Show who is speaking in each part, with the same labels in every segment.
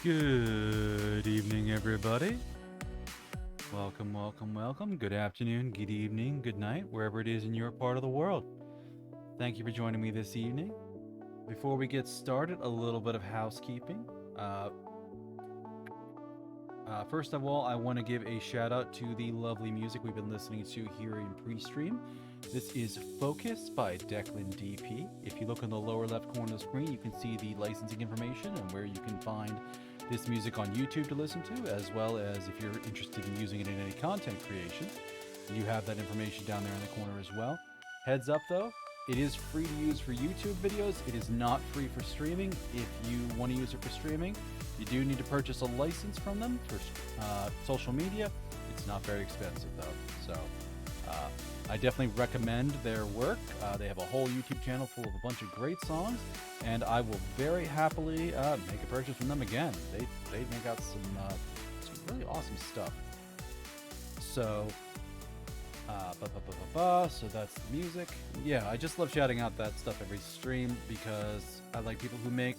Speaker 1: Good evening, everybody. Welcome, welcome, welcome. Good afternoon, good evening, good night, wherever it is in your part of the world. Thank you for joining me this evening. Before we get started, a little bit of housekeeping. First of all, I want to give a shout out to the lovely music we've been listening to here in pre-stream. This is Focus by Declan DP. If you look in the lower left corner of the screen, you can see the licensing information and where you can find this music on YouTube to listen to, as well as if you're interested in using it in any content creation, you have that information down there in the corner as well. Heads up though, it is free to use for YouTube videos. It is not free for streaming. If you want to use it for streaming, you do need to purchase a license from them for social media. It's not very expensive though, so I definitely recommend their work. They have a whole YouTube channel full of a bunch of great songs, and I will very happily make a purchase from them again. They make out some really awesome stuff. So, so that's the music. Yeah, I just love shouting out that stuff every stream because I like people who make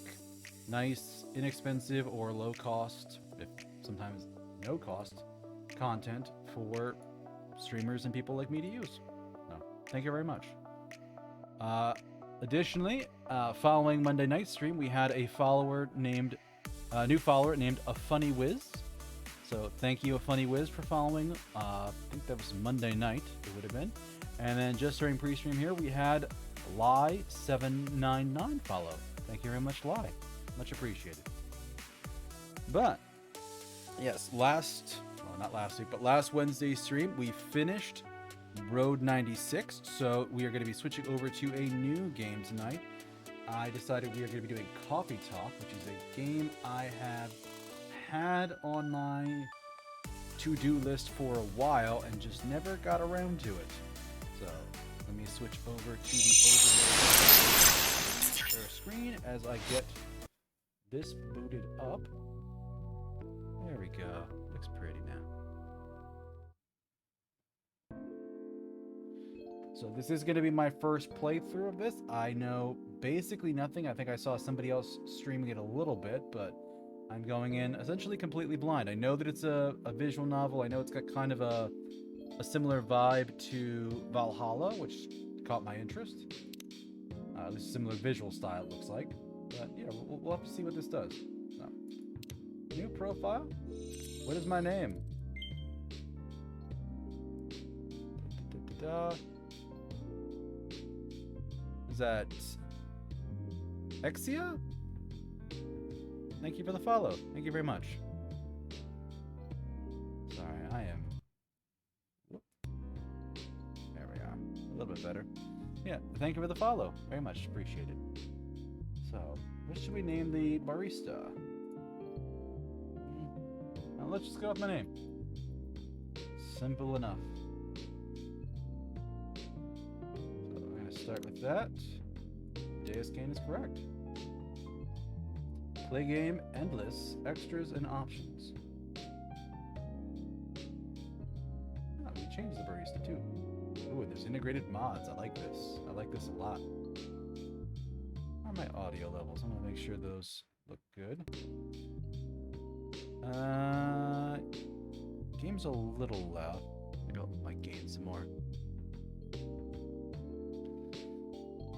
Speaker 1: nice, inexpensive, or low cost, if sometimes no cost, content for streamers and people like me to use. So, thank you very much. Additionally, following Monday night stream, we had a new follower named A Funny Wiz. So thank you, A Funny Wiz, for following. I think that was Monday night, it would have been. And then just during pre-stream here, we had Lie799 follow. Thank you very much, Lie. Much appreciated. But, yes, last Wednesday's stream, we finished Road 96. So we are going to be switching over to a new game tonight. I decided we are going to be doing Coffee Talk, which is a game I have had on my to-do list for a while and just never got around to it. So let me switch over to the overlay screen as I get this booted up. There we go. Looks pretty now. So this is going to be my first playthrough of this. I know basically nothing. I think I saw somebody else streaming it a little bit, but I'm going in essentially completely blind. I know that it's a visual novel. I know it's got kind of a similar vibe to Valhalla, which caught my interest. At least a similar visual style, it looks like. But yeah, we'll have to see what this does. So, new profile? What is my name? Is that Exia? Thank you for the follow. Thank you very much. Sorry, I am... Whoop. There we are. A little bit better. Yeah, thank you for the follow. Very much appreciated. So, what should we name the barista? Now let's just go with my name. Simple enough. So we're going to start with that. Deuscain is correct. Play game, endless, extras, and options. Oh, we changed the barista too. Ooh, there's integrated mods. I like this. I like this a lot. How are my audio levels? I'm gonna make sure those look good. Game's a little loud. Maybe I'll my gain some more.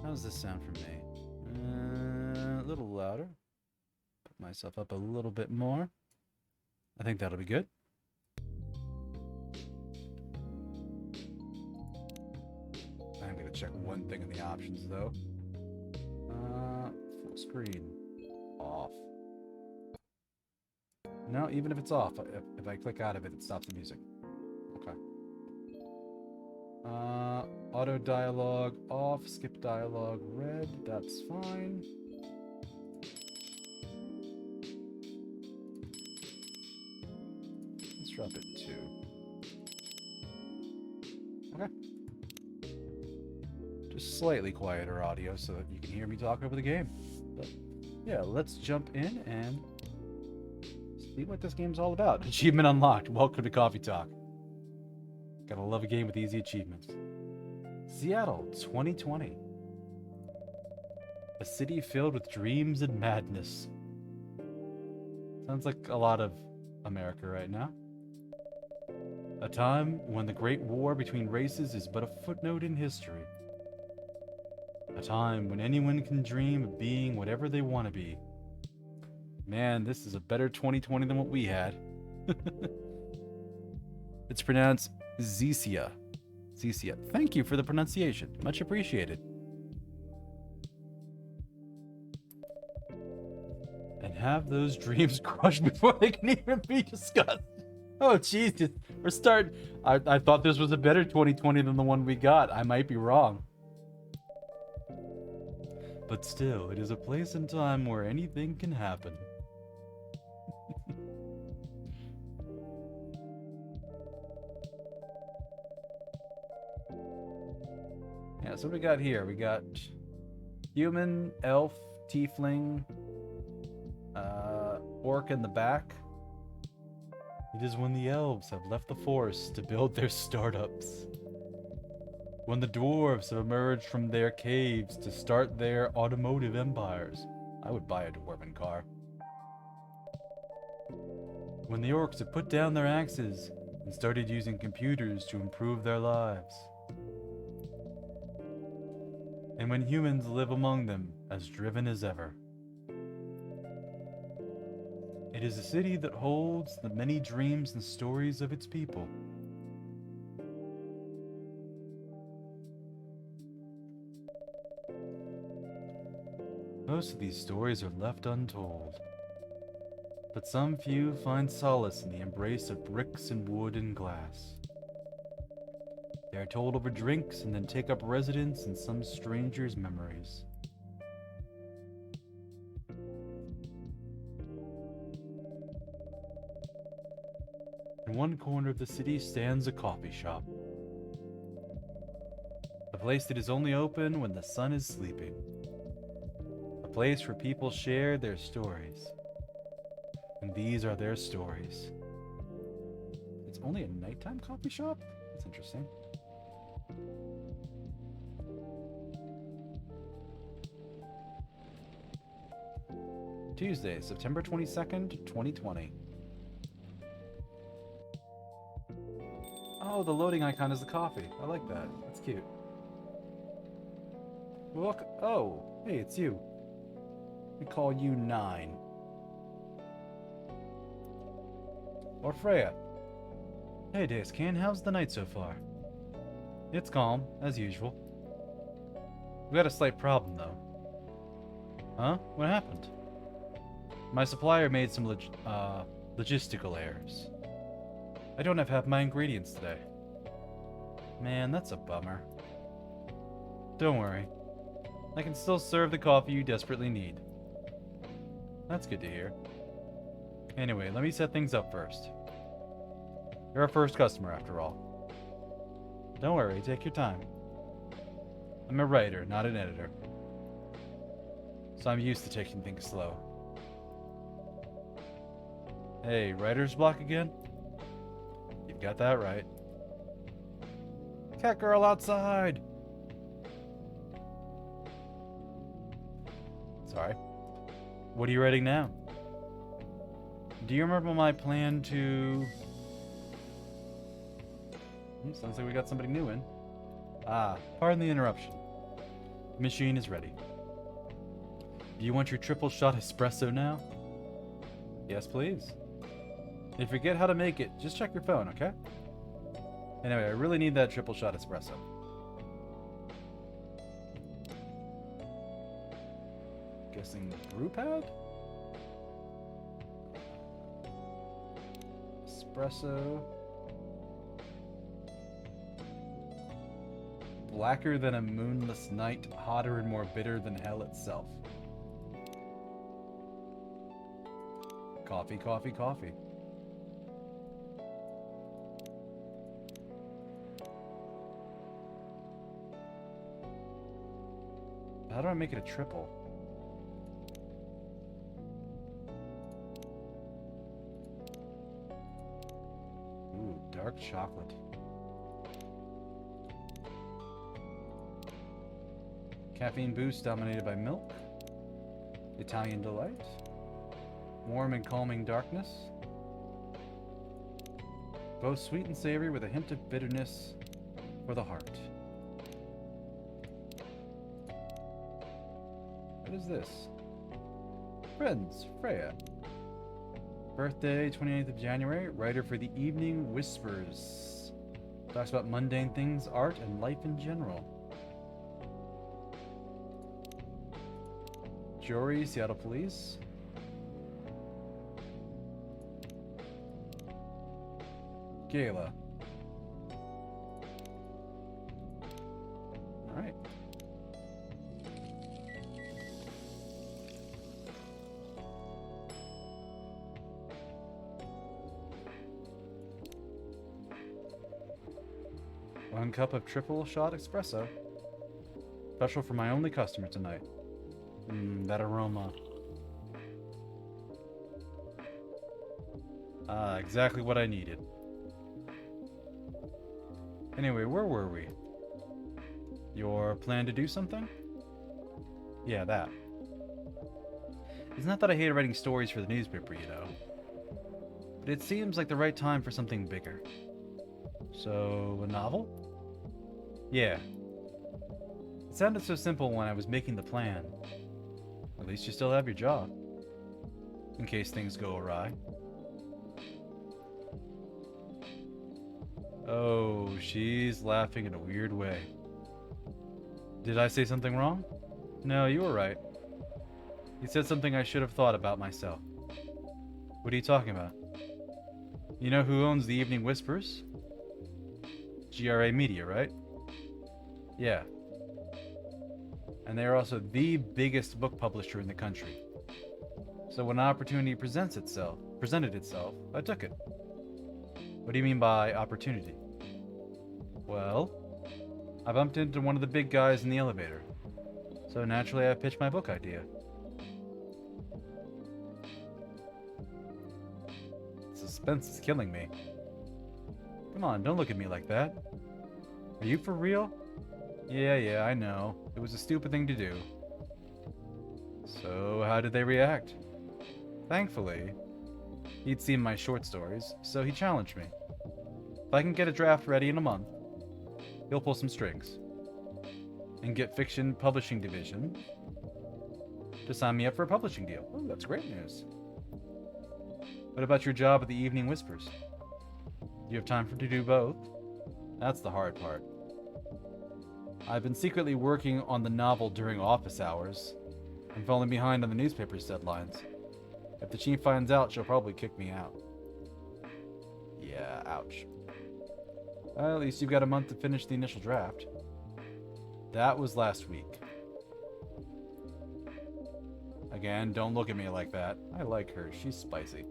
Speaker 1: How does this sound for me? A little louder. Put myself up a little bit more. I think that'll be good. I'm gonna check one thing in the options though. Full screen off. No, even if it's off, if I click out of it, it stops the music. Okay. Auto dialogue off, skip dialogue red, that's fine. Let's drop it 2. Okay. Just slightly quieter audio so that you can hear me talk over the game. But yeah, let's jump in and see what this game's all about. Achievement unlocked. Welcome to Coffee Talk. Gotta love a game with easy achievements. Seattle, 2020. A city filled with dreams and madness. Sounds like a lot of America right now. A time when the great war between races is but a footnote in history. A time when anyone can dream of being whatever they want to be. Man, this is a better 2020 than what we had. It's pronounced Zecia. Zecia. Thank you for the pronunciation. Much appreciated. And have those dreams crushed before they can even be discussed. Oh, Jesus. We're starting. I thought this was a better 2020 than the one we got. I might be wrong. But still, it is a place and time where anything can happen. Yeah, so what we got here? We got human, elf, tiefling, orc in the back. It is when the elves have left the forest to build their startups. When the dwarves have emerged from their caves to start their automotive empires. I would buy a dwarven car. When the orcs have put down their axes and started using computers to improve their lives. And when humans live among them as driven as ever. It is a city that holds the many dreams and stories of its people. Most of these stories are left untold, but some few find solace in the embrace of bricks and wood and glass. They are told over drinks and then take up residence in some stranger's memories. In one corner of the city stands a coffee shop. A place that is only open when the sun is sleeping. A place where people share their stories. And these are their stories. It's only a nighttime coffee shop? That's interesting. Tuesday, September 22nd, 2020. Oh, the loading icon is the coffee. I like that. That's cute. Look. Oh, hey, it's you. We call you 9. Or Freya. Hey, Deuscain, how's the night so far? It's calm, as usual. We got a slight problem, though. Huh? What happened? My supplier made some logistical errors. I don't have half my ingredients today. Man, that's a bummer. Don't worry. I can still serve the coffee you desperately need. That's good to hear. Anyway, let me set things up first. You're our first customer, after all. Don't worry, take your time. I'm a writer, not an editor. So I'm used to taking things slow. Hey, writer's block again? You've got that right. Cat girl outside! Sorry. What are you writing now? Do you remember my plan to... sounds like we got somebody new in. Ah, pardon the interruption. The machine is ready. Do you want your triple shot espresso now? Yes, please. If you forget how to make it, just check your phone, okay? Anyway, I really need that triple shot espresso. Guessing brew pad? Espresso. Blacker than a moonless night, hotter and more bitter than hell itself. Coffee, coffee, coffee. How do I make it a triple? Ooh, dark chocolate. Caffeine boost dominated by milk. Italian delight. Warm and calming darkness. Both sweet and savory with a hint of bitterness for the heart. What is this? Friends, Freya. Birthday, 28th of January. Writer for the Evening Whispers. Talks about mundane things, art, and life in general. Jory, Seattle Police. Gala. Alright. One cup of triple shot espresso. Special for my only customer tonight. That aroma. Ah, exactly what I needed. Anyway, where were we? Your plan to do something? Yeah, that. It's not that I hate writing stories for the newspaper, you know. But it seems like the right time for something bigger. So, a novel? Yeah. It sounded so simple when I was making the plan. At least you still have your job. In case things go awry. Oh, she's laughing in a weird way. Did I say something wrong? No, you were right. You said something I should have thought about myself. What are you talking about? You know who owns the Evening Whispers? GRA Media, right? Yeah. And they are also the biggest book publisher in the country. So when an opportunity presented itself, I took it. What do you mean by opportunity? Well, I bumped into one of the big guys in the elevator. So naturally I pitched my book idea. Suspense is killing me. Come on, don't look at me like that. Are you for real? Yeah, I know. It was a stupid thing to do. So, how did they react? Thankfully, he'd seen my short stories, so he challenged me. If I can get a draft ready in a month, he'll pull some strings. And get Fiction Publishing Division to sign me up for a publishing deal. Oh, that's great news. What about your job at the Evening Whispers? Do you have time to do both? That's the hard part. I've been secretly working on the novel during office hours. I'm falling behind on the newspaper's deadlines. If the chief finds out, she'll probably kick me out. Yeah, ouch. Well, at least you've got a month to finish the initial draft. That was last week. Again, don't look at me like that. I like her. She's spicy.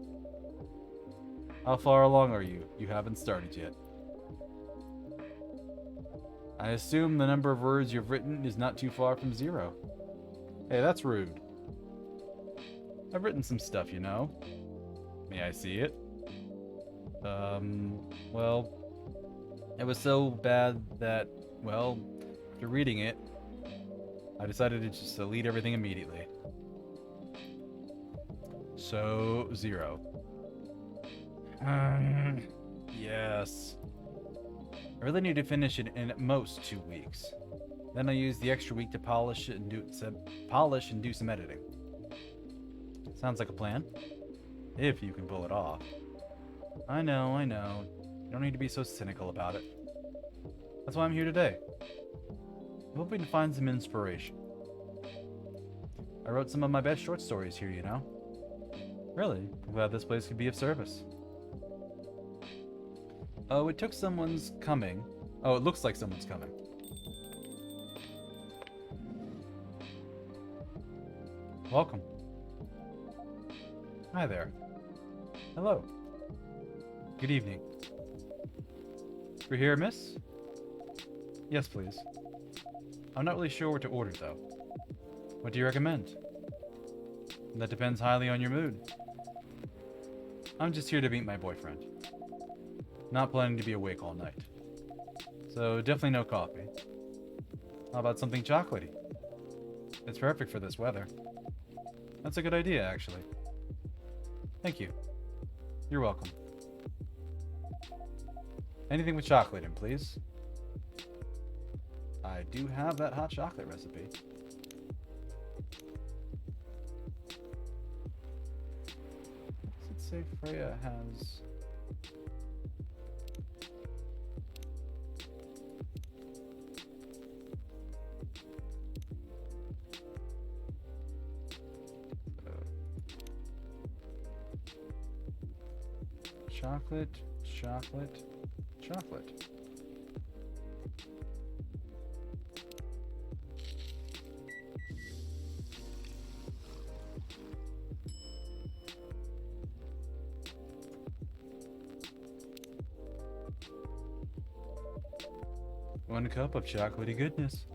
Speaker 1: How far along are you? You haven't started yet. I assume the number of words you've written is not too far from 0. Hey, that's rude. I've written some stuff, you know. May I see it? Well, it was so bad that, well, after reading it, I decided to just delete everything immediately. So, 0. Yes. I really need to finish it in at most 2 weeks. Then I'll use the extra week to polish and do some editing. Sounds like a plan. If you can pull it off. I know. You don't need to be so cynical about it. That's why I'm here today. I'm hoping to find some inspiration. I wrote some of my best short stories here, you know. Really? I'm glad this place could be of service. Oh, it took someone's coming. Oh, it looks like someone's coming. Welcome. Hi there. Hello. Good evening. We're here, miss? Yes, please. I'm not really sure what to order, though. What do you recommend? That depends highly on your mood. I'm just here to meet my boyfriend. Not planning to be awake all night. So definitely no coffee. How about something chocolatey? It's perfect for this weather. That's a good idea, actually. Thank you. You're welcome. Anything with chocolate in, please. I do have that hot chocolate recipe. Does it say Freya has... chocolate, chocolate, chocolate. One cup of chocolatey goodness.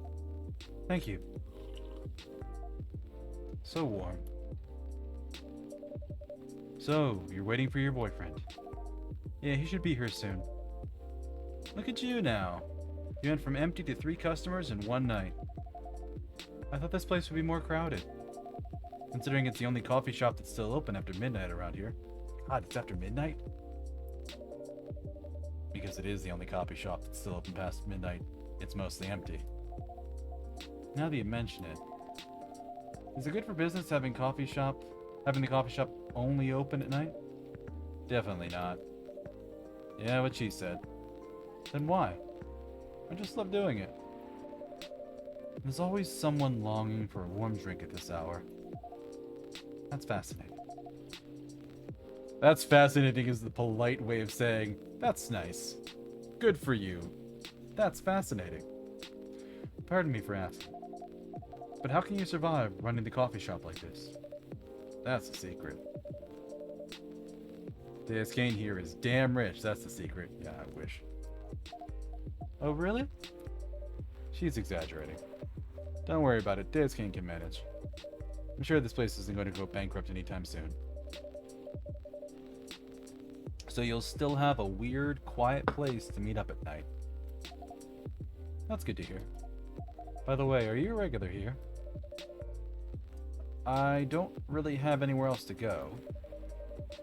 Speaker 1: Thank you. So warm. So, you're waiting for your boyfriend. Yeah, he should be here soon. Look at you now. You went from empty to 3 customers in one night. I thought this place would be more crowded. Considering it's the only coffee shop that's still open after midnight around here. God, it's after midnight? Because it is the only coffee shop that's still open past midnight. It's mostly empty. Now that you mention it, is it good for business having the coffee shop only open at night? Definitely not. Yeah, what she said. Then why? I just love doing it. There's always someone longing for a warm drink at this hour. That's fascinating. That's fascinating is the polite way of saying, that's nice. Good for you. That's fascinating. Pardon me for asking. But how can you survive running the coffee shop like this? That's the secret. Deuscain here is damn rich, that's the secret. Yeah, I wish. Oh, really? She's exaggerating. Don't worry about it, Deuscain can manage. I'm sure this place isn't going to go bankrupt anytime soon. So you'll still have a weird, quiet place to meet up at night. That's good to hear. By the way, are you a regular here? I don't really have anywhere else to go.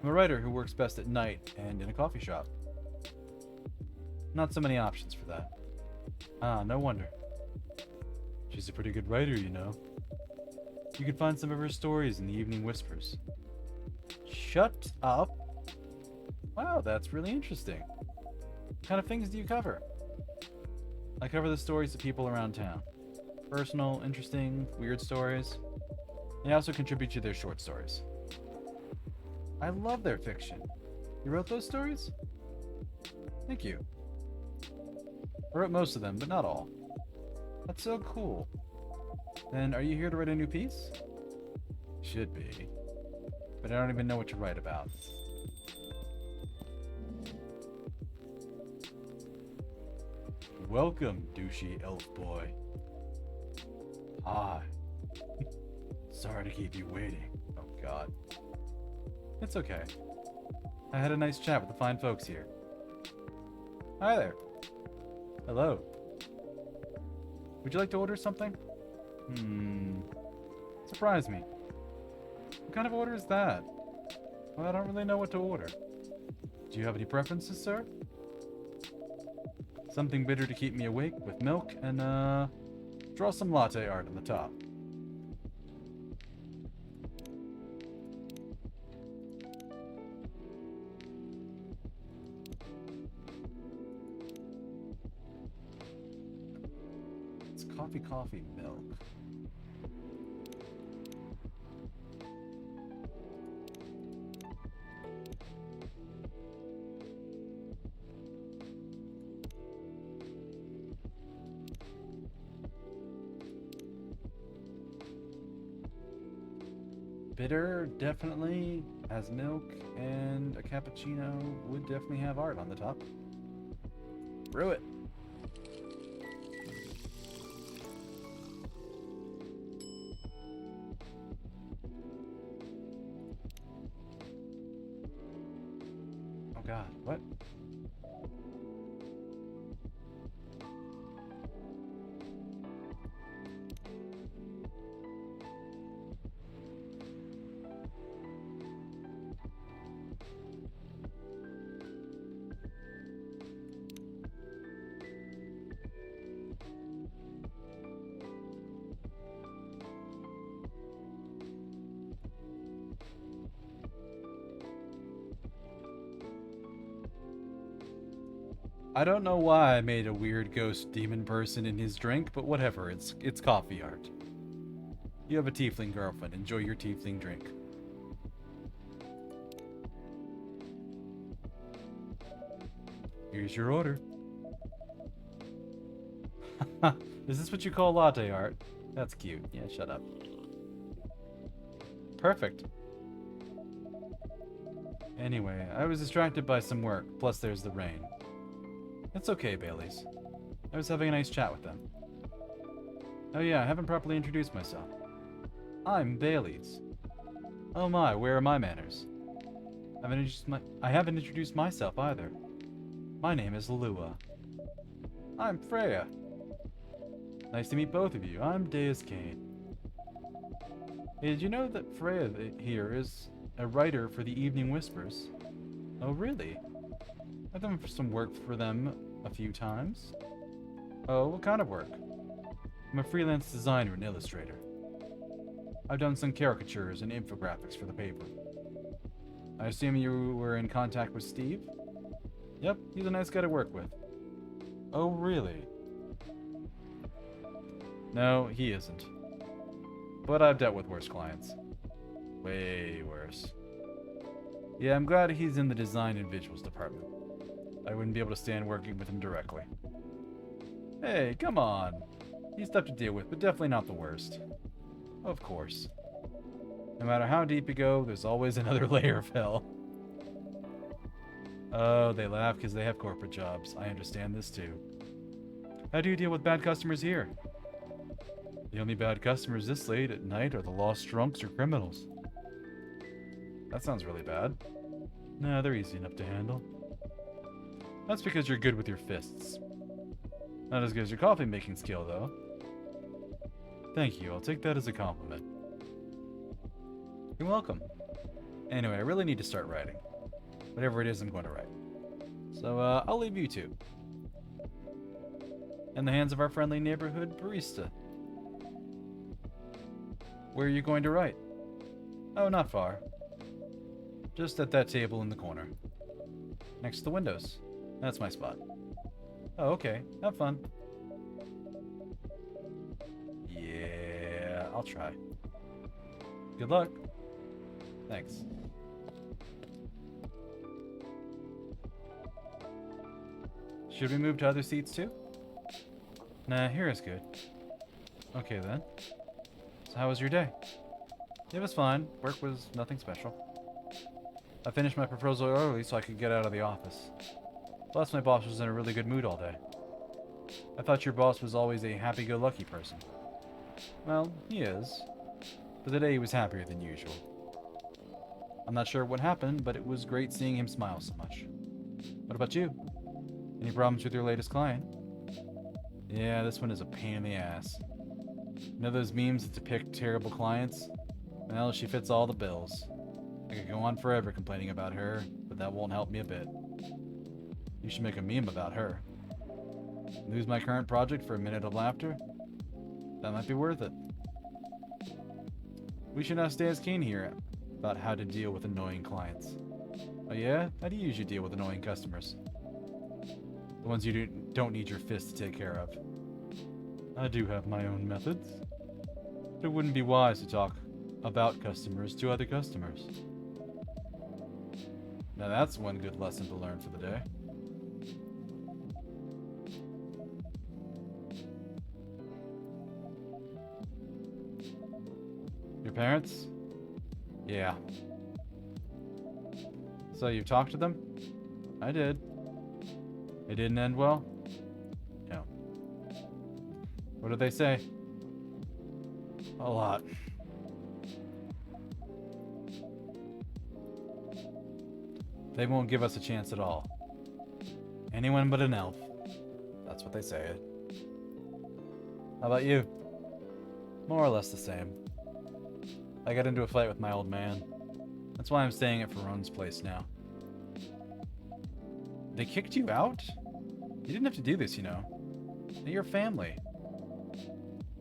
Speaker 1: I'm a writer who works best at night and in a coffee shop. Not so many options for that. Ah, no wonder. She's a pretty good writer, you know. You can find some of her stories in the Evening Whispers. Shut up! Wow, that's really interesting. What kind of things do you cover? I cover the stories of people around town. Personal, interesting, weird stories. I also contribute to their short stories. I love their fiction. You wrote those stories? Thank you. I wrote most of them, but not all. That's so cool. Then are you here to write a new piece? Should be. But I don't even know what to write about. Welcome, douchey elf boy. Hi. Sorry to keep you waiting. Oh god. It's okay. I had a nice chat with the fine folks here. Hi there. Hello. Would you like to order something? Surprise me. What kind of order is that? Well, I don't really know what to order. Do you have any preferences, sir? Something bitter to keep me awake with milk and, draw some latte art on the top. It's coffee, milk. Bitter, definitely, has milk, and a cappuccino would definitely have art on the top. Brew it. Oh god, what? I don't know why I made a weird ghost demon person in his drink, but whatever, it's coffee art. You have a tiefling girlfriend. Enjoy your tiefling drink. Here's your order. Is this what you call latte art? That's cute. Yeah, shut up. Perfect. Anyway, I was distracted by some work, plus there's the rain. It's okay, Baileys. I was having a nice chat with them. Oh yeah, I haven't properly introduced myself. I'm Baileys. Oh my, where are my manners? I haven't introduced myself either. My name is Lua. I'm Freya. Nice to meet both of you. I'm Deuscain. Hey, did you know that Freya here is a writer for the Evening Whispers? Oh, really? I've done some work for them a few times. Oh, what kind of work? I'm a freelance designer and illustrator. I've done some caricatures and infographics for the paper. I assume you were in contact with Steve? Yep, he's a nice guy to work with. Oh, really? No, he isn't. But I've dealt with worse clients. Way worse. Yeah, I'm glad he's in the design and visuals department. I wouldn't be able to stand working with him directly. Hey, come on. He's tough to deal with, but definitely not the worst. Of course. No matter how deep you go, there's always another layer of hell. Oh, they laugh because they have corporate jobs. I understand this too. How do you deal with bad customers here? The only bad customers this late at night are the lost drunks or criminals. That sounds really bad. Nah, they're easy enough to handle. That's because you're good with your fists. Not as good as your coffee making skill, though. Thank you, I'll take that as a compliment. You're welcome. Anyway, I really need to start writing. Whatever it is I'm going to write. So, I'll leave you two. In the hands of our friendly neighborhood barista. Where are you going to write? Oh, not far. Just at that table in the corner. Next to the windows. That's my spot. Oh, okay. Have fun. Yeah, I'll try. Good luck. Thanks. Should we move to other seats too? Nah, here is good. Okay then. So how was your day? It was fine. Work was nothing special. I finished my proposal early so I could get out of the office. Plus my boss was in a really good mood all day. I thought your boss was always a happy-go-lucky person. Well, he is. But today he was happier than usual. I'm not sure what happened, but it was great seeing him smile so much. What about you? Any problems with your latest client? Yeah, this one is a pain in the ass. You know those memes that depict terrible clients? Well, she fits all the bills. I could go on forever complaining about her, but that won't help me a bit. You should make a meme about her. Lose my current project for a minute of laughter? That might be worth it. We should ask Deuscain here about how to deal with annoying clients. Oh yeah? How do you usually deal with annoying customers? The ones you don't need your fist to take care of. I do have my own methods. It wouldn't be wise to talk about customers to other customers. Now that's one good lesson to learn for the day. Your parents? Yeah. So you talked to them? I did. It didn't end well? No. What did they say? A lot. They won't give us a chance at all. Anyone but an elf. That's what they say. How about you? More or less the same. I got into a fight with my old man. That's why I'm staying at Faron's place now. They kicked you out? You didn't have to do this, you know. They're your family.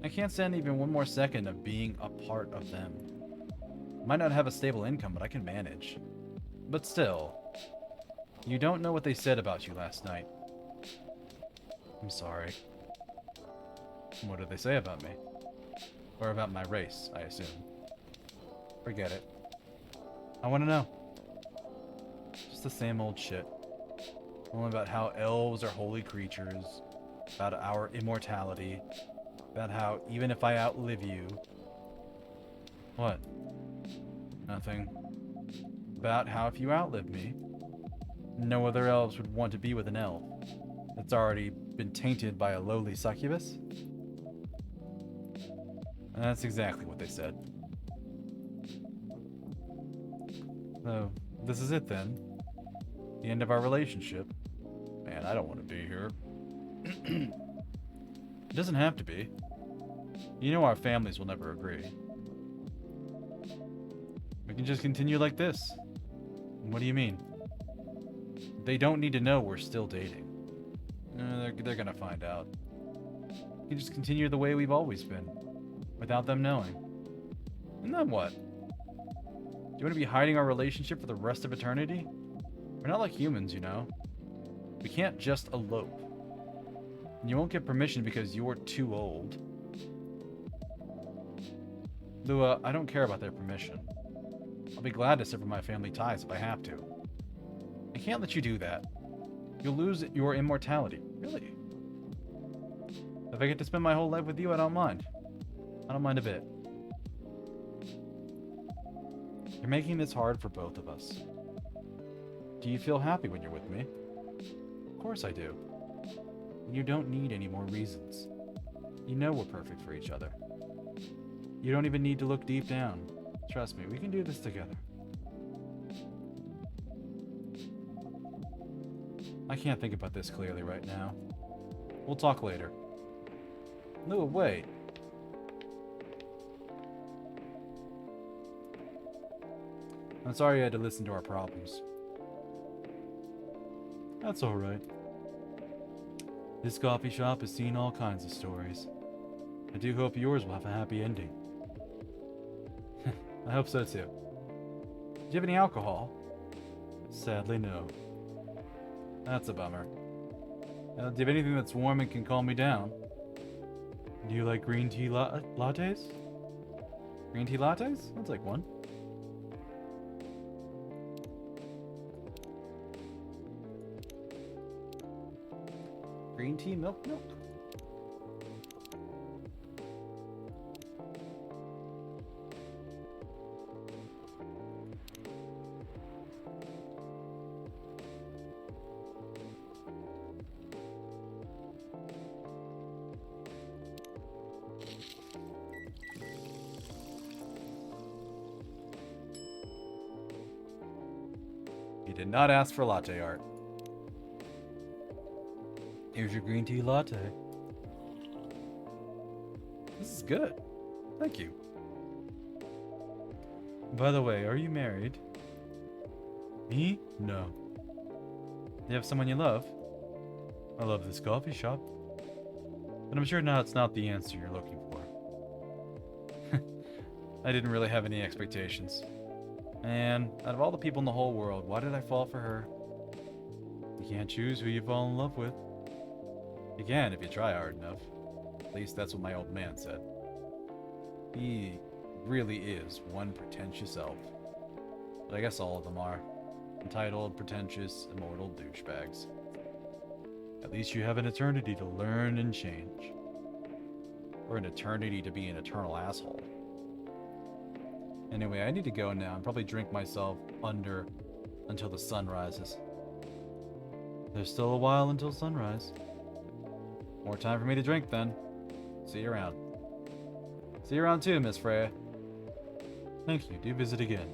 Speaker 1: I can't stand even one more second of being a part of them. I might not have a stable income, but I can manage. But still, you don't know what they said about you last night. I'm sorry. What did they say about me? Or about my race, I assume. Forget it. I want to know. Just the same old shit. Only about how elves are holy creatures, about our immortality, about how even if I outlive you... What? Nothing. About how if you outlive me, no other elves would want to be with an elf that's already been tainted by a lowly succubus? And that's exactly what they said. So, this is it then. The end of our relationship. Man, I don't want to be here. It doesn't have to be. You know our families will never agree. We can just continue like this. What do you mean? They don't need to know we're still dating. They're gonna find out. We can just continue the way we've always been, without them knowing. And then what? Do you want to be hiding our relationship for the rest of eternity? We're not like humans, you know. We can't just elope. And you won't get permission because you're too old. Though, I don't care about their permission. I'll be glad to sever my family ties if I have to. I can't let you do that. You'll lose your immortality. Really? If I get to spend my whole life with you, I don't mind. I don't mind a bit. You're making this hard for both of us. Do you feel happy when you're with me? Of course I do. And you don't need any more reasons. You know we're perfect for each other. You don't even need to look deep down. Trust me, we can do this together. I can't think about this clearly right now. We'll talk later. No, wait. I'm sorry you had to listen to our problems. That's alright. This coffee shop has seen all kinds of stories. I do hope yours will have a happy ending. I hope so too. Do you have any alcohol? Sadly, no. That's a bummer. Do you have anything that's warm and can calm me down? Do you like green tea lattes? Green tea lattes? I'll take one. Green tea milk. You did not ask for latte art. Here's your green tea latte. This is good. Thank you. By the way, are you married? Me? No. You have someone you love? I love this coffee shop. But I'm sure now it's not the answer you're looking for. I didn't really have any expectations. And out of all the people in the whole world, why did I fall for her? You can't choose who you fall in love with. You can if you try hard enough. At least that's what my old man said. He really is one pretentious elf. But I guess all of them are. Entitled, pretentious, immortal douchebags. At least you have an eternity to learn and change. Or an eternity to be an eternal asshole. Anyway, I need to go now and probably drink myself under until the sun rises. There's still a while until sunrise. More time for me to drink then. See you around. See you around too, Miss Freya. Thank you. Do visit again.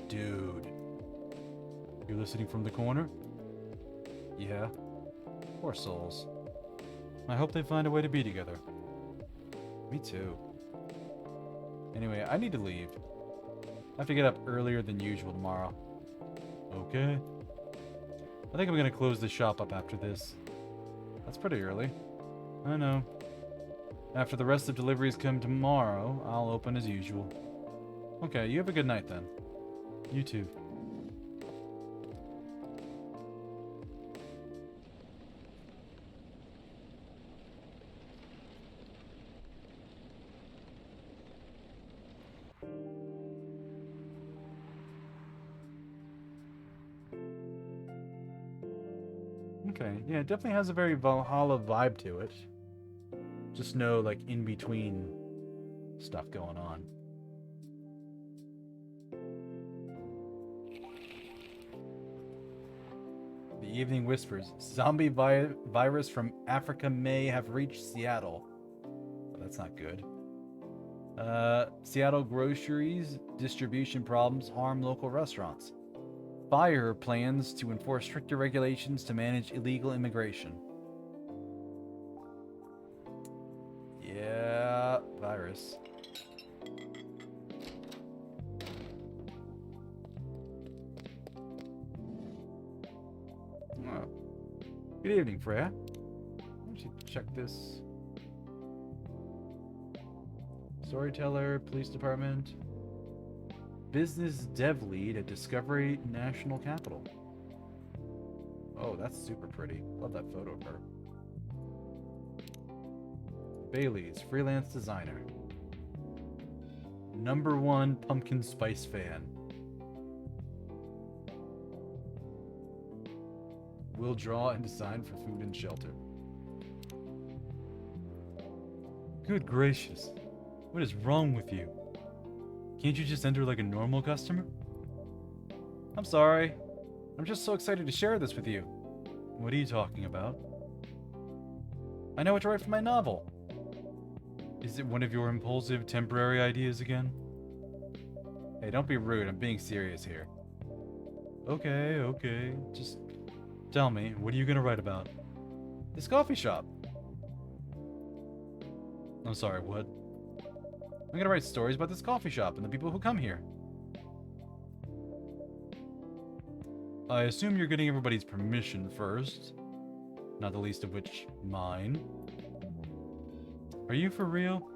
Speaker 1: Dude. You're listening from the corner? Yeah. Poor souls. I hope they find a way to be together. Me too. Anyway, I need to leave. I have to get up earlier than usual tomorrow. Okay. I think I'm gonna close the shop up after this. That's pretty early. I know. After the rest of deliveries come tomorrow, I'll open as usual. Okay, you have a good night then. You too. Okay, yeah, it definitely has a very Valhalla vibe to it. Just no, like, in-between stuff going on. The Evening Whispers. Zombie virus from Africa may have reached Seattle. Oh, that's not good. Seattle groceries distribution problems harm local restaurants. Fire plans to enforce stricter regulations to manage illegal immigration. Yeah, virus. Oh. Good evening, Freya. I should check this. Storyteller, police department. Business dev lead at Discovery National Capital. Oh, that's super pretty. Love that photo of her. Bailey's, freelance designer. #1 pumpkin spice fan. Will draw and design for food and shelter. Good gracious. What is wrong with you? Can't you just enter like a normal customer? I'm sorry. I'm just so excited to share this with you. What are you talking about? I know what to write for my novel. Is it one of your impulsive, temporary ideas again? Hey, don't be rude. I'm being serious here. Okay. Just tell me, what are you gonna write about? This coffee shop. I'm sorry, what? I'm gonna write stories about this coffee shop and the people who come here. I assume you're getting everybody's permission first, not the least of which mine. Are you for real?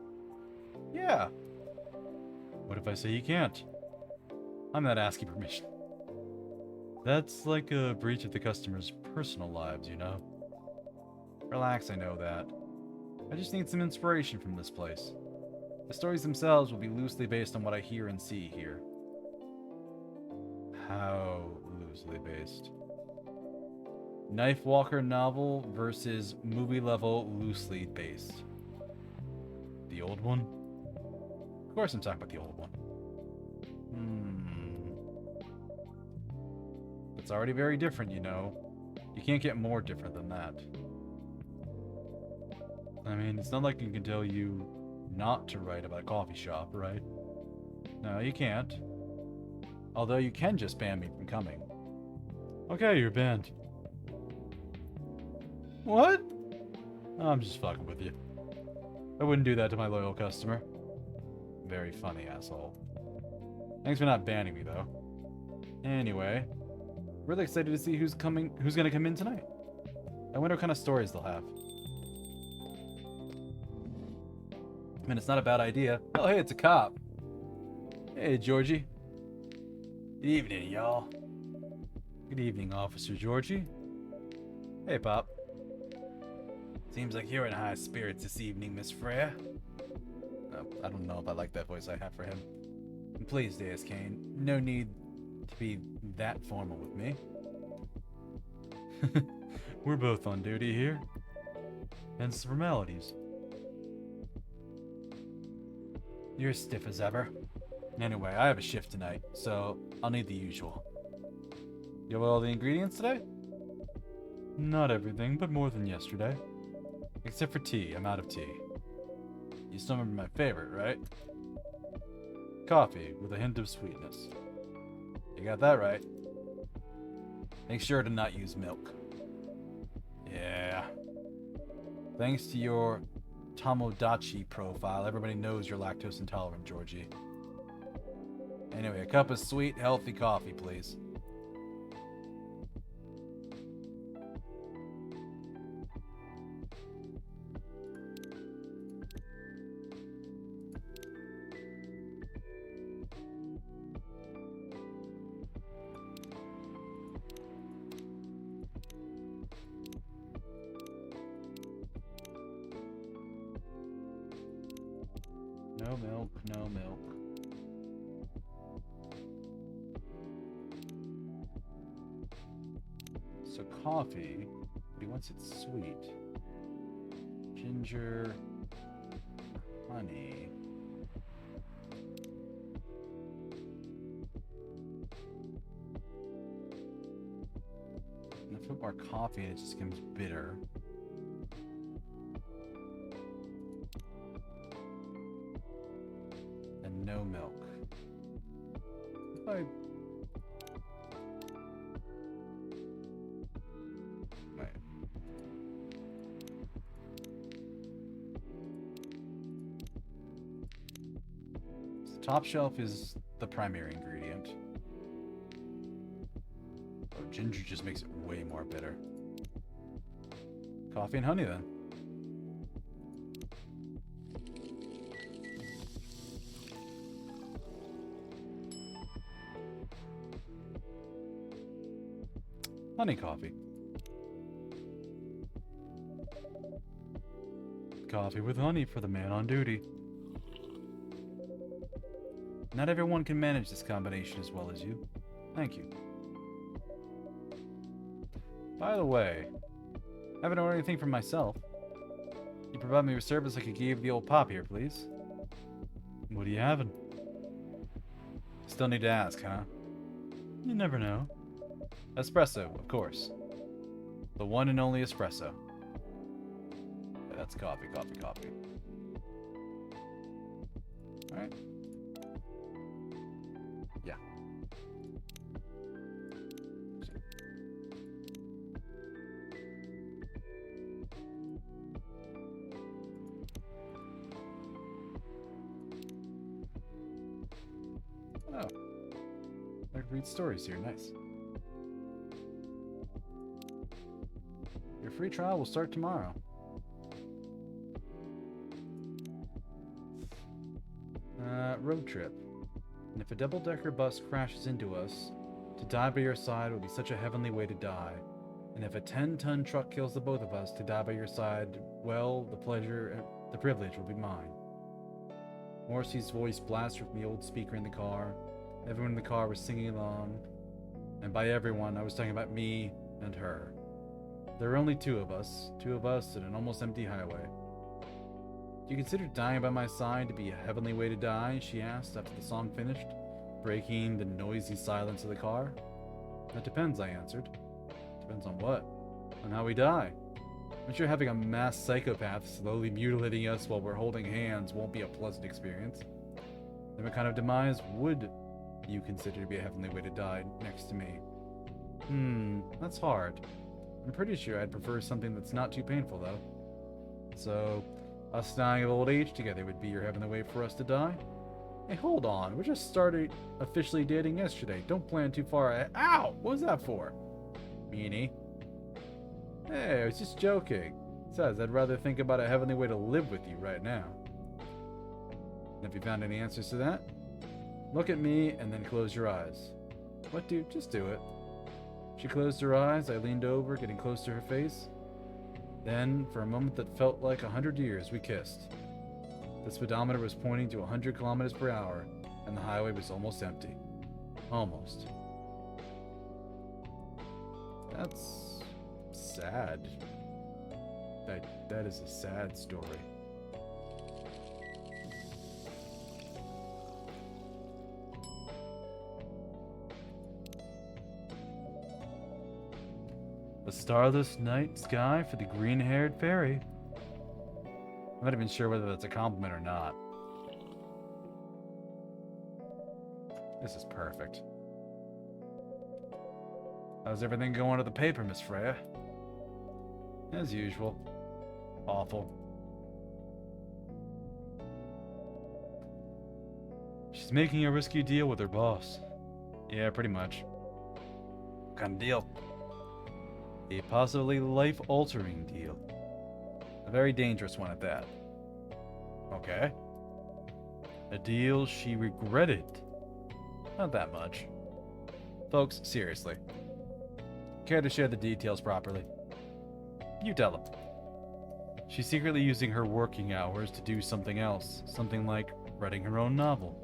Speaker 1: Yeah. What if I say you can't? I'm not asking permission. That's like a breach of the customer's personal lives, you know? Relax, I know that. I just need some inspiration from this place. The stories themselves will be loosely based on what I hear and see here. How loosely based? Knife Walker novel versus movie level loosely based. The old one? Of course I'm talking about the old one. It's already very different, you know. You can't get more different than that. I mean, it's not like I can tell you not to write about a coffee shop, right? No, you can't. Although you can just ban me from coming. Okay, you're banned. What? I'm just fucking with you. I wouldn't do that to my loyal customer. Very funny, asshole. Thanks for not banning me, though. Anyway, really excited to see who's gonna come in tonight. I wonder what kind of stories they'll have. I mean, it's not a bad idea. Oh, hey, it's a cop. Hey, Georgie. Good evening, y'all. Good evening, Officer Georgie. Hey, Pop. Seems like you're in high spirits this evening, Miss Freya. I don't know if I like that voice I have for him. And please, Deuscain, no need to be that formal with me. We're both on duty here. Hence the formalities. You're as stiff as ever. Anyway, I have a shift tonight, so I'll need the usual. You have all the ingredients today? Not everything, but more than yesterday. Except for tea. I'm out of tea. You still remember my favorite, right? Coffee with a hint of sweetness. You got that right. Make sure to not use milk. Yeah. Thanks to your Tomodachi profile, everybody knows you're lactose intolerant, Georgie. Anyway, a cup of sweet, healthy coffee, please. No milk, no milk. So coffee But he wants it sweet. Ginger, honey. And if I put more coffee in, it just becomes bitter. And no milk. If I... Wait. So top shelf is the primary ingredient. Oh, ginger just makes it way more bitter. Coffee and honey then. Honey coffee. Coffee with honey for the man on duty. Not everyone can manage this combination as well as you. Thank you. By the way, I haven't ordered anything for myself. You provide me with service like you gave the old pop here, please. What are you having? Still need to ask, huh? You never know. Espresso, of course. The one and only espresso. Yeah, that's coffee, coffee, coffee. Alright. Yeah. Oh. I can read stories here, nice. Your free trial will start tomorrow. Road trip. And if a double-decker bus crashes into us, to die by your side would be such a heavenly way to die. And if a 10-ton truck kills the both of us, to die by your side, well, the privilege will be mine. Morrissey's voice blasted from the old speaker in the car. Everyone in the car was singing along. And by everyone, I was talking about me and her. There were only two of us in an almost empty highway. Do you consider dying by my side to be a heavenly way to die? She asked after the song finished, breaking the noisy silence of the car. That depends, I answered. Depends on what? On how we die. I'm sure having a mass psychopath slowly mutilating us while we're holding hands won't be a pleasant experience. Then what kind of demise would you consider to be a heavenly way to die next to me? That's hard. I'm pretty sure I'd prefer something that's not too painful, though. So, us dying of old age together would be your heavenly way for us to die? Hey, hold on. We just started officially dating yesterday. Don't plan too far ahead. Ow! What was that for? Meanie. Hey, I was just joking. Besides, I'd rather think about a heavenly way to live with you right now. Have you found any answers to that? Look at me and then close your eyes. What, dude? Just do it. She closed her eyes. I leaned over, getting close to her face. Then, for a moment that felt like 100 years, we kissed. The speedometer was pointing to 100 kilometers per hour, and the highway was almost empty. Almost. That's sad. That is a sad story. A starless night sky for the green-haired fairy. I'm not even sure whether that's a compliment or not. This is perfect. How's everything going at the paper, Miss Freya? As usual. Awful. She's making a risky deal with her boss. Yeah, pretty much. What kind of deal? A possibly life-altering deal. A very dangerous one at that. Okay. A deal she regretted. Not that much. Folks, seriously. Care to share the details properly? You tell them. She's secretly using her working hours to do something else. Something like writing her own novel.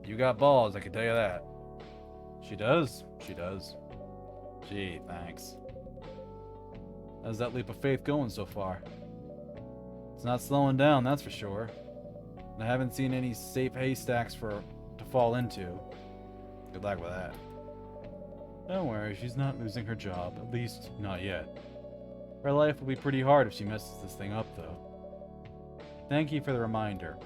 Speaker 1: You got balls, I can tell you that. She does. She does. Gee, thanks. How's that leap of faith going so far? It's not slowing down, that's for sure. And I haven't seen any safe haystacks to fall into. Good luck with that. Don't worry, she's not losing her job. At least, not yet. Her life will be pretty hard if she messes this thing up, though. Thank you for the reminder.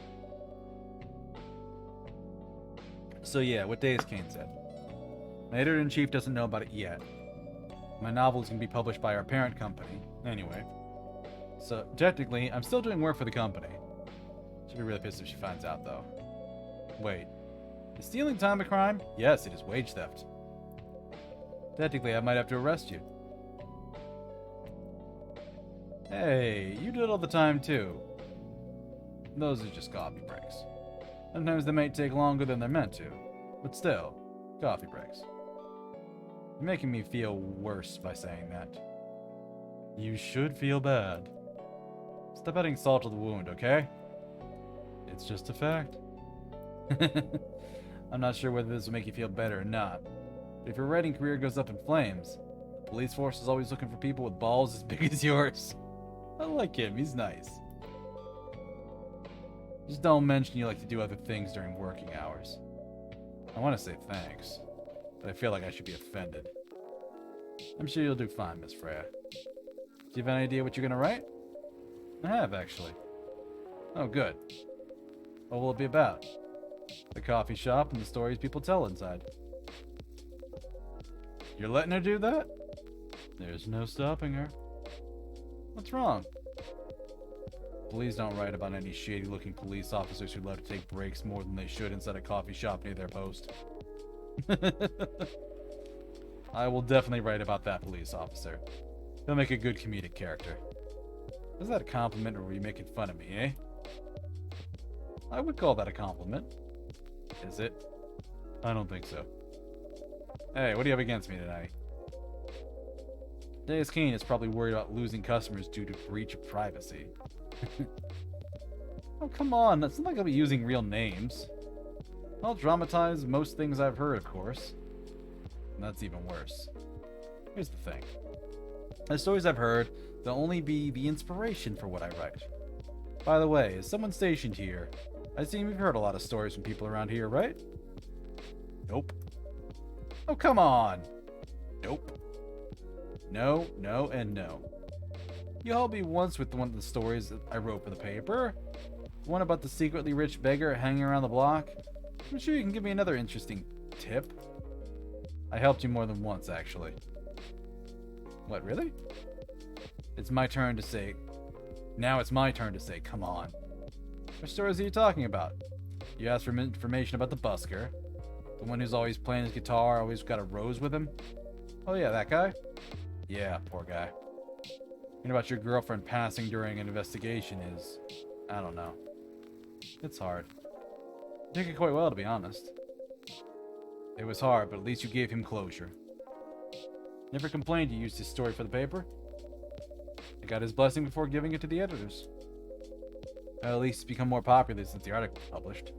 Speaker 1: So yeah, what Deuscain said. My editor-in-chief doesn't know about it yet. My novel is going to be published by our parent company. Anyway. So, technically, I'm still doing work for the company. She'll be really pissed if she finds out, though. Wait. Is stealing time a crime? Yes, it is wage theft. Technically, I might have to arrest you. Hey, you do it all the time, too. Those are just coffee breaks. Sometimes they may take longer than they're meant to. But still, coffee breaks. You're making me feel worse by saying that. You should feel bad. Stop adding salt to the wound, okay? It's just a fact. I'm not sure whether this will make you feel better or not. But if your writing career goes up in flames, the police force is always looking for people with balls as big as yours. I like him, he's nice. Just don't mention you like to do other things during working hours. I want to say thanks, but I feel like I should be offended. I'm sure you'll do fine, Miss Freya. Do you have any idea what you're gonna write? I have, actually. Oh, good. What will it be about? The coffee shop and the stories people tell inside. You're letting her do that? There's no stopping her. What's wrong? Please don't write about any shady-looking police officers who love to take breaks more than they should inside a coffee shop near their post. I will definitely write about that police officer. He'll make a good comedic character. Is that a compliment, or were you making fun of me, eh? I would call that a compliment. Is it? I don't think so. Hey, what do you have against me tonight? Deuscain is probably worried about losing customers due to breach of privacy. Oh, come on. That's not like I'll be using real names. I'll dramatize most things I've heard, of course. And that's even worse. Here's the thing. The stories I've heard, they'll only be the inspiration for what I write. By the way, is someone stationed here? I assume you've heard a lot of stories from people around here, right? Nope. Oh, come on! Nope. No, no, and no. You helped me once with one of the stories that I wrote for the paper. The one about the secretly rich beggar hanging around the block. I'm sure you can give me another interesting tip. I helped you more than once, actually. What, really? It's my turn to say... Now it's my turn to say, come on. What stories are you talking about? You asked for information about the busker. The one who's always playing his guitar, always got a rose with him. Oh yeah, that guy? Yeah, poor guy. Hearing about your girlfriend passing during an investigation is... I don't know. It's hard. I took it quite well, to be honest. It was hard, but at least you gave him closure. Never complained you used his story for the paper. I got his blessing before giving it to the editors. At least it's become more popular since the article was published.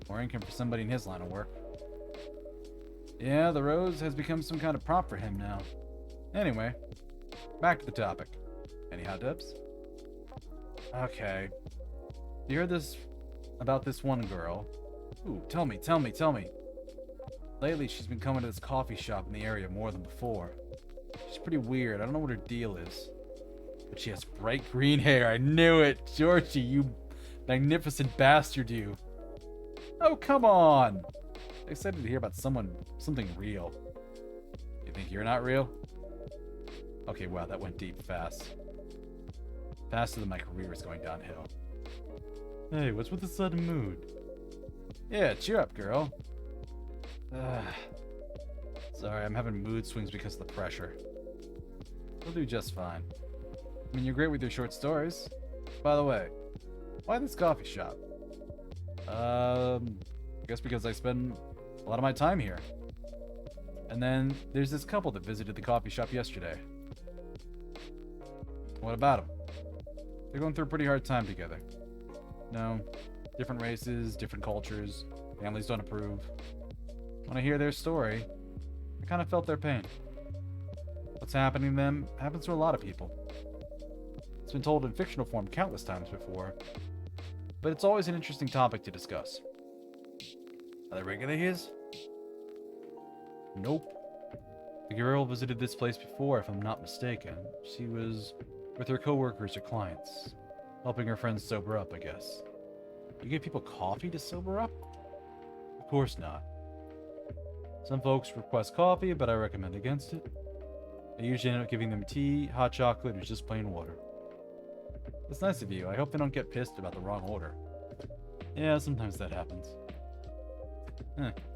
Speaker 1: More income for somebody in his line of work. Yeah, the rose has become some kind of prop for him now. Anyway, back to the topic. Any hot tips? Okay. You heard this about this one girl? Ooh, tell me. Lately, she's been coming to this coffee shop in the area more than before. She's pretty weird. I don't know what her deal is. But she has bright green hair. I knew it. Georgie, you magnificent bastard, you. Oh, come on. I'm excited to hear about something real. You think you're not real? Okay, wow, that went deep fast. Faster than my career is going downhill. Hey, what's with the sudden mood? Yeah, cheer up, girl. Sorry, I'm having mood swings because of the pressure. You'll do just fine. I mean, you're great with your short stories. By the way, why this coffee shop? I guess because I spend a lot of my time here. And then there's this couple that visited the coffee shop yesterday. What about them? They're going through a pretty hard time together. No, different races, different cultures, families don't approve. When I hear their story, I kind of felt their pain. What's happening to them happens to a lot of people. It's been told in fictional form countless times before, but it's always an interesting topic to discuss. Are they regular his? Nope. The girl visited this place before, if I'm not mistaken. She was with her coworkers or clients, helping her friends sober up, I guess. You give people coffee to sober up? Of course not. Some folks request coffee, but I recommend against it. I usually end up giving them tea, hot chocolate, or just plain water. That's nice of you. I hope they don't get pissed about the wrong order. Yeah, sometimes that happens.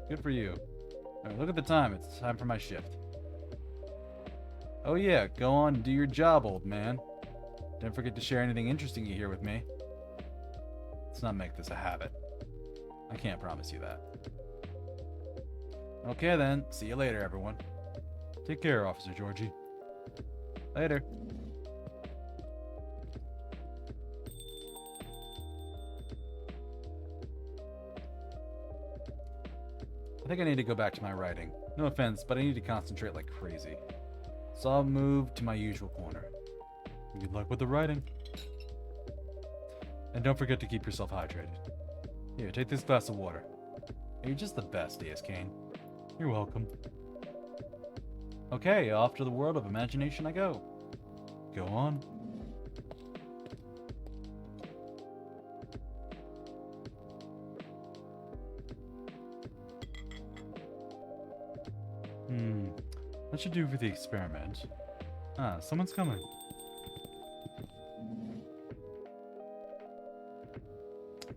Speaker 1: Good for you. Alright, look at the time. It's time for my shift. Oh yeah, go on and do your job, old man. Don't forget to share anything interesting you hear with me. Let's not make this a habit. I can't promise you that. Okay then, see you later, everyone. Take care, Officer Georgie. Later. I think I need to go back to my writing. No offense, but I need to concentrate like crazy. So I'll move to my usual corner. Good luck with the writing. And don't forget to keep yourself hydrated. Here, take this glass of water. You're just the best, Deuscain. You're welcome. Okay, off to the world of imagination I go. Go on. That should do for the experiment. Ah, someone's coming.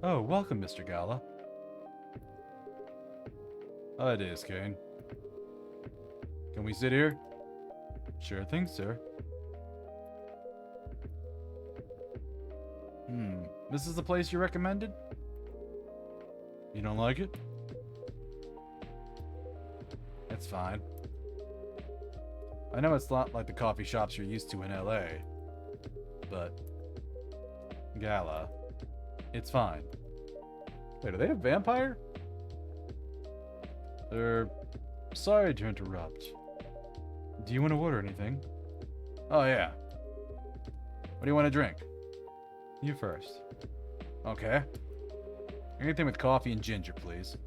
Speaker 1: Oh, welcome, Mr. Gala. Hi, Deuscain. Can we sit here? Sure thing, sir. This is the place you recommended? You don't like it? It's fine. I know it's not like the coffee shops you're used to in LA, but Gala, it's fine. Wait, are they a vampire? Sorry to interrupt. Do you want to order anything? Oh yeah. What do you want to drink? You first. Okay. Anything with coffee and ginger, please.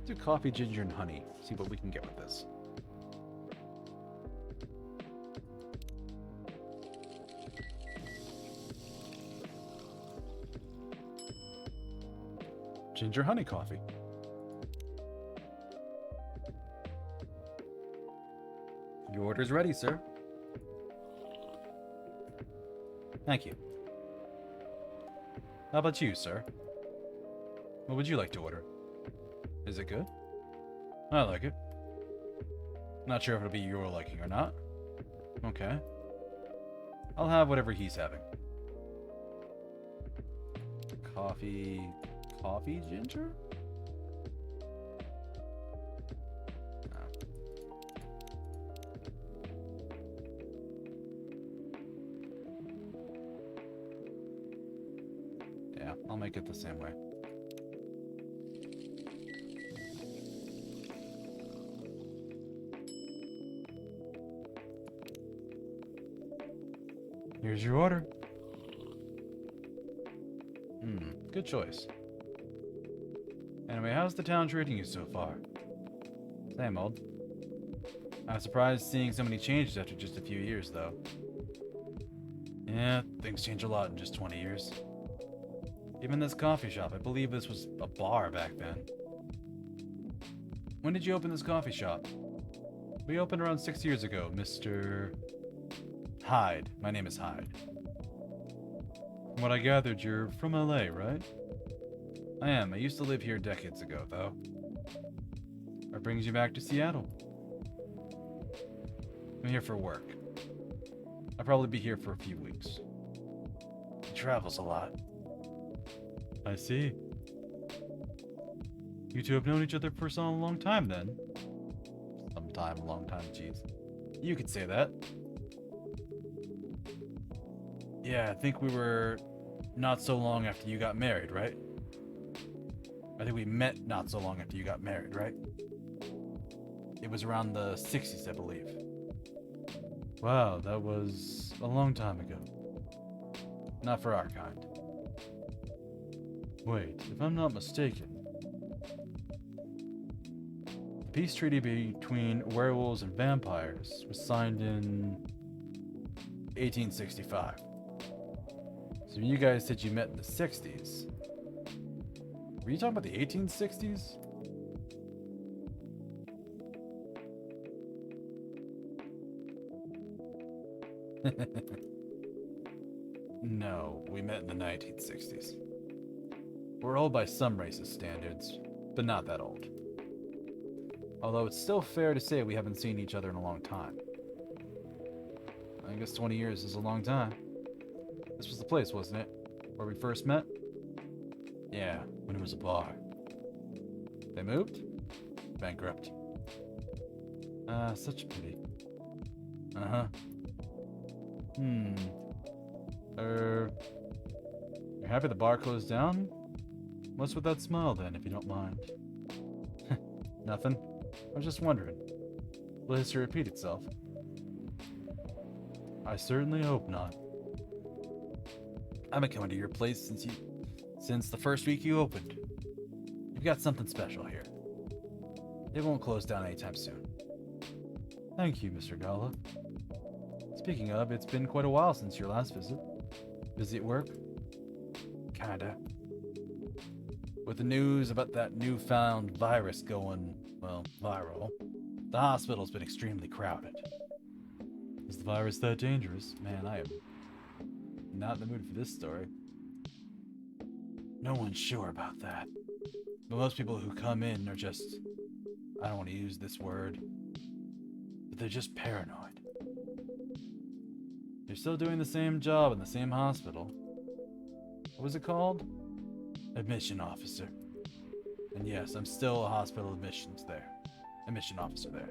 Speaker 1: Do coffee, ginger, and honey. See what we can get with this. Ginger honey coffee. Your order's ready, sir. Thank you. How about you, sir? What would you like to order? Is it good? I like it. Not sure if it'll be your liking or not. Okay. I'll have whatever he's having. Coffee, ginger? No. Yeah, I'll make it the same way. Here's your order. Good choice. Anyway, how's the town treating you so far? Same old. I was surprised seeing so many changes after just a few years, though. Yeah, things change a lot in just 20 years. Even this coffee shop, I believe this was a bar back then. When did you open this coffee shop? We opened around 6 years ago, Mr. Hyde. My name is Hyde. From what I gathered, you're from LA, right? I am. I used to live here decades ago, though. What brings you back to Seattle? I'm here for work. I'll probably be here for a few weeks. He travels a lot. I see. You two have known each other for some long time then. Sometime, long time, jeez. You could say that. Yeah, I think we were not so long after you got married, right? I think we met not so long after you got married, right? It was around the 60s, I believe. Wow, that was a long time ago. Not for our kind. Wait, if I'm not mistaken, the peace treaty between werewolves and vampires was signed in 1865. So you guys said you met in the 60s. Were you talking about the 1860s? No, we met in the 1960s. We're old by some races' standards, but not that old. Although it's still fair to say we haven't seen each other in a long time. I guess 20 years is a long time. This was the place, wasn't it? Where we first met? Yeah, when it was a bar. They moved? Bankrupt. Such a pity. Uh-huh. You're happy the bar closed down? What's with that smile then, if you don't mind? Nothing. I was just wondering. Will history repeat itself? I certainly hope not. I've been coming to your place since the first week you opened. You've got something special here. It won't close down anytime soon. Thank you, Mr. Gala. Speaking of, it's been quite a while since your last visit. Busy at work? Kinda. With the news about that newfound virus going, well, viral, the hospital's been extremely crowded. Is the virus that dangerous? Man, I am not in the mood for this story. No one's sure about that. But most people who come in are just, I don't want to use this word, but they're just paranoid. You're still doing the same job in the same hospital. What was it called? Admission officer. And yes, I'm still a hospital admission officer there.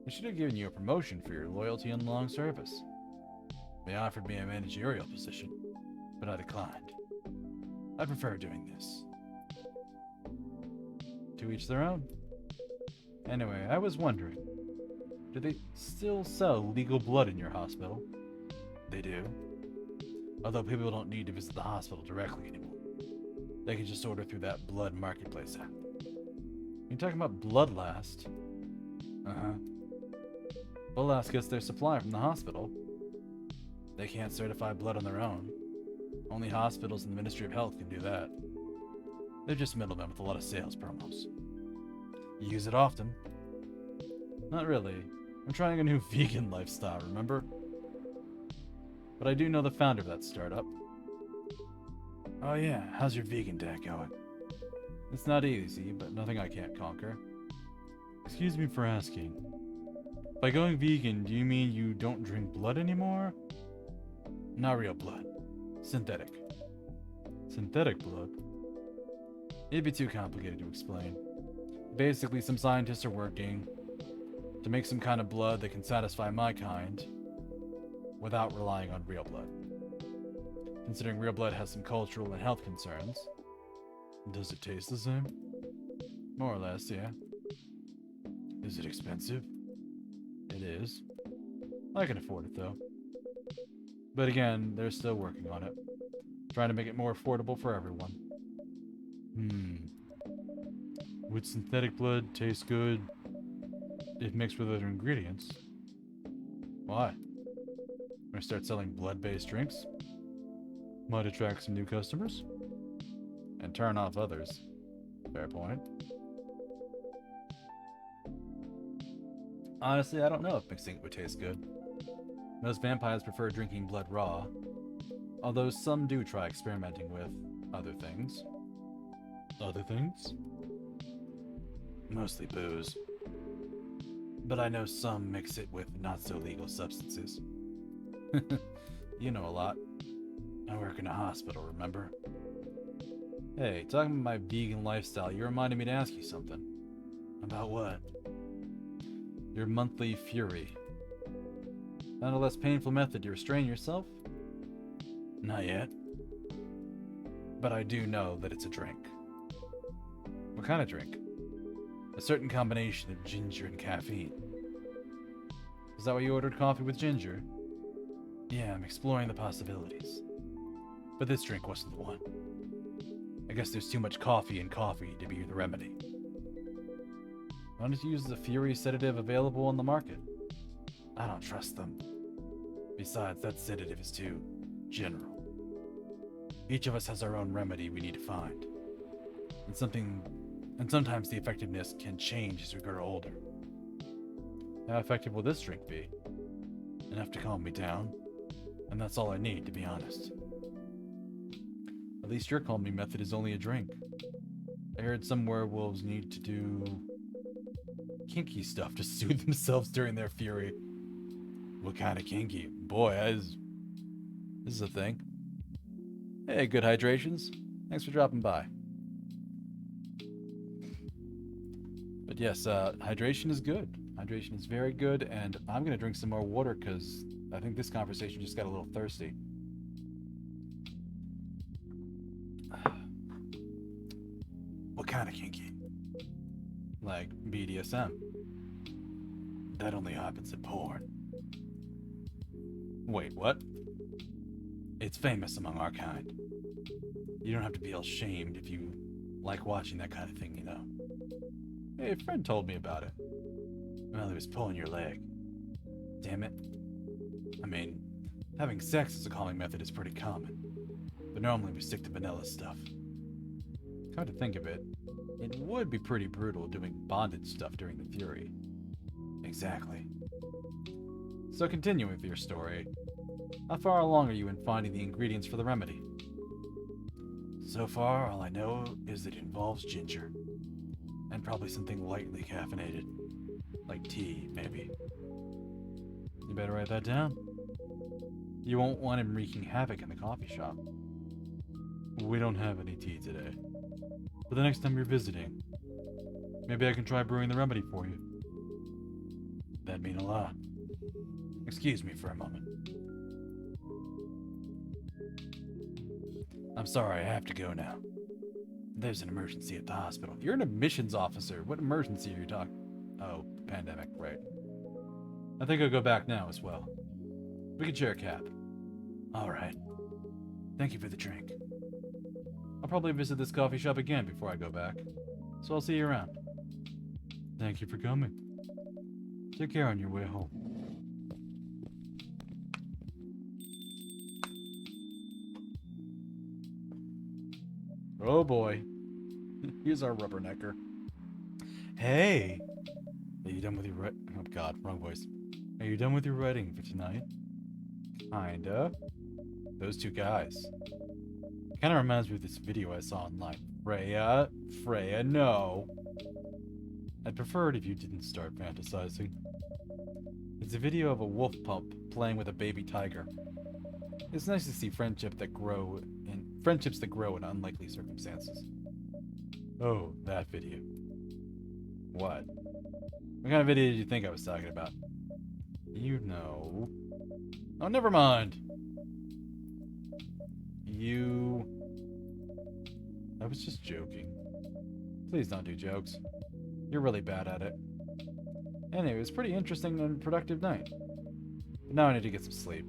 Speaker 1: I should have given you a promotion for your loyalty and long service. They offered me a managerial position, but I declined. I prefer doing this. To each their own. Anyway, I was wondering, do they still sell legal blood in your hospital? They do. Although people don't need to visit the hospital directly anymore. They can just order through that blood marketplace app. You're talking about Bloodlast? Uh-huh. Bloodlast gets their supply from the hospital. They can't certify blood on their own. Only hospitals and the Ministry of Health can do that. They're just middlemen with a lot of sales promos. You use it often? Not really. I'm trying a new vegan lifestyle, remember? But I do know the founder of that startup. Oh yeah, how's your vegan diet going? It's not easy, but nothing I can't conquer. Excuse me for asking. By going vegan, do you mean you don't drink blood anymore? Not real blood. Synthetic. Synthetic blood? It'd be too complicated to explain. Basically, some scientists are working to make some kind of blood that can satisfy my kind without relying on real blood. Considering real blood has some cultural and health concerns. Does it taste the same? More or less, yeah. Is it expensive? It is. I can afford it, though. But again, they're still working on it. Trying to make it more affordable for everyone. Would synthetic blood taste good if mixed with other ingredients? Why? Gonna start selling blood-based drinks? Might attract some new customers. And turn off others. Fair point. Honestly, I don't know if mixing it would taste good. Most vampires prefer drinking blood raw, although some do try experimenting with other things. Other things? Mostly booze. But I know some mix it with not-so-legal substances. You know a lot. I work in a hospital, remember? Hey, talking about my vegan lifestyle, you reminded me to ask you something.
Speaker 2: About what?
Speaker 1: Your monthly fury. Found a less painful method to restrain yourself?
Speaker 2: Not yet.
Speaker 1: But I do know that it's a drink. What kind of drink? A certain combination of ginger and caffeine. Is that why you ordered coffee with ginger?
Speaker 2: Yeah, I'm exploring the possibilities.
Speaker 1: But this drink wasn't the one. I guess there's too much coffee in coffee to be the remedy. Why don't you use the Fury sedative available on the market?
Speaker 2: I don't trust them. Besides, that sedative is too general. Each of us has our own remedy we need to find. And sometimes the effectiveness can change as we grow older.
Speaker 1: How effective will this drink be?
Speaker 2: Enough to calm me down. And that's all I need, to be honest.
Speaker 1: At least your calming method is only a drink. I heard some werewolves need to do kinky stuff to soothe themselves during their fury.
Speaker 2: What kind of kinky?
Speaker 1: Boy, this is a thing. Hey, good hydrations. Thanks for dropping by. But yes, hydration is good. Hydration is very good, and I'm going to drink some more water because I think this conversation just got a little thirsty.
Speaker 2: What kind of kinky?
Speaker 1: Like BDSM.
Speaker 2: That only happens in porn.
Speaker 1: Wait, what?
Speaker 2: It's famous among our kind. You don't have to feel ashamed if you like watching that kind of thing, you know.
Speaker 1: Hey, a friend told me about it.
Speaker 2: Well, he was pulling your leg. Damn it. I mean, having sex as a calming method is pretty common. But normally we stick to vanilla stuff.
Speaker 1: Come to think of it, it would be pretty brutal doing bondage stuff during the fury.
Speaker 2: Exactly.
Speaker 1: So continuing with your story, how far along are you in finding the ingredients for the remedy?
Speaker 2: So far, all I know is it involves ginger. And probably something lightly caffeinated. Like tea, maybe.
Speaker 1: You better write that down. You won't want him wreaking havoc in the coffee shop. We don't have any tea today. But the next time you're visiting, maybe I can try brewing the remedy for you.
Speaker 2: That'd mean a lot. Excuse me for a moment. I'm sorry, I have to go now. There's an emergency at the hospital.
Speaker 1: You're an admissions officer. What emergency are you talking? Oh, pandemic, right. I think I'll go back now as well. We can share a cab.
Speaker 2: Alright. Thank you for the drink.
Speaker 1: I'll probably visit this coffee shop again before I go back. So I'll see you around. Thank you for coming. Take care on your way home. Oh boy. Here's our rubbernecker.
Speaker 2: Hey! Are you done with your oh god, wrong voice.
Speaker 1: Are you done with your writing for tonight? Kinda.
Speaker 2: Those two guys.
Speaker 1: Kinda reminds me of this video I saw online. Freya, no. I'd prefer it if you didn't start fantasizing. It's a video of a wolf pup playing with a baby tiger. It's nice to see friendships that grow in unlikely circumstances.
Speaker 2: Oh, that video.
Speaker 1: What? What kind of video did you think I was talking about? You know. Oh, never mind. I was just joking. Please don't do jokes. You're really bad at it. Anyway, it was a pretty interesting and productive night. But now I need to get some sleep.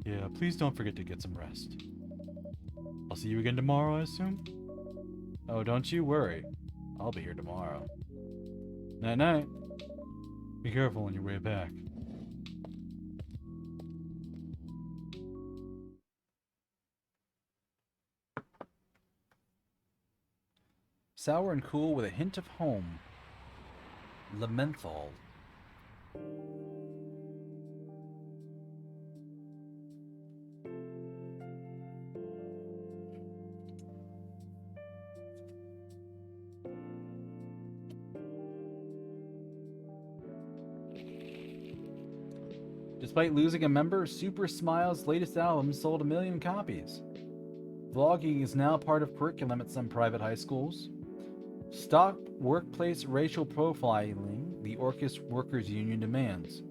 Speaker 1: Yeah, please don't forget to get some rest. I'll see you again tomorrow, I assume? Oh, don't you worry. I'll be here tomorrow. Night-night. Be careful on your way back. Sour and cool with a hint of home. Lementhol. Despite losing a member, Super Smile's latest album sold 1 million copies. Vlogging is now part of curriculum at some private high schools. Stop workplace racial profiling, the Orcus Workers Union demands.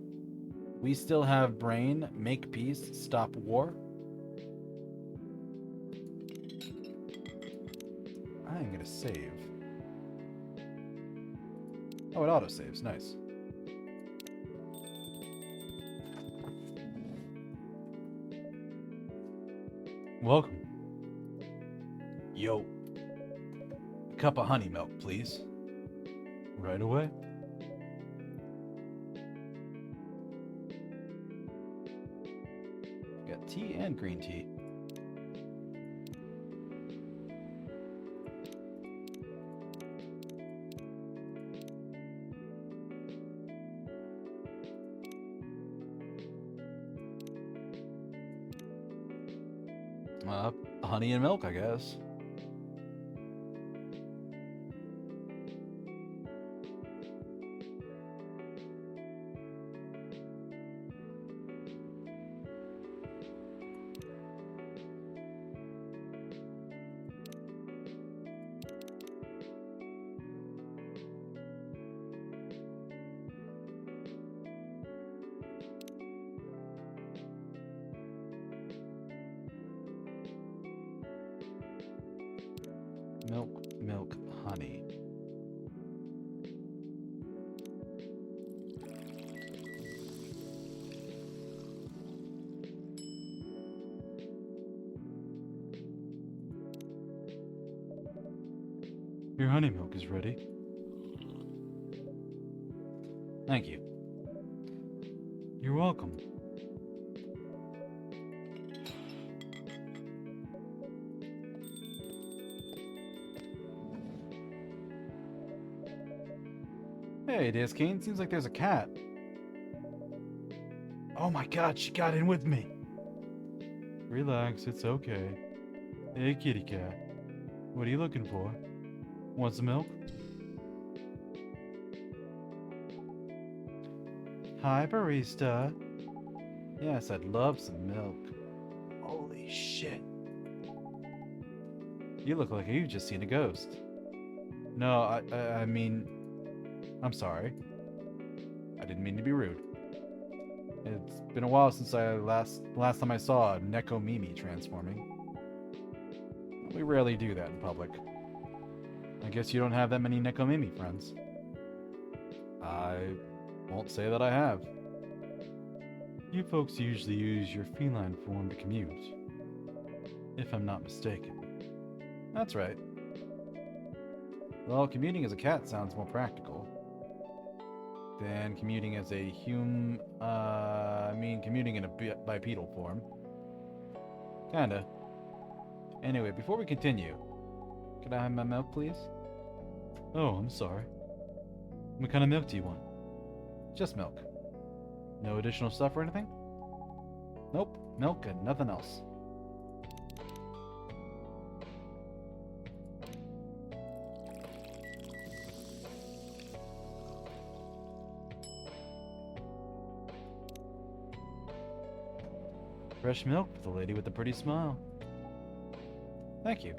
Speaker 1: We still have brain, make peace, stop war. I'm gonna save. Oh, it auto-saves, nice. Welcome. Yo. A cup of honey milk, please. Right away. Got tea and green tea. Honey and milk, I guess. Milk, honey. Your honey milk is ready. Thank you. You're welcome. Hey, Deuscain, seems like there's a cat. Oh my god, she got in with me. Relax, it's okay. Hey, kitty cat. What are you looking for? Want some milk? Hi, barista. Yes, I'd love some milk. Holy shit. You look like you've just seen a ghost. No, I mean... I'm sorry. I didn't mean to be rude. It's been a while since last time I saw a Neko Mimi transforming. We rarely do that in public. I guess you don't have that many Neko Mimi friends. I won't say that I have. You folks usually use your feline form to commute, if I'm not mistaken. That's right. Well, commuting as a cat sounds more practical than commuting as a commuting in a bipedal form. Kinda. Anyway, before we continue, can I have my milk, please? Oh, I'm sorry. What kind of milk do you want? Just milk. No additional stuff or anything? Nope, milk and nothing else. Fresh milk for the lady with the pretty smile. Thank you.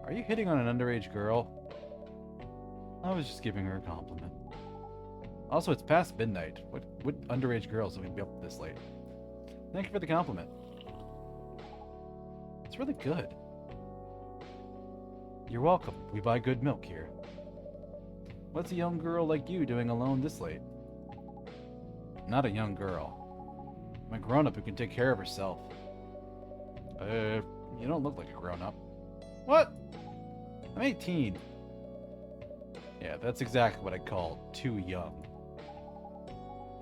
Speaker 1: Are you hitting on an underage girl? I was just giving her a compliment. Also, it's past midnight. What underage girls would be up this late? Thank you for the compliment. It's really good. You're welcome. We buy good milk here. What's a young girl like you doing alone this late? Not a young girl. I'm a grown-up who can take care of herself. You don't look like a grown-up. What? I'm 18. Yeah, that's exactly what I call too young.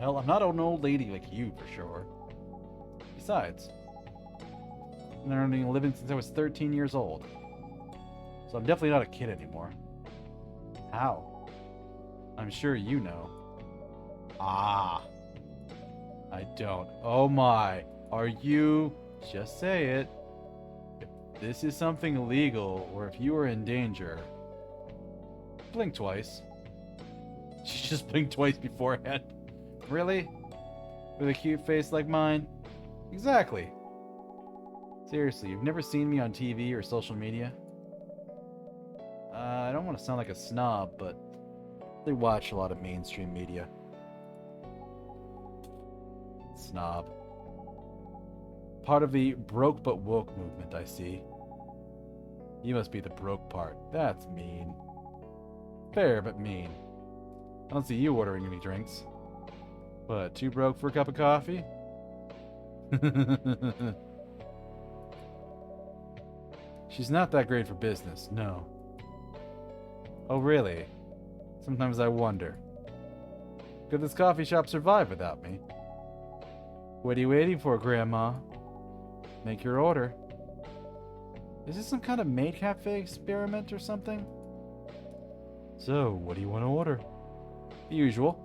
Speaker 1: Hell, I'm not an old lady like you, for sure. Besides, I've been earning a living since I was 13 years old. So I'm definitely not a kid anymore. How? I'm sure you know. Ah. I don't. Oh my. Are you... Just say it. If this is something illegal, or if you are in danger... Blink twice. She just blinked twice beforehand. Really? With a cute face like mine? Exactly. Seriously, you've never seen me on TV or social media? I don't want to sound like a snob, but they watch a lot of mainstream media. Snob. Part of the broke but woke movement, I see. You must be the broke part. That's mean. Fair, but mean. I don't see you ordering any drinks. What, too broke for a cup of coffee? She's not that great for business, no. Oh, really? Sometimes I wonder. Could this coffee shop survive without me? What are you waiting for, Grandma? Make your order. Is this some kind of maid cafe experiment or something? So, what do you want to order? The usual.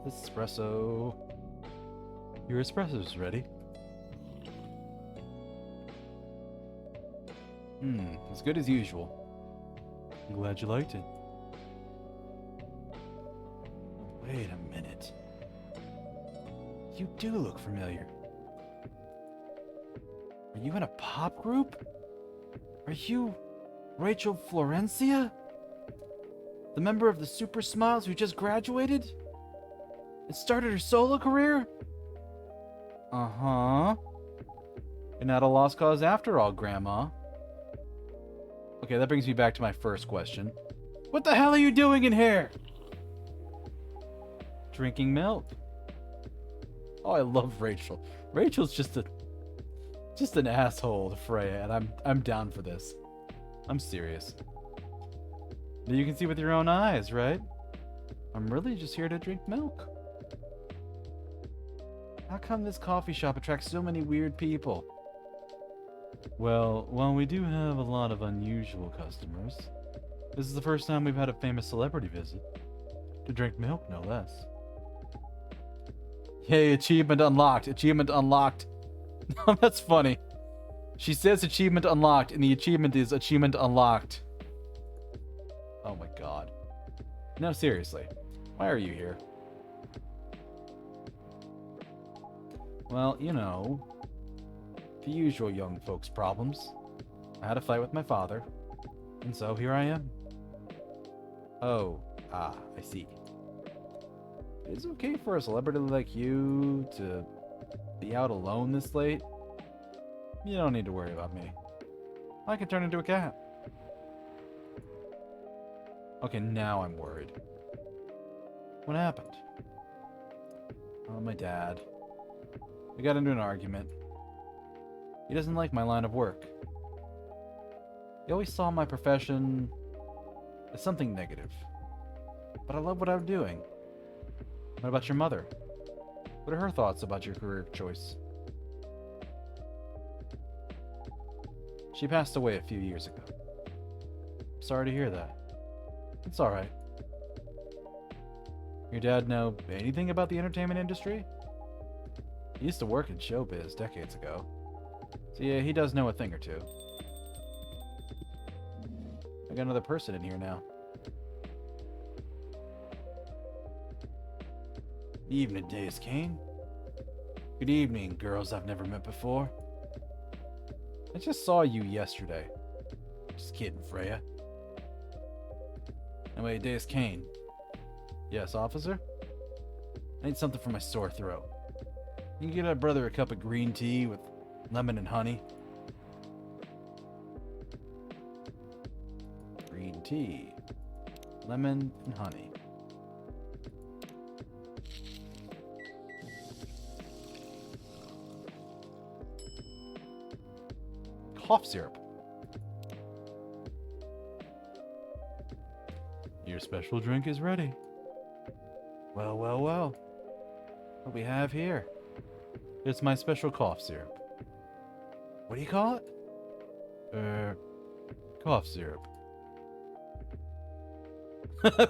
Speaker 1: Espresso. Your espresso's ready. As good as usual. I'm glad you liked it. Wait a minute. You do look familiar. Are you in a pop group? Are you Rachel Florencia? The member of the Super Smiles who just graduated? And started her solo career? Uh-huh. You're not a lost cause after all, Grandma. Okay, that brings me back to my first question. What the hell are you doing in here? Drinking milk. Oh, I love Rachel. Rachel's just an asshole to Freya, and I'm down for this. I'm serious. But you can see with your own eyes, right? I'm really just here to drink milk. How come this coffee shop attracts so many weird people? Well, while we do have a lot of unusual customers, this is the first time we've had a famous celebrity visit. To drink milk, no less. Yay, achievement unlocked. Achievement unlocked. That's funny. She says achievement unlocked, and the achievement is achievement unlocked. Oh my god. No, seriously. Why are you here? Well, you know, the usual young folks' problems. I had a fight with my father, and so here I am. Oh, I see. Is it okay for a celebrity like you to be out alone this late? You don't need to worry about me. I can turn into a cat. Okay, now I'm worried. What happened? Oh, my dad. We got into an argument. He doesn't like my line of work. He always saw my profession as something negative. But I love what I'm doing. What about your mother? What are her thoughts about your career choice? She passed away a few years ago. Sorry to hear that. It's alright. Your dad know anything about the entertainment industry? He used to work in showbiz decades ago. So yeah, he does know a thing or two. I got another person in here now. Evening, Deuscain. Good evening, girls I've never met before. I just saw you yesterday. Just kidding, Freya. Anyway, Deuscain. Yes, officer? I need something for my sore throat. You can get our brother a cup of green tea with lemon and honey. Green tea, lemon and honey. Cough syrup. Your special drink is ready. Well, well, well. What we have here? It's my special cough syrup. What do you call it? Cough syrup.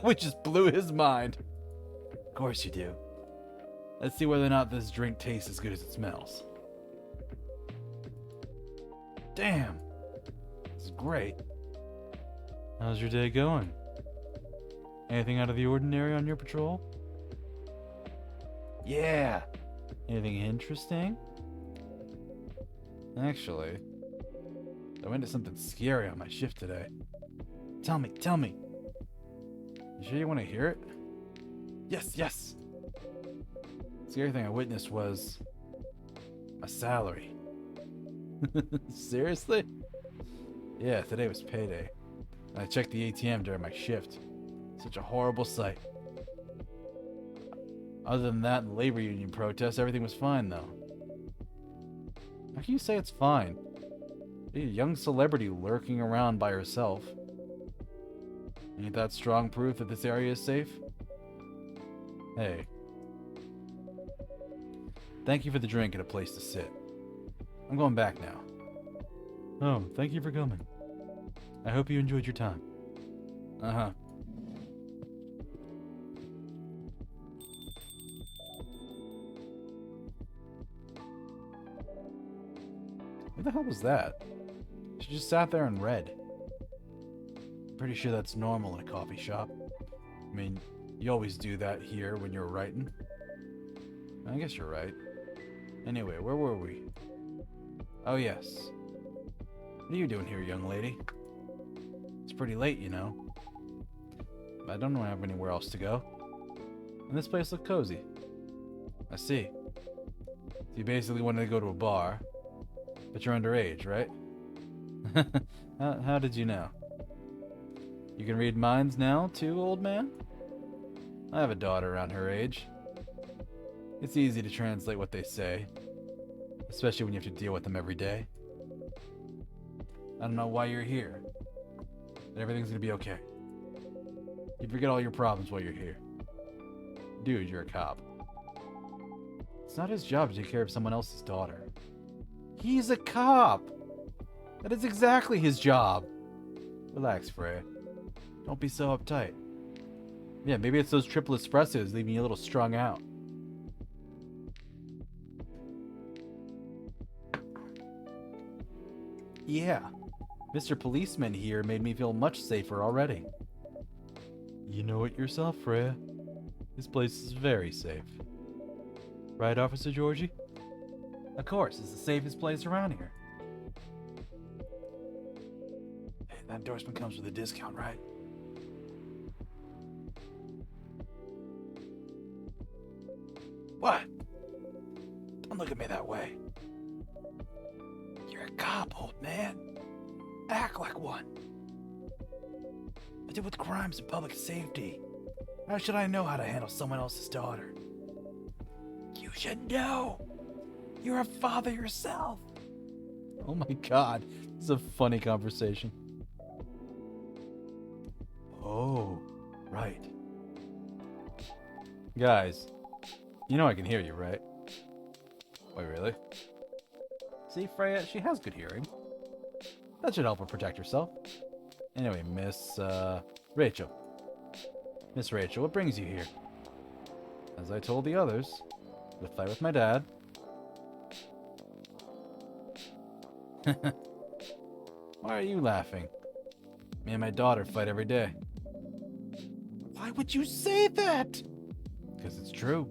Speaker 1: We just blew his mind. Of course you do. Let's see whether or not this drink tastes as good as it smells. Damn. This is great. How's your day going? Anything out of the ordinary on your patrol?
Speaker 2: Yeah.
Speaker 1: Anything interesting?
Speaker 2: Actually, I went to something scary on my shift today. Tell me. You sure you want to hear it? Yes. The scary thing I witnessed was my salary.
Speaker 1: Seriously?
Speaker 2: Yeah, today was payday. I checked the ATM during my shift. Such a horrible sight. Other than that and the labor union protests, everything was fine, though.
Speaker 1: How can you say it's fine? A young celebrity lurking around by herself. Ain't that strong proof that this area is safe? Hey. Thank you for the drink and a place to sit. I'm going back now. Oh, thank you for coming. I hope you enjoyed your time.
Speaker 2: Uh-huh.
Speaker 1: What the hell was that? She just sat there and read.
Speaker 2: Pretty sure that's normal in a coffee shop. I mean, you always do that here when you're writing.
Speaker 1: I guess you're right.
Speaker 2: Anyway, where were we? Oh, yes. What are you doing here, young lady? It's pretty late, you know.
Speaker 1: I don't have anywhere else to go. And this place looked cozy.
Speaker 2: I see. So you basically wanted to go to a bar, but you're underage, right?
Speaker 1: How did you know? You can read minds now, too, old man?
Speaker 2: I have a daughter around her age. It's easy to translate what they say, especially when you have to deal with them every day. I don't know why you're here, but everything's gonna be okay. You forget all your problems while you're here. Dude, you're a cop.
Speaker 1: It's not his job to take care of someone else's daughter.
Speaker 2: He's a cop! That is exactly his job!
Speaker 1: Relax, Freya.
Speaker 2: Don't be so uptight.
Speaker 1: Yeah, maybe it's those triple espressos leaving you a little strung out.
Speaker 2: Yeah,
Speaker 1: Mr. Policeman here made me feel much safer already. You know it yourself, Freya. This place is very safe. Right, Officer Georgie? Of course, it's the safest place around here.
Speaker 2: Hey, that endorsement comes with a discount, right? What? Don't look at me that way. You're a cop, old man. Act like one. I deal with crimes and public safety. How should I know how to handle someone else's daughter? You should know. You're a father yourself.
Speaker 1: Oh my god, this is a funny conversation.
Speaker 2: Oh, right.
Speaker 1: Guys, you know I can hear you, right?
Speaker 2: Wait, really?
Speaker 1: See, Freya, she has good hearing. That should help her protect herself. Anyway, Miss Rachel. Miss Rachel, what brings you here? As I told the others, to fight with my dad.
Speaker 2: Why are you laughing? Me and my daughter fight every day.
Speaker 1: Why would you say that?
Speaker 2: Because it's true.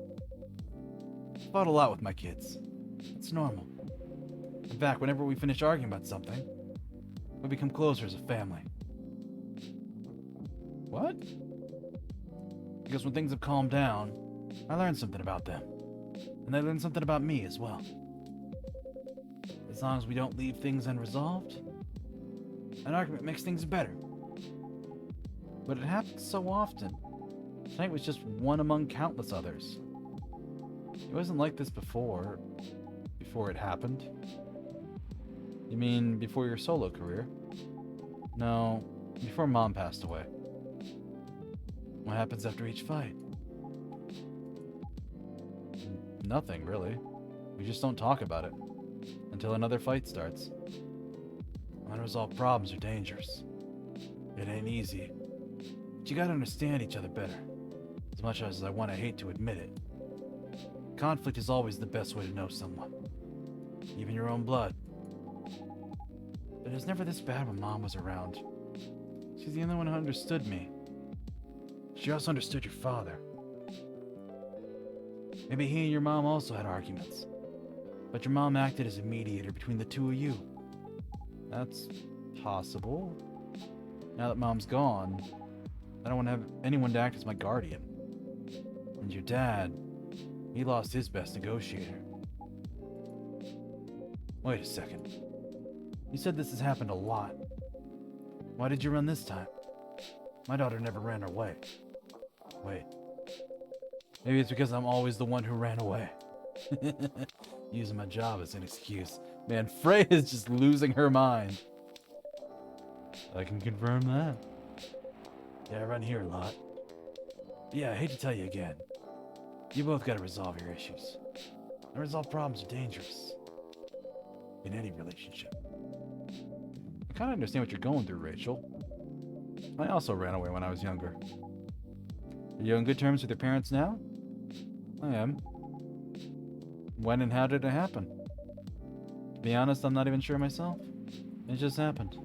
Speaker 2: I fought a lot with my kids. It's normal. In fact, whenever we finish arguing about something, we become closer as a family.
Speaker 1: What?
Speaker 2: Because when things have calmed down, I learned something about them. And they learned something about me as well. As long as we don't leave things unresolved, an argument makes things better.
Speaker 1: But it happens so often. Tonight was just one among countless others. It wasn't like this before it happened. You mean before your solo career? No, before Mom passed away.
Speaker 2: What happens after each fight?
Speaker 1: Nothing, really. We just don't talk about it until another fight starts.
Speaker 2: Unresolved problems are dangerous. It ain't easy. But you gotta understand each other better. As much as I hate to admit it. Conflict is always the best way to know someone. Even your own blood. But it was never this bad when Mom was around. She's the only one who understood me. She also understood your father. Maybe he and your mom also had arguments. But your mom acted as a mediator between the two of you.
Speaker 1: That's possible. Now that Mom's gone, I don't want to have anyone to act as my guardian.
Speaker 2: And your dad, he lost his best negotiator. Wait a second. You said this has happened a lot. Why did you run this time? My daughter never ran away. Wait. Maybe it's because I'm always the one who ran away. Using my job as an excuse. Man, Frey is just losing her mind.
Speaker 1: I can confirm that.
Speaker 2: Yeah, I run here a lot. Yeah, I hate to tell you again. You both gotta resolve your issues. Unresolved problems are dangerous. In any relationship.
Speaker 1: I kind of understand what you're going through, Rachel. I also ran away when I was younger. Are you on good terms with your parents now? I am. When and how did it happen? To be honest, I'm not even sure myself. It just happened.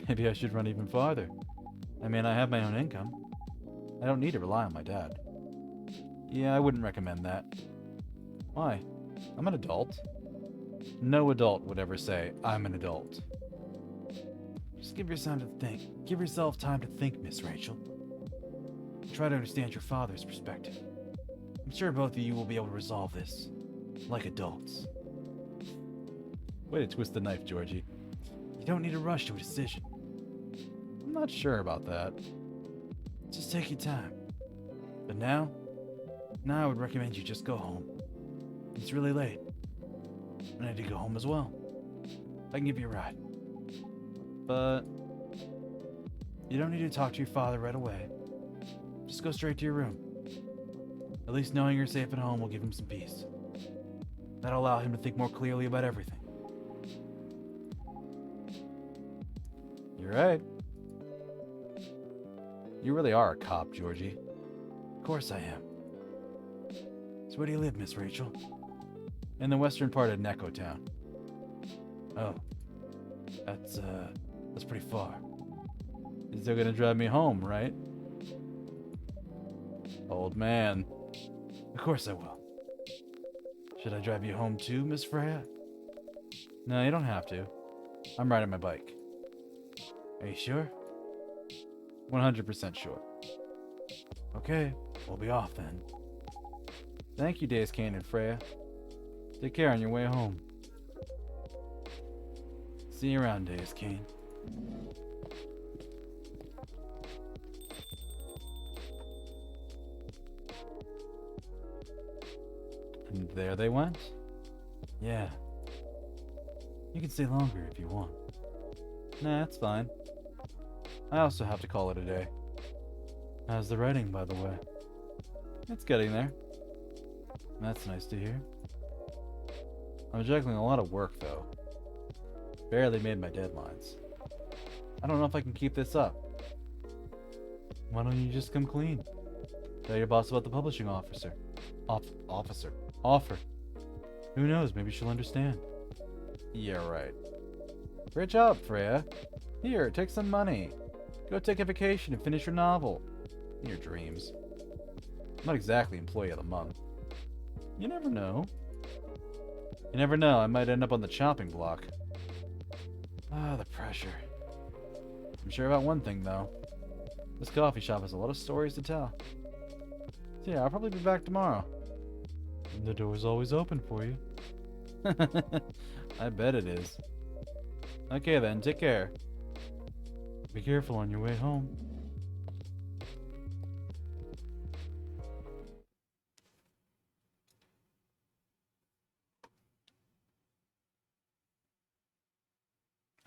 Speaker 1: Maybe I should run even farther. I mean, I have my own income. I don't need to rely on my dad. Yeah, I wouldn't recommend that. Why? I'm an adult. No adult would ever say, I'm an adult.
Speaker 2: Just give yourself time to think. Give yourself time to think, Miss Rachel. Try to understand your father's perspective. I'm sure both of you will be able to resolve this, like adults.
Speaker 1: Way to twist the knife, Georgie.
Speaker 2: You don't need to rush to a decision.
Speaker 1: I'm not sure about that.
Speaker 2: Just take your time. But now I would recommend you just go home. It's really late. I need to go home as well. I can give you a ride.
Speaker 1: But
Speaker 2: you don't need to talk to your father right away. Just go straight to your room. At least knowing you're safe at home will give him some peace. That'll allow him to think more clearly about everything.
Speaker 1: You're right. You really are a cop, Georgie.
Speaker 2: Of course I am. So where do you live, Miss Rachel?
Speaker 1: In the western part of Neko Town.
Speaker 2: Oh. That's pretty far.
Speaker 1: You're still gonna drive me home, right? Old man.
Speaker 2: Of course I will. Should I drive you home too, Miss Freya?
Speaker 1: No, you don't have to. I'm riding my bike.
Speaker 2: Are you sure?
Speaker 1: 100% sure.
Speaker 2: Okay, we'll be off then.
Speaker 1: Thank you, Deuscain and Freya. Take care on your way home.
Speaker 2: See you around, Deuscain.
Speaker 1: And there they went.
Speaker 2: Yeah. You can stay longer if you want.
Speaker 1: Nah, that's fine. I also have to call it a day.
Speaker 2: How's the writing, by the way?
Speaker 1: It's getting there.
Speaker 2: That's nice to hear.
Speaker 1: I'm juggling a lot of work, though. Barely made my deadlines. I don't know if I can keep this up.
Speaker 2: Why don't you just come clean?
Speaker 1: Tell your boss about the publishing officer. Offer.
Speaker 2: Who knows, maybe she'll understand.
Speaker 1: Yeah, right. Great job, Freya. Here, take some money. Go take a vacation and finish your novel. In your dreams. I'm not exactly employee of the month. You never know. You never know, I might end up on the chopping block.
Speaker 2: Ah, the pressure.
Speaker 1: I'm sure about one thing, though. This coffee shop has a lot of stories to tell. So yeah, I'll probably be back tomorrow.
Speaker 2: The door's always open for you.
Speaker 1: I bet it is. Okay then, take care.
Speaker 2: Be careful on your way home.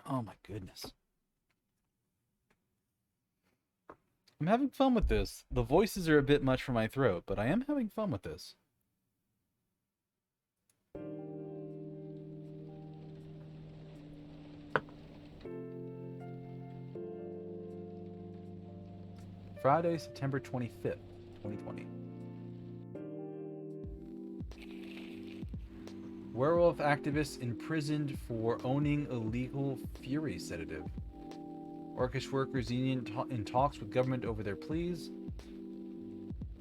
Speaker 1: Oh my goodness. I'm having fun with this. The voices are a bit much for my throat, but I am having fun with this. Friday, September 25th, 2020. Werewolf activists imprisoned for owning illegal Fury sedative. Orchestra workers union in talks with government over their pleas.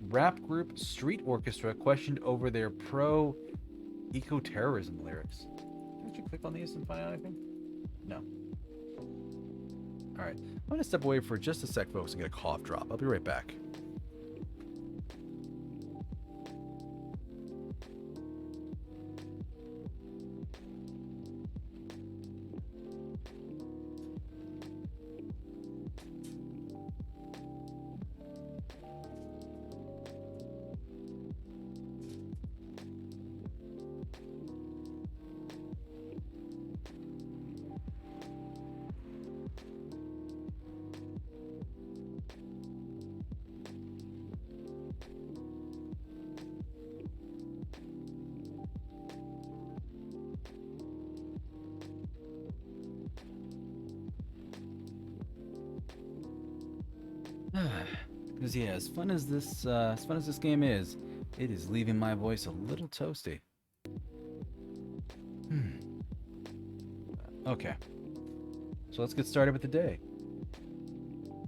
Speaker 1: Rap group Street Orchestra questioned over their pro-eco-terrorism lyrics. Did you click on these and find out anything? No. Alright. I'm going to step away for just a sec, folks, and get a cough drop. I'll be right back. Because yeah, as fun as this game is, it is leaving my voice a little toasty. Okay, so let's get started with the day.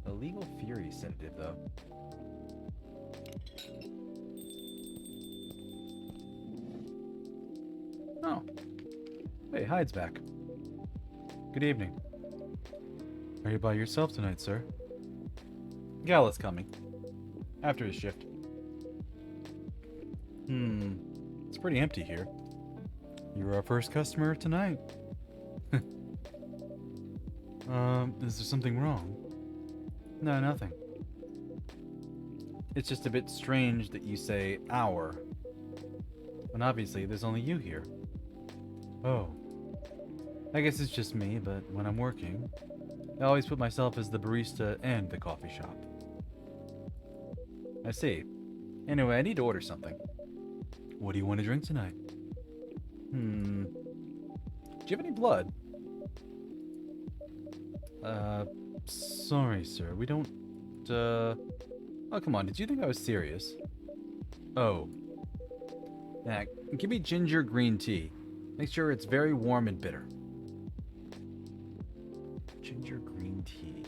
Speaker 1: A legal fury sedative, though. Oh, hey, Hyde's back. Good evening. Are you by yourself tonight, sir? Gala's coming. After his shift. It's pretty empty here. You're our first customer tonight. Is there something wrong? No, nothing. It's just a bit strange that you say our, when obviously there's only you here. Oh. I guess it's just me, but when I'm working, I always put myself as the barista and the coffee shop. I see. Anyway, I need to order something. What do you want to drink tonight? Do you have any blood? Sorry, sir. We don't, Oh, come on. Did you think I was serious? Oh. Nah, give me ginger green tea. Make sure it's very warm and bitter. Ginger green tea.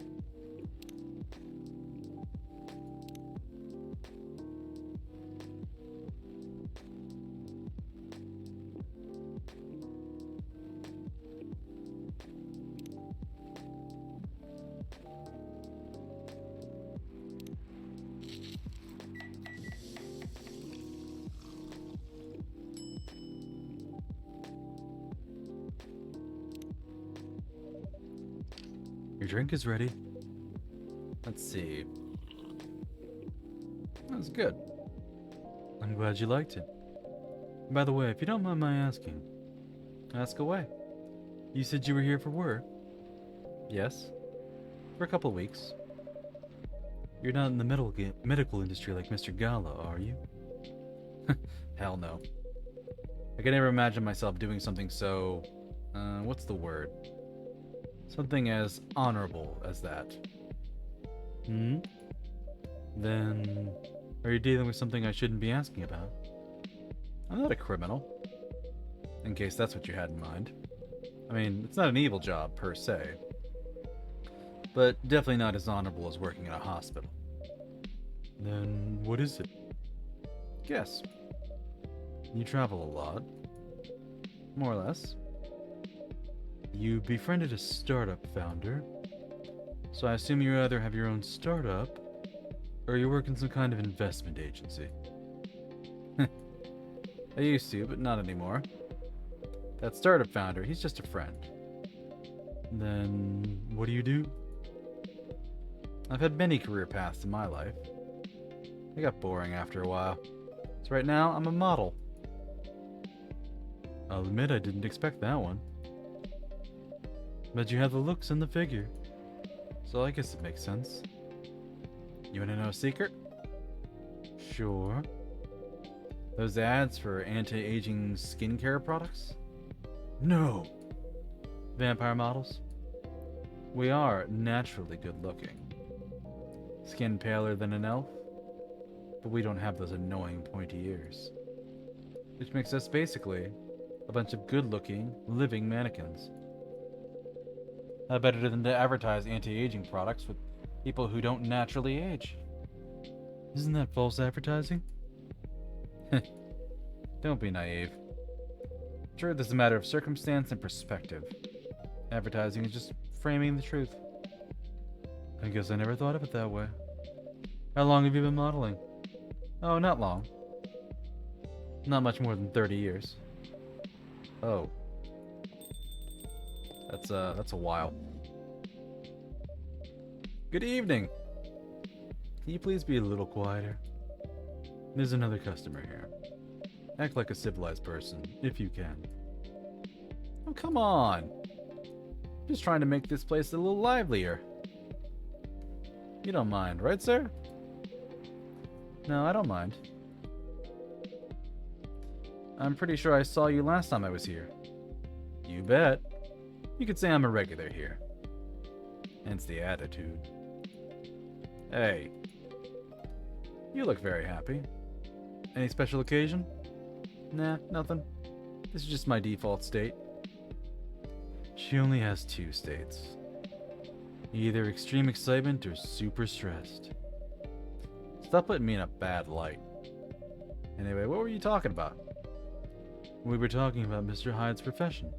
Speaker 1: Your drink is ready. Let's see. That was good. I'm glad you liked it. By the way, if you don't mind my asking, ask away. You said you were here for work? Yes. For a couple of weeks. You're not in the medical industry like Mr. Gala, are you? Hell no. I can never imagine myself doing something so... what's the word? Something as honorable as that. Then, are you dealing with something I shouldn't be asking about? I'm not a criminal. In case that's what you had in mind. I mean, it's not an evil job, per se. But definitely not as honorable as working in a hospital. Then, what is it? Guess. You travel a lot. More or less. You befriended a startup founder. So I assume you either have your own startup, or you work in some kind of investment agency. I used to, but not anymore. That startup founder, he's just a friend. Then, what do you do? I've had many career paths in my life. They got boring after a while. So right now, I'm a model. I'll admit I didn't expect that one. But you have the looks and the figure. So I guess it makes sense. You wanna know a secret? Sure. Those ads for anti-aging skincare products? No. Vampire models? We are naturally good looking. Skin paler than an elf, but we don't have those annoying pointy ears. Which makes us basically a bunch of good looking, living mannequins. Better than to advertise anti-aging products with people who don't naturally age. Isn't that false advertising? Don't be naive. Truth is a matter of circumstance and perspective. Advertising is just framing the truth. I guess I never thought of it that way. How long have you been modeling? Oh, not long. Not much more than 30 years. Oh. That's a while. Good evening. Can you please be a little quieter? There's another customer here. Act like a civilized person, if you can. Oh, come on. Just trying to make this place a little livelier. You don't mind, right, sir? No, I don't mind. I'm pretty sure I saw you last time I was here. You bet. You could say I'm a regular here. Hence the attitude. Hey. You look very happy. Any special occasion? Nah, nothing. This is just my default state. She only has 2 states. Either extreme excitement or super stressed. Stop putting me in a bad light. Anyway, what were you talking about? We were talking about Mr. Hyde's profession.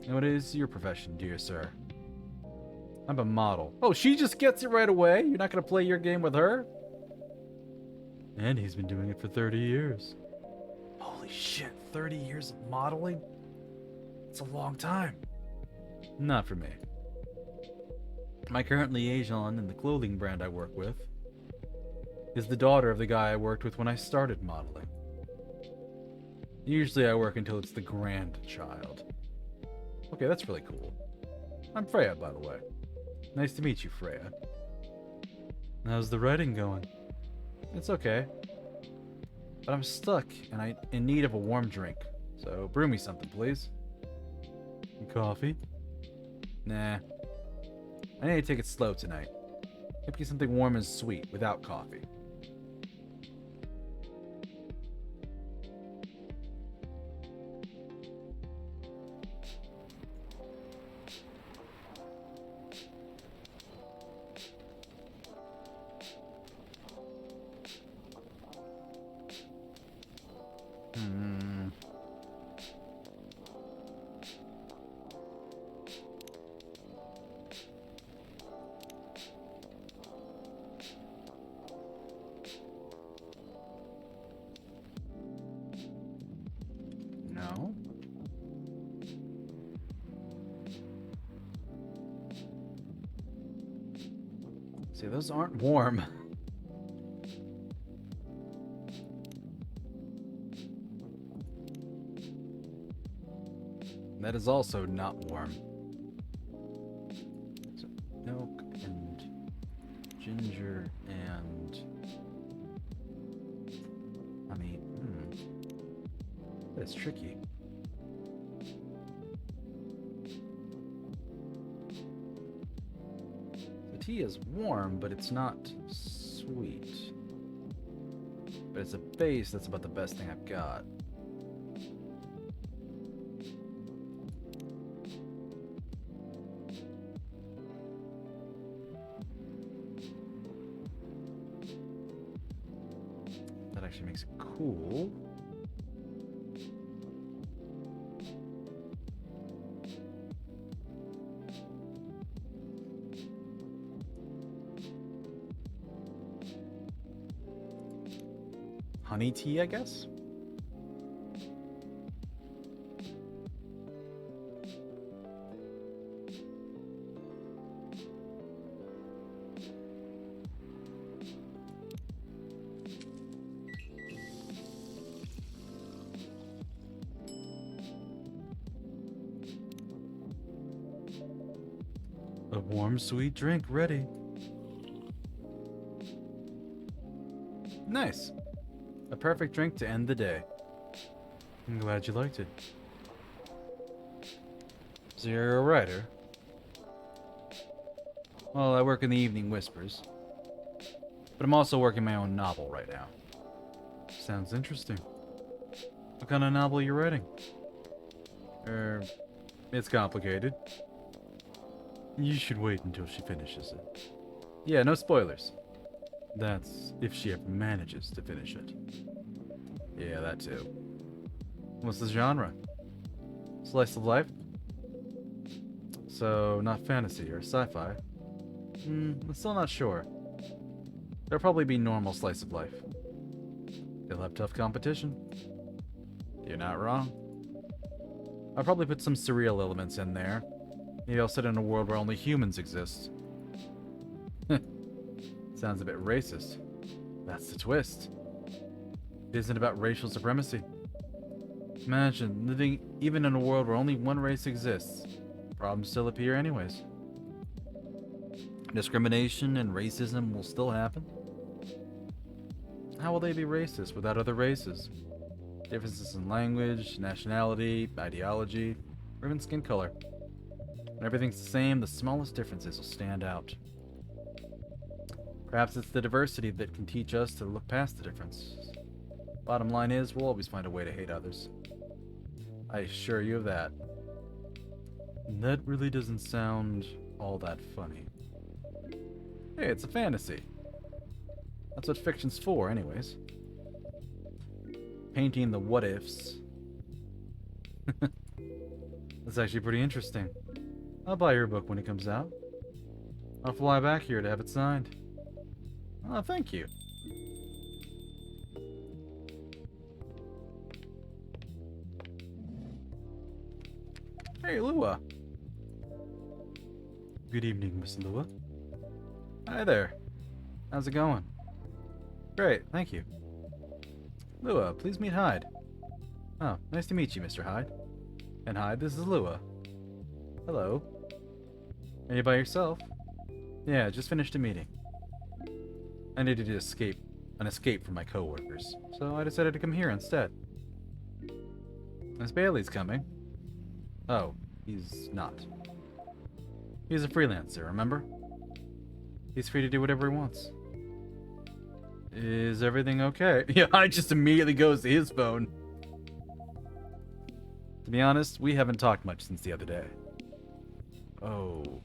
Speaker 1: And what is your profession, dear sir? I'm a model. Oh, she just gets it right away? You're not going to play your game with her? And he's been doing it for 30 years. Holy shit, 30 years of modeling? It's a long time. Not for me. My current liaison in the clothing brand I work with is the daughter of the guy I worked with when I started modeling. Usually I work until it's the grandchild. Okay, that's really cool. I'm Freya, by the way. Nice to meet you, Freya. How's the writing going? It's okay. But I'm stuck, and I'm in need of a warm drink. So brew me something, please. Coffee? Nah. I need to take it slow tonight. Maybe something warm and sweet, without coffee. No. See, those aren't warm. That is also not warm. So, milk and ginger and honey. That's tricky. The tea is warm, but it's not sweet. But it's a base that's about the best thing I've got. That actually makes it cool. Honey tea, I guess? A warm, sweet drink ready. Nice. A perfect drink to end the day. I'm glad you liked it. So you're a writer? Well, I work in the Evening Whispers. But I'm also working my own novel right now. Sounds interesting. What kind of novel are you writing? It's complicated. You should wait until she finishes it.
Speaker 2: Yeah, no spoilers.
Speaker 1: That's if she ever manages to finish it.
Speaker 2: Yeah, that too.
Speaker 1: What's the genre?
Speaker 2: Slice of life?
Speaker 1: So, not fantasy or sci-fi.
Speaker 2: I'm still not sure. There'll probably be normal slice of life.
Speaker 1: They'll have tough competition.
Speaker 2: You're not wrong.
Speaker 1: I'll probably put some surreal elements in there. Maybe I'll set in a world where only humans exist.
Speaker 2: Sounds a bit racist.
Speaker 1: That's the twist. It isn't about racial supremacy. Imagine living even in a world where only one race exists. Problems still appear anyways. Discrimination and racism will still happen. How will they be racist without other races? Differences in language, nationality, ideology, or even skin color. When everything's the same, the smallest differences will stand out. Perhaps it's the diversity that can teach us to look past the differences. Bottom line is, we'll always find a way to hate others. I assure you of that. That really doesn't sound all that funny. Hey, it's a fantasy. That's what fiction's for, anyways. Painting the what-ifs. That's actually pretty interesting. I'll buy your book when it comes out. I'll fly back here to have it signed. Oh, thank you. Hey, Lua. Good evening, Miss Lua. Hi there. How's it going? Great, thank you. Lua, please meet Hyde. Oh, nice to meet you, Mr. Hyde. And Hyde, this is Lua. Hello. Are you by yourself? Yeah, just finished a meeting. I needed to escape from my coworkers, so I decided to come here instead. Miss Bailey's coming. Oh, he's not. He's a freelancer, remember? He's free to do whatever he wants. Is everything okay? Yeah, I just immediately goes to his phone. To be honest, we haven't talked much since the other day. Oh.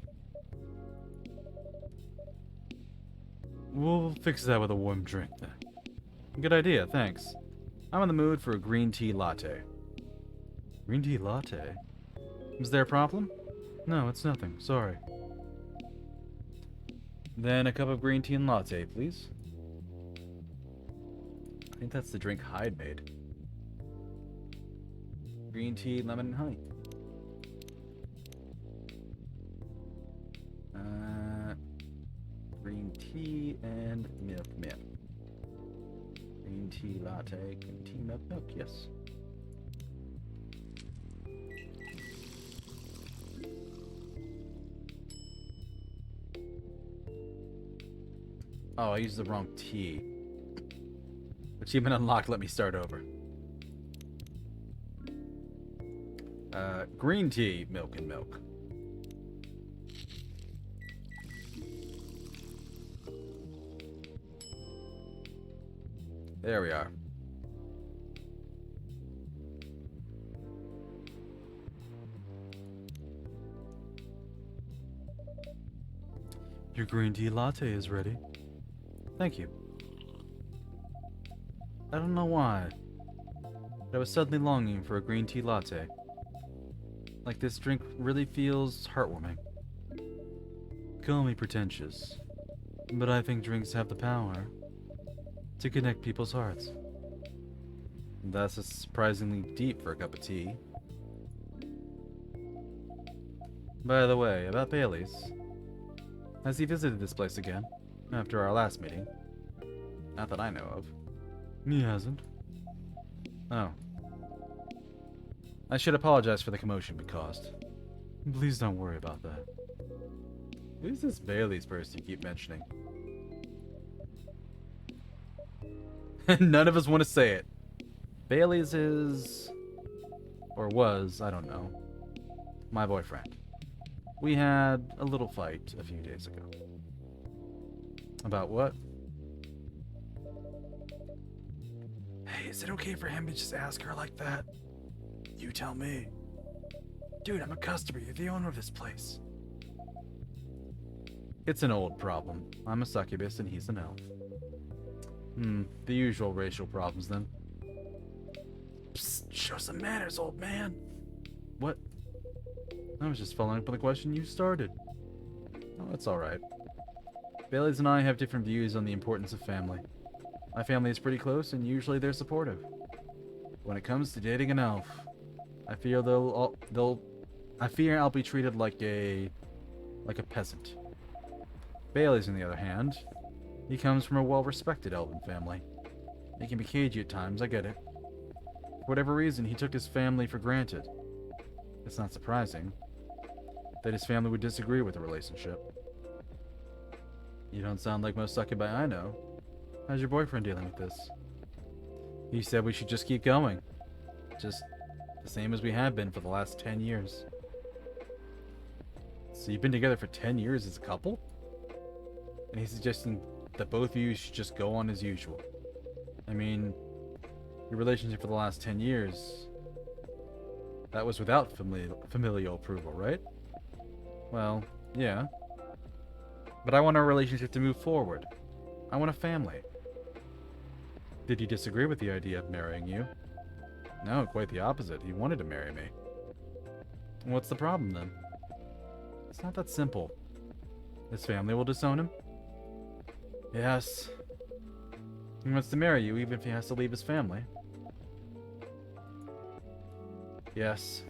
Speaker 1: We'll fix that with a warm drink then. Good idea, thanks. I'm in the mood for a green tea latte. Green tea latte? Is there a problem? No, it's nothing, sorry. Then a cup of green tea and latte, please. I think that's the drink Hyde made. Green tea, lemon, and honey. Green tea and milk. Green tea latte, green tea, milk, yes. Oh, I used the wrong tea. Achievement unlocked, let me start over. Green tea, milk and milk. There we are. Your green tea latte is ready. Thank you. I don't know why, but I was suddenly longing for a green tea latte. Like this drink really feels heartwarming. Call me pretentious, but I think drinks have the power to connect people's hearts. That's surprisingly deep for a cup of tea. By the way, about Bailey's. Has he visited this place again, after our last meeting? Not that I know of. He hasn't. Oh. I should apologize for the commotion we caused. Please don't worry about that. Who's this Bailey's person you keep mentioning? None of us want to say it. Bailey's is... or was, I don't know. My boyfriend. We had a little fight a few days ago. About what? Hey, is it okay for him to just ask her like that? You tell me. Dude, I'm a customer. You're the owner of this place.
Speaker 2: It's an old problem. I'm a succubus and he's an elf. The usual racial problems then. Psst, show some manners, old man. What? I was just following up on the question you started. Oh, that's alright. Bailey's and I have different views on the importance of family. My family is pretty close, and usually they're supportive. When it comes to dating an elf, I fear I fear I'll be treated like a peasant. Bailey's, on the other hand, he comes from a well-respected elven family. He can be cagey at times, I get it. For whatever reason, he took his family for granted. It's not surprising that his family would disagree with the relationship. You don't sound like most succubi I know. How's your boyfriend dealing with this? He said we should just keep going. Just the same as we have been for the last 10 years. So you've been together for 10 years as a couple? And he's suggesting that both of you should just go on as usual. I mean, your relationship for the last 10 years, that was without familial approval, right? Well, yeah. But I want our relationship to move forward. I want a family. Did he disagree with the idea of marrying you? No, quite the opposite. He wanted to marry me. What's the problem then? It's not that simple. His family will disown him? Yes. He wants to marry you even if he has to leave his family. Yes.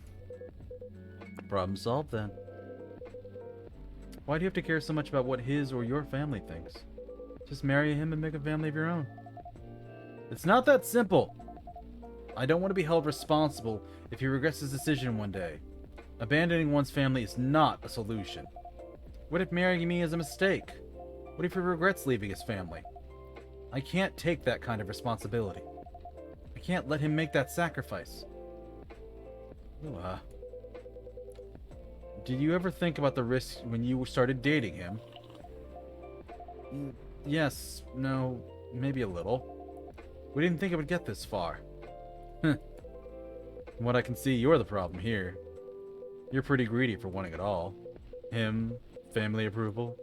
Speaker 2: Problem solved then. Why do you have to care so much about what his or your family thinks? Just marry him and make a family of your own. It's not that simple. I don't want to be held responsible if he regrets his decision one day. Abandoning one's family is not a solution. What if marrying me is a mistake? What if he regrets leaving his family? I can't take that kind of responsibility. I can't let him make that sacrifice. Did you ever think about the risks when you started dating him? Yes, no, maybe a little. We didn't think it would get this far. From what I can see, you're the problem here. You're pretty greedy for wanting it all. Him, family approval.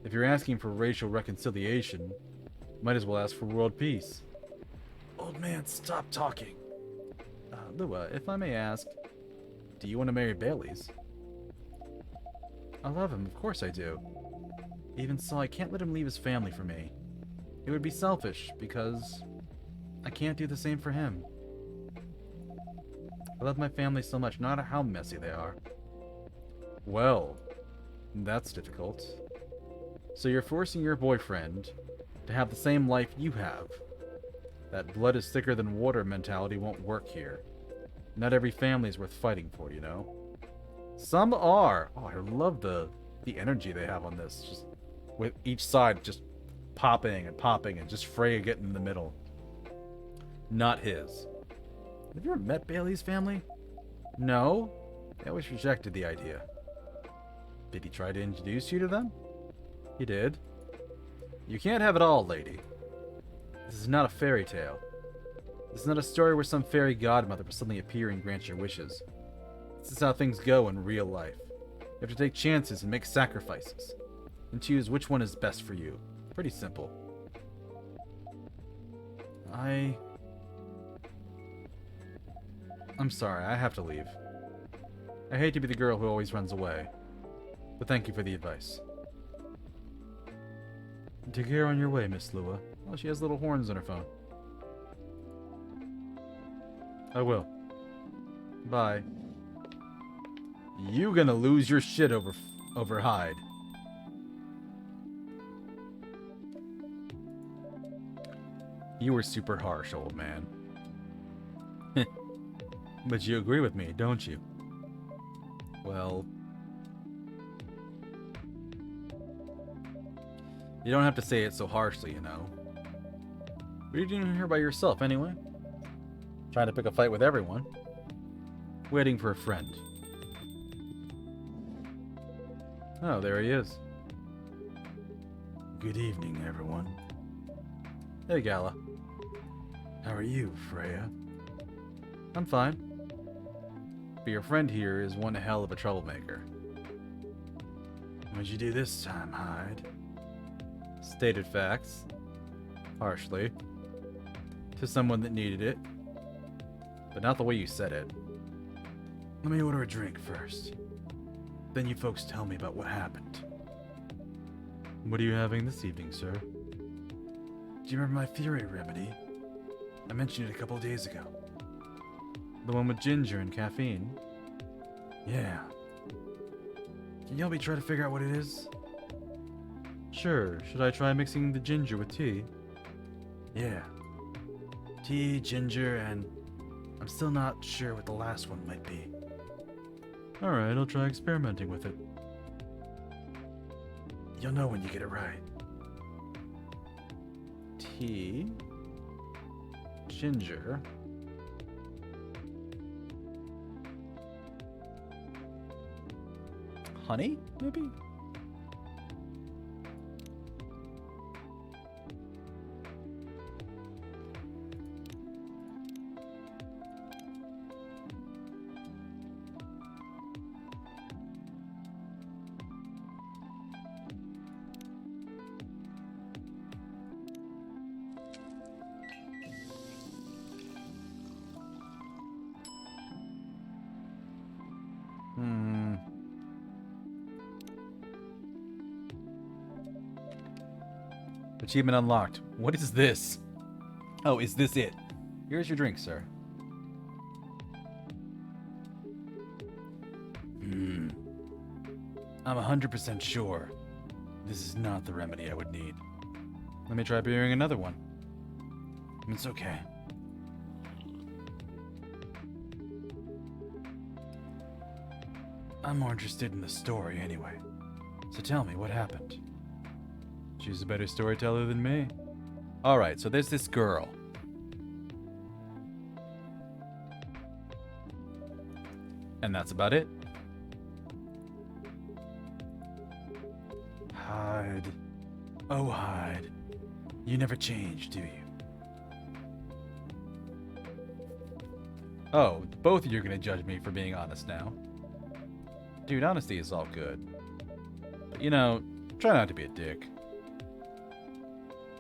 Speaker 2: If you're asking for racial reconciliation, might as well ask for world peace. Old man, stop talking. Lua, if I may ask, do you want to marry Bailey's? I love him, of course I do. Even so, I can't let him leave his family for me. It would be selfish, because I can't do the same for him. I love my family so much, no matter how messy they are. Well, that's difficult. So you're forcing your boyfriend to have the same life you have. That blood is thicker than water mentality won't work here. Not every family is worth fighting for, you know? Some are! Oh, I love the energy they have on this. Just with each side just popping and just Freya getting in the middle. Not his. Have you ever met Bailey's family? No. They always rejected the idea. Did he try to introduce you to them? He did. You can't have it all, lady. This is not a fairy tale. This is not a story where some fairy godmother will suddenly appear and grant your wishes. This is how things go in real life. You have to take chances and make sacrifices. And choose which one is best for you. Pretty simple. I'm sorry, I have to leave. I hate to be the girl who always runs away. But thank you for the advice. Take care on your way, Miss Lua. Oh, she has little horns on her phone. I will. Bye. You gonna lose your shit over Hyde. You were super harsh, old man. But you agree with me, don't you? Well... You don't have to say it so harshly, you know. What are you doing here by yourself, anyway? Trying to pick a fight with everyone. Waiting for a friend. Oh, there he is. Good evening, everyone. Hey, Gala. How are you, Freya? I'm fine. But your friend here is one hell of a troublemaker. What'd you do this time, Hyde?
Speaker 1: Stated facts. Harshly. To someone that needed it. But not the way you said it.
Speaker 2: Let me order a drink first. Then you folks tell me about what happened.
Speaker 1: What are you having this evening, sir?
Speaker 2: Do you remember my Fury remedy? I mentioned it a couple days ago.
Speaker 1: The one with ginger and caffeine?
Speaker 2: Yeah. Can you help me try to figure out what it is?
Speaker 1: Sure. Should I try mixing the ginger with tea?
Speaker 2: Yeah. Tea, ginger, and I'm still not sure what the last one might be.
Speaker 1: Alright, I'll try experimenting with it.
Speaker 2: You'll know when you get it right.
Speaker 1: Tea. Ginger. Honey, maybe? Achievement unlocked. What is this? Oh, is this it? Here's your drink, sir.
Speaker 2: I'm 100% sure this is not the remedy I would need.
Speaker 1: Let me try brewing another one.
Speaker 2: It's okay. I'm more interested in the story anyway. So tell me, what happened?
Speaker 1: She's a better storyteller than me. Alright, so there's this girl. And that's about it.
Speaker 2: Hyde. Oh, Hyde. You never change, do you?
Speaker 1: Oh, both of you are gonna judge me for being honest now. Dude, honesty is all good. But you know, try not to be a dick.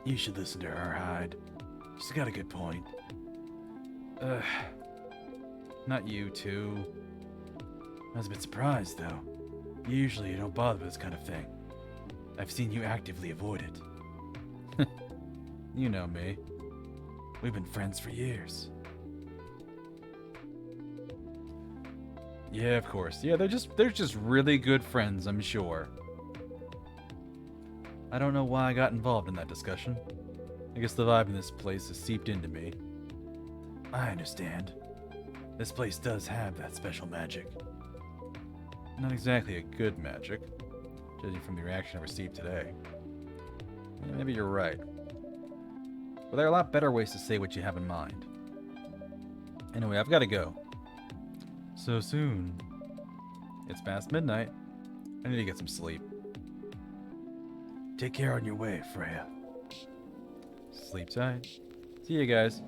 Speaker 2: You should listen to her, Hyde. She's got a good point.
Speaker 1: Not you, too.
Speaker 2: I was a bit surprised, though. Usually you don't bother with this kind of thing. I've seen you actively avoid it.
Speaker 1: You know me.
Speaker 2: We've been friends for years.
Speaker 1: Yeah, of course. Yeah, they're just really good friends, I'm sure. I don't know why I got involved in that discussion. I guess the vibe in this place has seeped into me.
Speaker 2: I understand. This place does have that special magic.
Speaker 1: Not exactly a good magic, judging from the reaction I received today. Yeah, maybe you're right. But there are a lot better ways to say what you have in mind. Anyway, I've got to go. So soon. It's past midnight. I need to get some sleep.
Speaker 2: Take care on your way, Freya.
Speaker 1: Sleep tight. See you guys.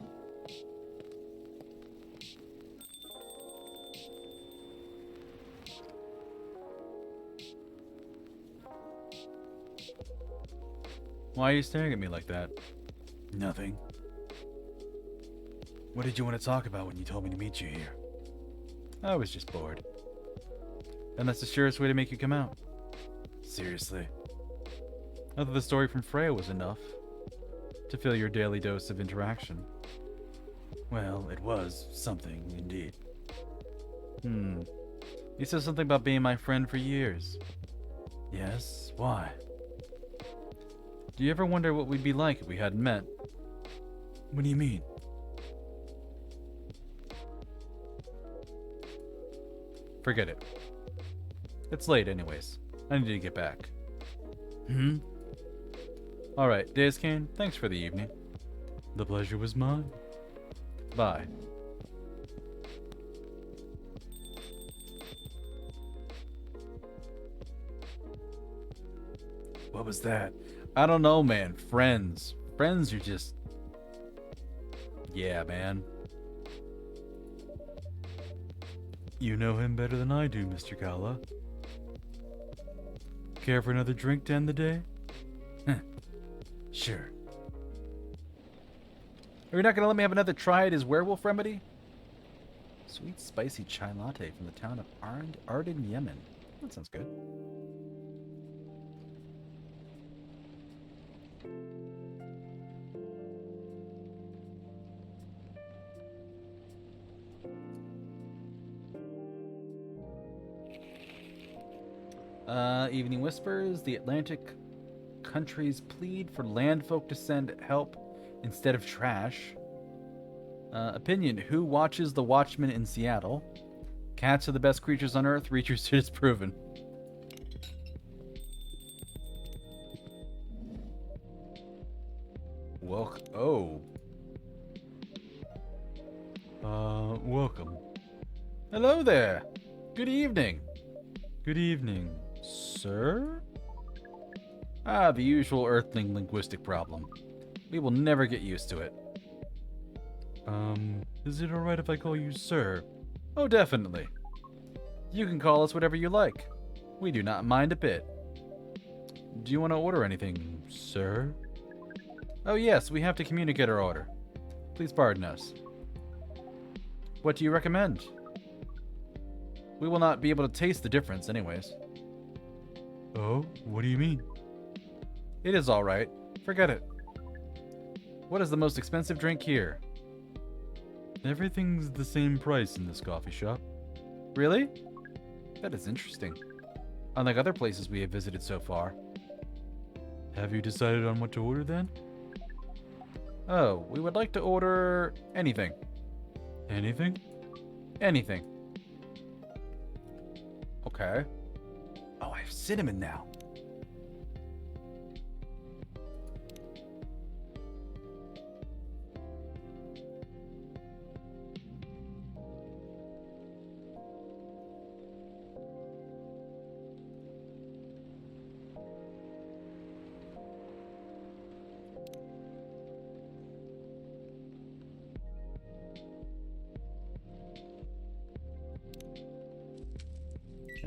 Speaker 1: Why are you staring at me like that?
Speaker 2: Nothing. What did you want to talk about when you told me to meet you here?
Speaker 1: I was just bored. And that's the surest way to make you come out.
Speaker 2: Seriously?
Speaker 1: I thought the story from Freya was enough to fill your daily dose of interaction.
Speaker 2: Well, it was something, indeed.
Speaker 1: You said something about being my friend for years.
Speaker 2: Yes? Why?
Speaker 1: Do you ever wonder what we'd be like if we hadn't met?
Speaker 2: What do you mean?
Speaker 1: Forget it. It's late anyways. I need to get back. Alright, Deuscain, thanks for the evening. The pleasure was mine. Bye.
Speaker 2: What was that?
Speaker 1: I don't know, man. Friends. Friends are just... Yeah, man. You know him better than I do, Mr. Gala. Care for another drink to end the day?
Speaker 2: Sure.
Speaker 1: Are you not going to let me have another try at his werewolf remedy? Sweet spicy chai latte from the town of Arden, Yemen. That sounds good. Evening Whispers. The Atlantic countries plead for landfolk to send help instead of trash. Opinion. Who watches the Watchmen in Seattle? Cats are the best creatures on Earth. Research is proven. Welcome. Hello there. Good evening. Good evening, sir? Ah, the usual Earthling linguistic problem. We will never get used to it. Is it alright if I call you sir? Oh, definitely. You can call us whatever you like. We do not mind a bit. Do you want to order anything, sir? Oh yes, we have to communicate our order. Please pardon us. What do you recommend? We will not be able to taste the difference anyways. Oh, what do you mean? It is alright. Forget it. What is the most expensive drink here? Everything's the same price in this coffee shop. Really? That is interesting. Unlike other places we have visited so far. Have you decided on what to order then? Oh, we would like to order anything. Anything? Anything. Okay. Oh, I have cinnamon now.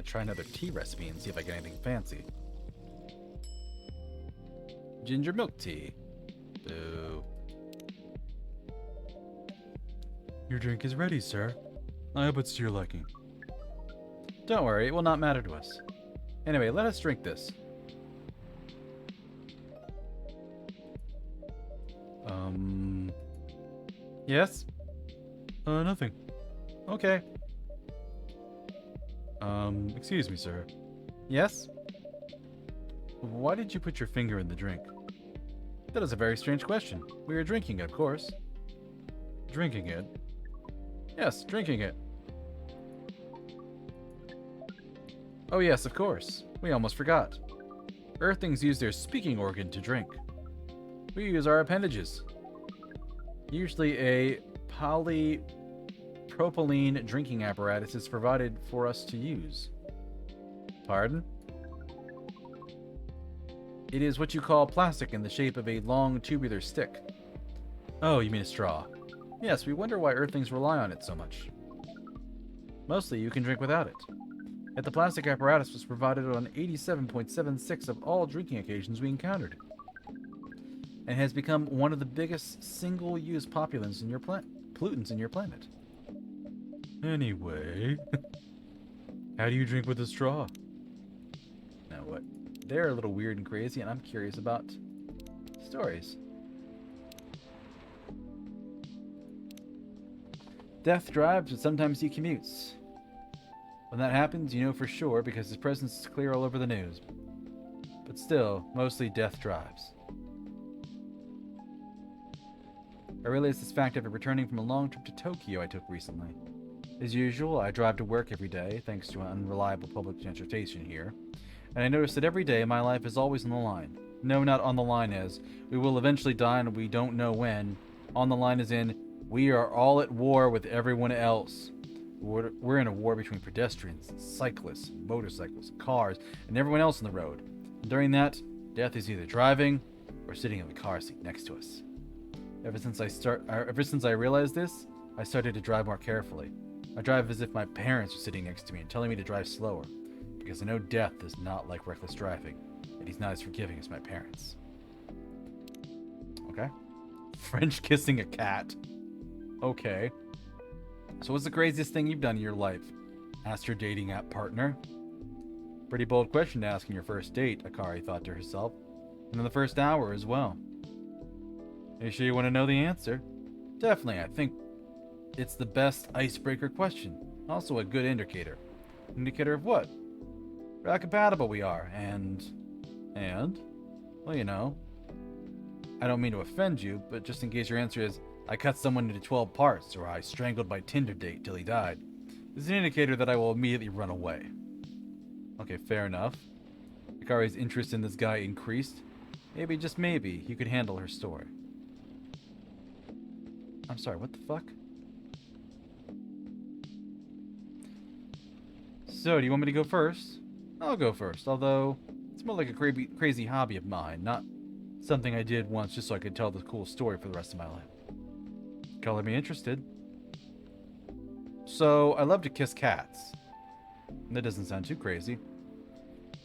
Speaker 1: Try another tea recipe and see if I get anything fancy. Ginger milk tea. Boo. Your drink is ready, sir. I hope it's to your liking. Don't worry, it will not matter to us. Anyway, let us drink this. Yes? Nothing. Okay. Excuse me, sir. Yes? Why did you put your finger in the drink? That is a very strange question. We are drinking it, of course. Drinking it? Yes, drinking it. Oh yes, of course. We almost forgot. Earthlings use their speaking organ to drink. We use our appendages. Usually a polypropylene drinking apparatus is provided for us to use. Pardon? It is what you call plastic in the shape of a long tubular stick. Oh, you mean a straw. Yes, we wonder why Earthlings rely on it so much. Mostly you can drink without it. Yet the plastic apparatus was provided on 87.76 of all drinking occasions we encountered, and has become one of the biggest single-use pollutants in your planet. Anyway, how do you drink with a straw? Now what? They're a little weird and crazy, and I'm curious about stories. Death drives, but sometimes he commutes. When that happens, you know for sure because his presence is clear all over the news. But still, mostly Death drives. I realized this fact after returning from a long trip to Tokyo I took recently. As usual, I drive to work every day, thanks to unreliable public transportation here. And I noticed that every day my life is always on the line. No, not on the line as, we will eventually die and we don't know when. On the line as in, we are all at war with everyone else. We're in a war between pedestrians, cyclists, motorcycles, cars, and everyone else on the road. And during that, death is either driving or sitting in the car seat next to us. Ever since I realized this, I started to drive more carefully. I drive as if my parents were sitting next to me and telling me to drive slower.
Speaker 2: because I know death is not like reckless driving, and he's not as forgiving as my parents. Okay. French kissing a cat. Okay. So what's the craziest thing you've done in your life? Asked her dating app partner. Pretty bold question to ask on your first date, Akari thought to herself. And in the first hour as well. Are you sure you want to know the answer? Definitely, I think it's the best icebreaker question. Also a good indicator. Indicator of what? How compatible we are, and? Well, you know. I don't mean to offend you, but just in case your answer is, I cut someone into 12 parts, or I strangled my Tinder date till he died, this is an indicator that I will immediately run away. Okay, fair enough. Hikari's interest in this guy increased. Maybe, just maybe, he could handle her story. I'm sorry, what the fuck? So, do you want me to go first? I'll go first, although it's more like a crazy hobby of mine, not something I did once just so I could tell this cool story for the rest of my life. Color me interested. So, I love to kiss cats. That doesn't sound too crazy.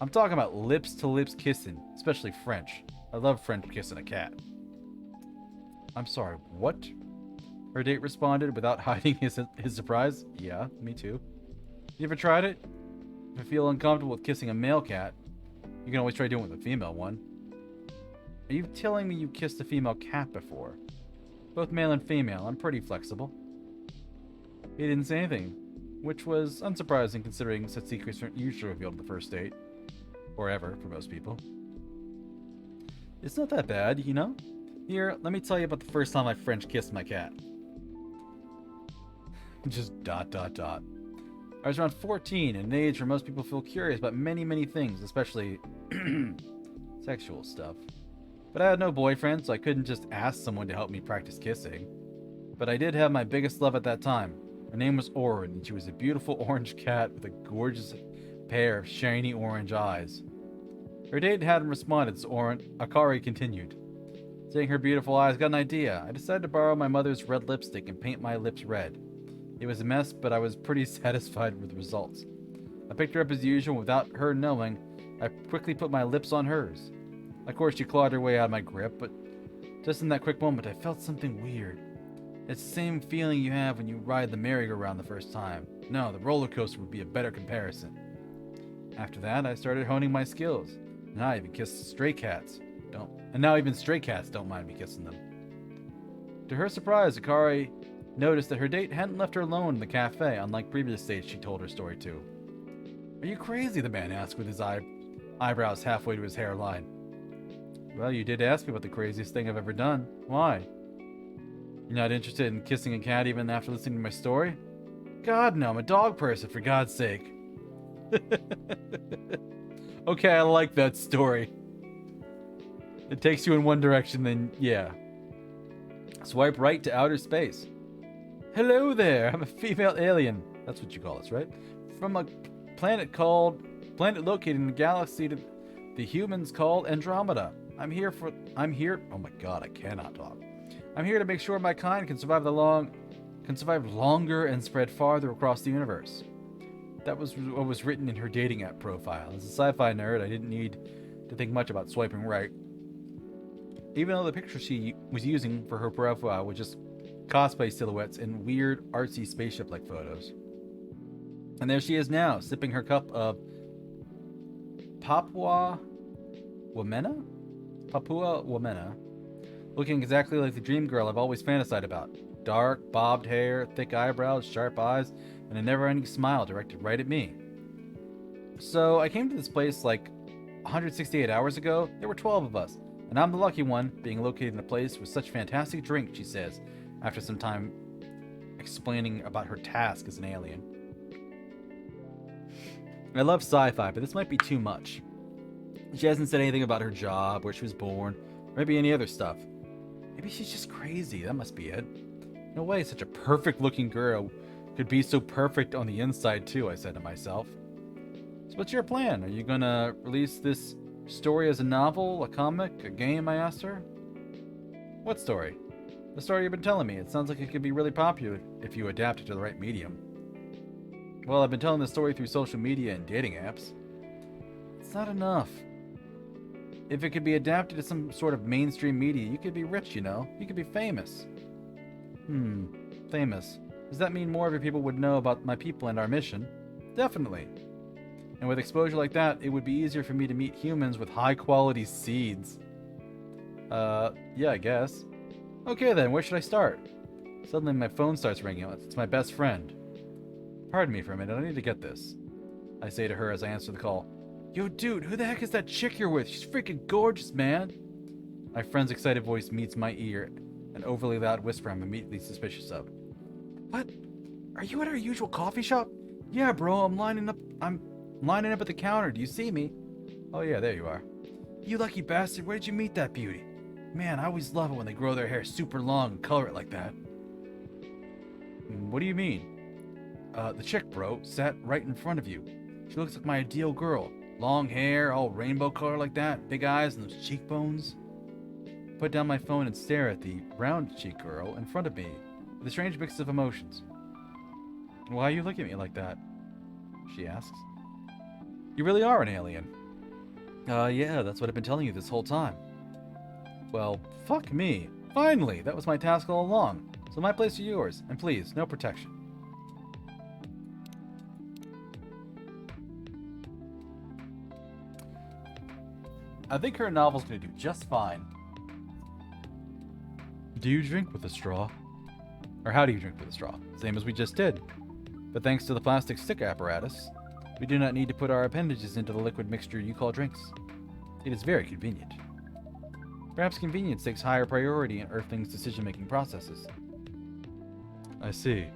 Speaker 2: I'm talking about lips-to-lips kissing, especially French. I love French kissing a cat. I'm sorry, what? Her date responded without hiding his surprise. Yeah, me too. You ever tried it? If you feel uncomfortable with kissing a male cat, you can always try doing it with a female one. Are you telling me you kissed a female cat before? Both male and female, I'm pretty flexible. He didn't say anything, which was unsurprising considering such secrets aren't usually revealed on the first date. Or ever, for most people. It's not that bad, you know? Here, let me tell you about the first time I French kissed my cat. Just ... I was around 14, an age where most people feel curious about many things, especially sexual stuff. But I had no boyfriend, so I couldn't just ask someone to help me practice kissing. But I did have my biggest love at that time. Her name was Orin, and she was a beautiful orange cat with a gorgeous pair of shiny orange eyes. Her date hadn't responded, so Akari continued. Seeing her beautiful eyes, got an idea. I decided to borrow my mother's red lipstick and paint my lips red. It was a mess, but I was pretty satisfied with the results. I picked her up as usual without her knowing. I quickly put my lips on hers. Of course, she clawed her way out of my grip, but just in that quick moment, I felt something weird. It's the same feeling you have when you ride the merry-go-round the first time. No, the roller coaster would be a better comparison. After that, I started honing my skills. Now I even kiss stray cats. Now even stray cats don't mind me kissing them. To her surprise, Akari noticed that her date hadn't left her alone in the cafe, unlike previous dates she told her story to. Are you crazy? The man asked with his eyebrows halfway to his hairline. Well, you did ask me about the craziest thing I've ever done. Why? You're not interested in kissing a cat even after listening to my story? God, no, I'm a dog person, for God's sake. Okay, I like that story. It takes you in one direction, then yeah. Swipe right to outer space. Hello there, I'm a female alien. That's what you call us, right? From a planet located in a galaxy that the humans call Andromeda. I'm here, oh my god, I cannot talk. I'm here to make sure my kind can survive longer and spread farther across the universe. That was what was written in her dating app profile. As a sci-fi nerd, I didn't need to think much about swiping right. Even though the picture she was using for her profile was just cosplay silhouettes and weird artsy spaceship-like photos. And there she is now, sipping her cup of Papua Womena, looking exactly like the dream girl I've always fantasized about. Dark, bobbed hair, thick eyebrows, sharp eyes, and a never-ending smile directed right at me. So I came to this place like 168 hours ago. There were 12 of us, and I'm the lucky one, being located in a place with such fantastic drink, she says, after some time explaining about her task as an alien. I love sci-fi, but this might be too much. She hasn't said anything about her job, where she was born, or maybe any other stuff. Maybe she's just crazy, that must be it. No way such a perfect-looking girl could be so perfect on the inside too, I said to myself. So what's your plan? Are you gonna release this story as a novel, a comic, a game, I asked her. What story? The story you've been telling me. It sounds like it could be really popular if you adapt it to the right medium. Well, I've been telling the story through social media and dating apps. It's not enough. If it could be adapted to some sort of mainstream media, you could be rich, you know? You could be famous. Famous. Does that mean more of your people would know about my people and our mission? Definitely. And with exposure like that, it would be easier for me to meet humans with high-quality seeds. Yeah, I guess. Okay then, where should I start? Suddenly my phone starts ringing. It's my best friend. Pardon me for a minute, I need to get this. I say to her as I answer the call. Yo, dude, who the heck is that chick you're with? She's freaking gorgeous, man. My friend's excited voice meets my ear, an overly loud whisper I'm immediately suspicious of. What? Are you at our usual coffee shop? Yeah, bro, I'm lining up at the counter. Do you see me? Oh yeah, there you are. You lucky bastard, where did you meet that beauty? Man, I always love it when they grow their hair super long and color it like that. What do you mean? The chick, bro, sat right in front of you. She looks like my ideal girl. Long hair, all rainbow color like that, big eyes and those cheekbones. Put down my phone and stare at the round cheek girl in front of me with a strange mix of emotions. Why are you looking at me like that? She asks. You really are an alien. Yeah, that's what I've been telling you this whole time. Well, fuck me. Finally, that was my task all along. So my place or yours, and please, no protection. I think her novel's gonna do just fine. Do you drink with a straw? Or how do you drink with a straw? Same as we just did. But thanks to the plastic stick apparatus, we do not need to put our appendages into the liquid mixture you call drinks. It is very convenient. Perhaps convenience takes higher priority in Earthlings' decision-making processes. I see.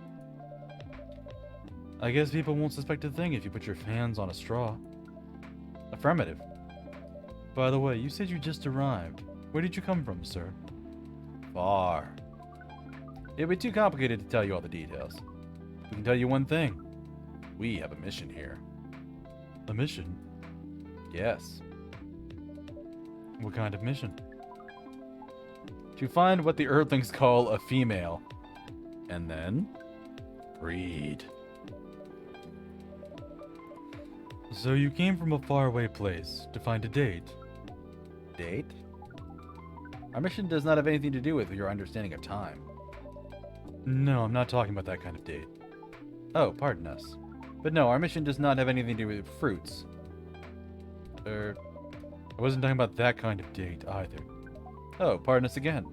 Speaker 2: I guess people won't suspect a thing if you put your hands on a straw. Affirmative. By the way, you said you just arrived. Where did you come from, sir? Far. It would be too complicated to tell you all the details. We can tell you one thing. We have a mission here. A mission? Yes. What kind of mission? To find what the Earthlings call a female. And then breed. So you came from a faraway place to find a date. Date? Our mission does not have anything to do with your understanding of time. No, I'm not talking about that kind of date. Oh, pardon us. But no, our mission does not have anything to do with fruits. I wasn't talking about that kind of date either. Oh, pardon us again.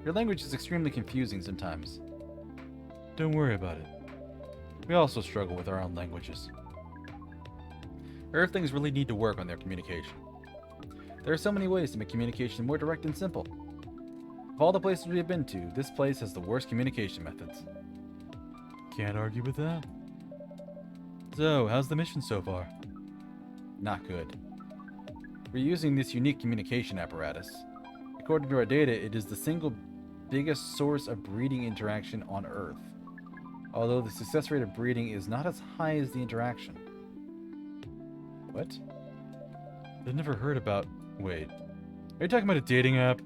Speaker 2: Your language is extremely confusing sometimes. Don't worry about it. We also struggle with our own languages. Earthlings really need to work on their communication. There are so many ways to make communication more direct and simple. Of all the places we have been to, this place has the worst communication methods. Can't argue with that. So, how's the mission so far? Not good. We're using this unique communication apparatus. According to our data, it is the single biggest source of breeding interaction on Earth. Although the success rate of breeding is not as high as the interaction. What? I've never heard about... Wait. Are you talking about a dating app?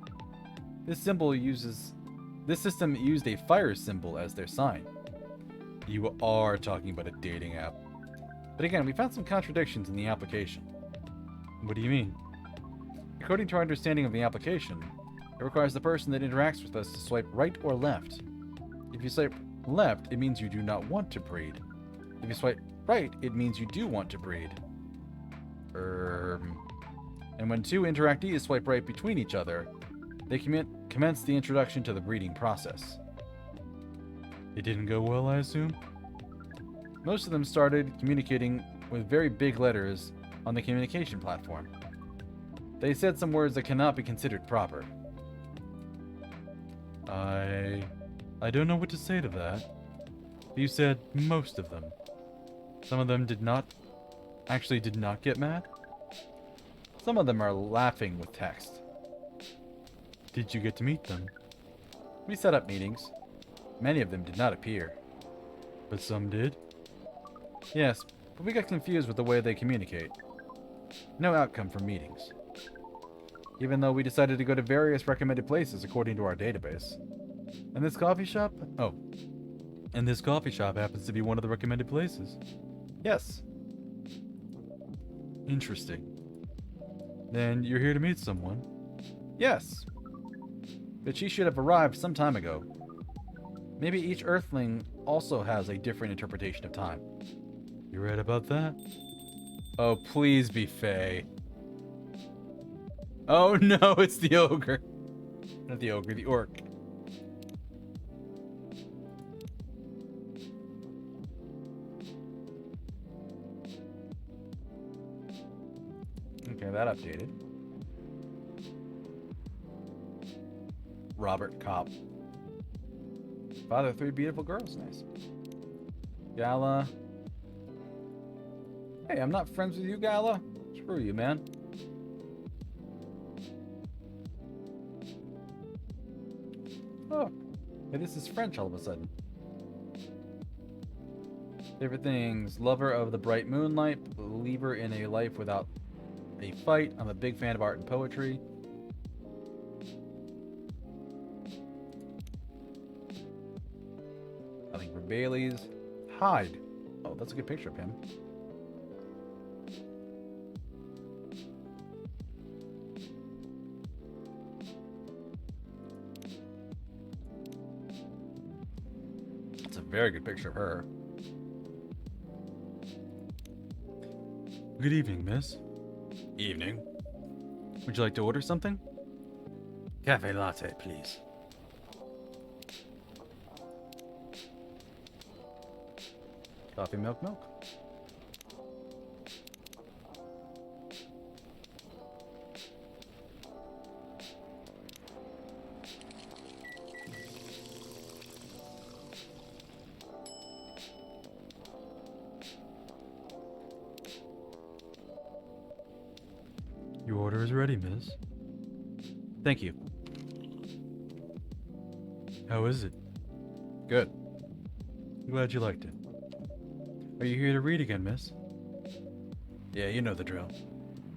Speaker 2: This system used a fire symbol as their sign. You are talking about a dating app. But again, we found some contradictions in the application. What do you mean? According to our understanding of the application, it requires the person that interacts with us to swipe right or left. If you swipe left, it means you do not want to breed. If you swipe right, it means you do want to breed. And when two interactees swipe right between each other, they commence the introduction to the breeding process. It didn't go well, I assume? Most of them started communicating with very big letters on the communication platform. They said some words that cannot be considered proper. I don't know what to say to that. You said most of them. Some of them did not get mad? Some of them are laughing with text. Did you get to meet them? We set up meetings. Many of them did not appear. But some did? Yes, but we got confused with the way they communicate. No outcome from meetings. Even though we decided to go to various recommended places according to our database. And this coffee shop? Oh. And this coffee shop happens to be one of the recommended places. Yes.
Speaker 1: Interesting. Then you're here to meet someone? Yes. But she should have arrived some time ago. Maybe each Earthling also has a different interpretation of time. You're right about that? Oh, please be Faye. Oh no, it's the ogre. Not the ogre, the orc. Okay, that updated. Robert Kopp. Father of 3 beautiful girls. Nice. Gala. Hey, I'm not friends with you, Gala. Screw you, man. Oh, hey, this is French all of a sudden. Favorite things. Lover of the bright moonlight. Believer in a life without a fight. I'm a big fan of art and poetry. Nothing for Bailey's. Hyde. Oh, that's a good picture of him. That's a very good picture of her. Good evening, miss. Evening. Would you like to order something? Cafe latte, please. Coffee, milk, milk. Your order is ready, miss. Thank you. How is it? Good. Glad you liked it. Are you here to read again, miss? Yeah, you know the drill.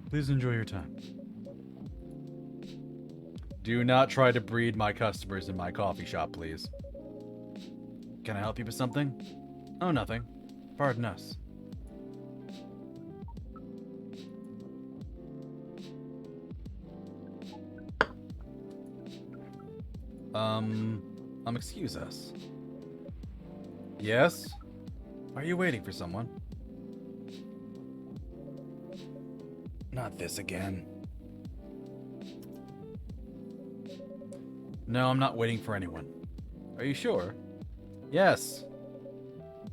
Speaker 1: Please enjoy your time. Do not try to breed my customers in my coffee shop, please. Can I help you with something? Oh, nothing. Pardon us. Excuse us. Yes? Are you waiting for someone? Not this again. No, I'm not waiting for anyone. Are you sure? Yes.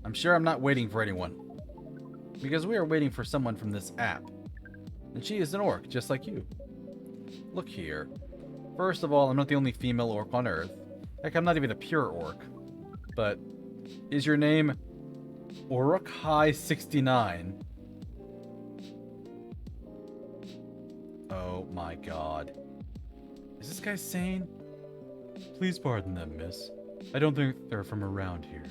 Speaker 1: I'm sure I'm not waiting for anyone. Because we are waiting for someone from this app. And she is an orc, just like you. Look here. First of all, I'm not the only female orc on Earth. Heck, I'm not even a pure orc. But, is your name Uruk-hai-69? Oh my god. Is this guy sane? Please pardon them, miss. I don't think they're from around here.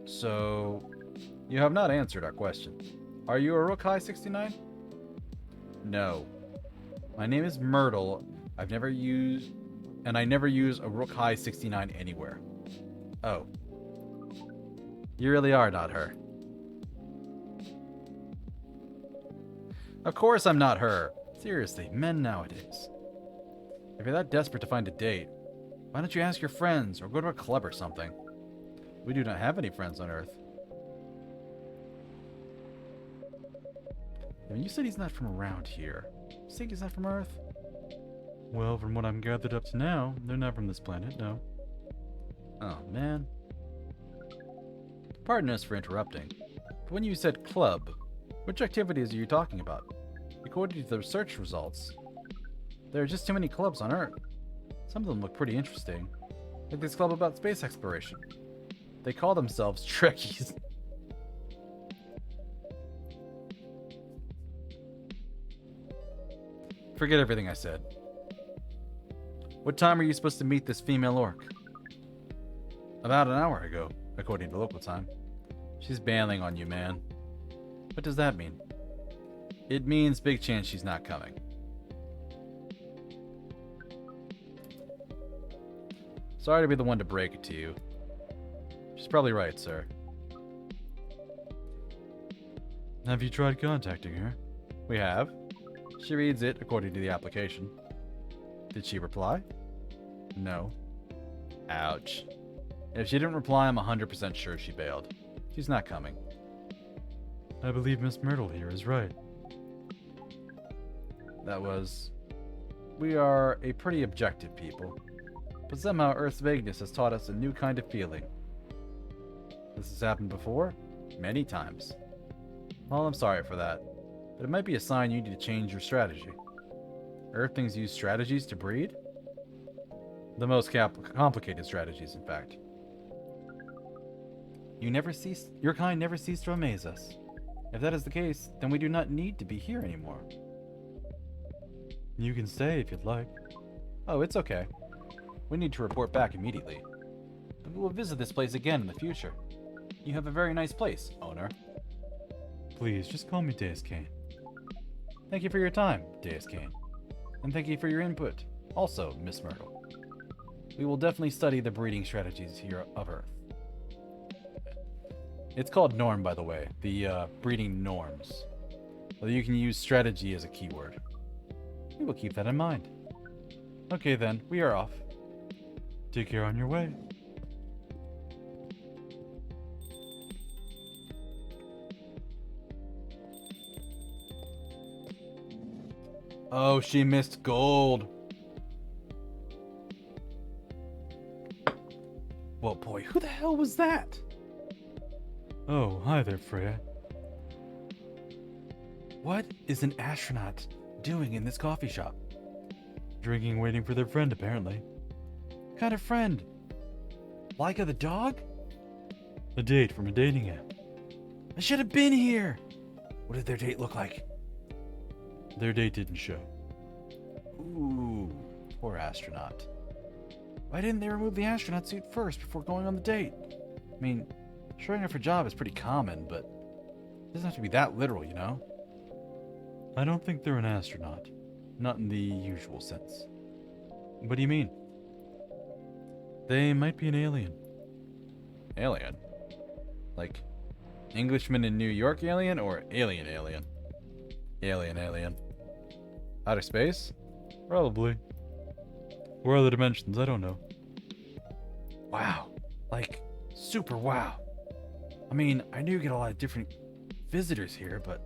Speaker 1: So, you have not answered our question. Are you Uruk-hai-69? No. My name is Myrtle. I never use Uruk-hai-69 anywhere. Oh. You really are not her. Of course I'm not her. Seriously, men nowadays. If you're that desperate to find a date, why don't you ask your friends or go to a club or something? We do not have any friends on Earth. I mean, you said he's not from around here. You think he's not from Earth? Well, from what I'm gathered up to now, they're not from this planet, no. Oh, man. Pardon us for interrupting, but when you said club, which activities are you talking about? According to the search results, there are just too many clubs on Earth. Some of them look pretty interesting, like this club about space exploration. They call themselves Trekkies. Forget everything I said. What time are you supposed to meet this female orc? About an hour ago, according to local time. She's bailing on you, man. What does that mean? It means big chance she's not coming. Sorry to be the one to break it to you. She's probably right, sir.
Speaker 2: Have you tried contacting her?
Speaker 1: We have. She reads it according to the application. Did she reply? No. Ouch. If she didn't reply, I'm 100% sure she bailed. She's not coming.
Speaker 2: I believe Miss Myrtle here is right.
Speaker 1: We are a pretty objective people. But somehow Earth's vagueness has taught us a new kind of feeling. This has happened before? Many times. Well, I'm sorry for that. But it might be a sign you need to change your strategy. Earthlings use strategies to breed? The most complicated strategies, in fact. Your kind never cease to amaze us. If that is the case, then we do not need to be here anymore.
Speaker 2: You can stay if you'd like.
Speaker 1: Oh, it's okay. We need to report back immediately. We will visit this place again in the future. You have a very nice place, owner.
Speaker 2: Please, just call me Deuscain.
Speaker 1: Thank you for your time, Deuscain. And thank you for your input, also, Miss Myrtle. We will definitely study the breeding strategies here of Earth. It's called norm, by the way. The breeding norms. Well, you can use strategy as a keyword. We will keep that in mind. Okay then, we are off.
Speaker 2: Take care on your way.
Speaker 1: Oh, she missed gold. Well, boy, who the hell was that?
Speaker 2: Oh, hi there, Freya.
Speaker 1: What is an astronaut doing in this coffee shop?
Speaker 2: Drinking, waiting for their friend, apparently.
Speaker 1: What kind of friend? Laika the dog?
Speaker 2: A date from a dating app.
Speaker 1: I should have been here. What did their date look like?
Speaker 2: Their date didn't show.
Speaker 1: Ooh, poor astronaut. Why didn't they remove the astronaut suit first before going on the date? I mean, showing off your job is pretty common, but it doesn't have to be that literal, you know?
Speaker 2: I don't think they're an astronaut. Not in the usual sense.
Speaker 1: What do you mean?
Speaker 2: They might be an alien.
Speaker 1: Alien? Like, Englishman in New York alien or alien alien? Alien. Outer space?
Speaker 2: Probably. Or other dimensions, I don't know.
Speaker 1: Wow. Like, super wow. I mean, I knew you get a lot of different visitors here, but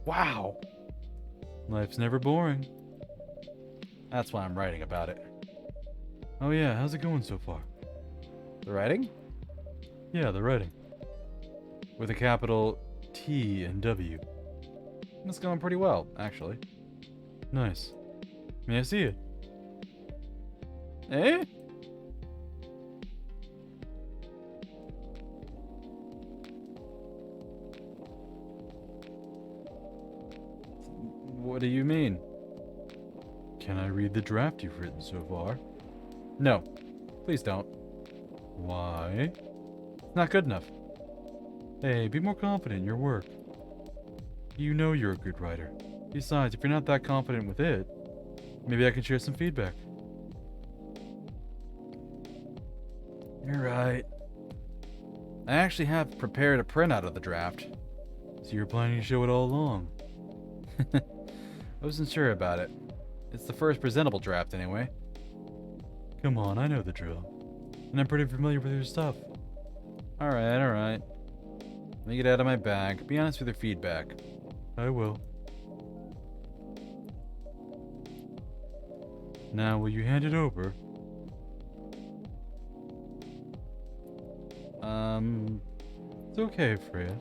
Speaker 1: wow.
Speaker 2: Life's never boring.
Speaker 1: That's why I'm writing about it.
Speaker 2: Oh yeah, how's it going so far?
Speaker 1: The writing?
Speaker 2: Yeah, the writing. With a capital T and W.
Speaker 1: It's going pretty well, actually.
Speaker 2: Nice. May I see it?
Speaker 1: Eh? What do you mean?
Speaker 2: Can I read the draft you've written so far?
Speaker 1: No. Please don't.
Speaker 2: Why?
Speaker 1: It's not good enough.
Speaker 2: Hey, be more confident in your work. You know you're a good writer. Besides, if you're not that confident with it, maybe I can share some feedback.
Speaker 1: You're right. I actually have prepared a printout of the draft.
Speaker 2: So you're planning to show it all along?
Speaker 1: I wasn't sure about it. It's the first presentable draft anyway.
Speaker 2: Come on, I know the drill. And I'm pretty familiar with your stuff.
Speaker 1: Alright. Let me get out of my bag. Be honest with your feedback.
Speaker 2: I will. Now, will you hand it over? It's okay, Freya.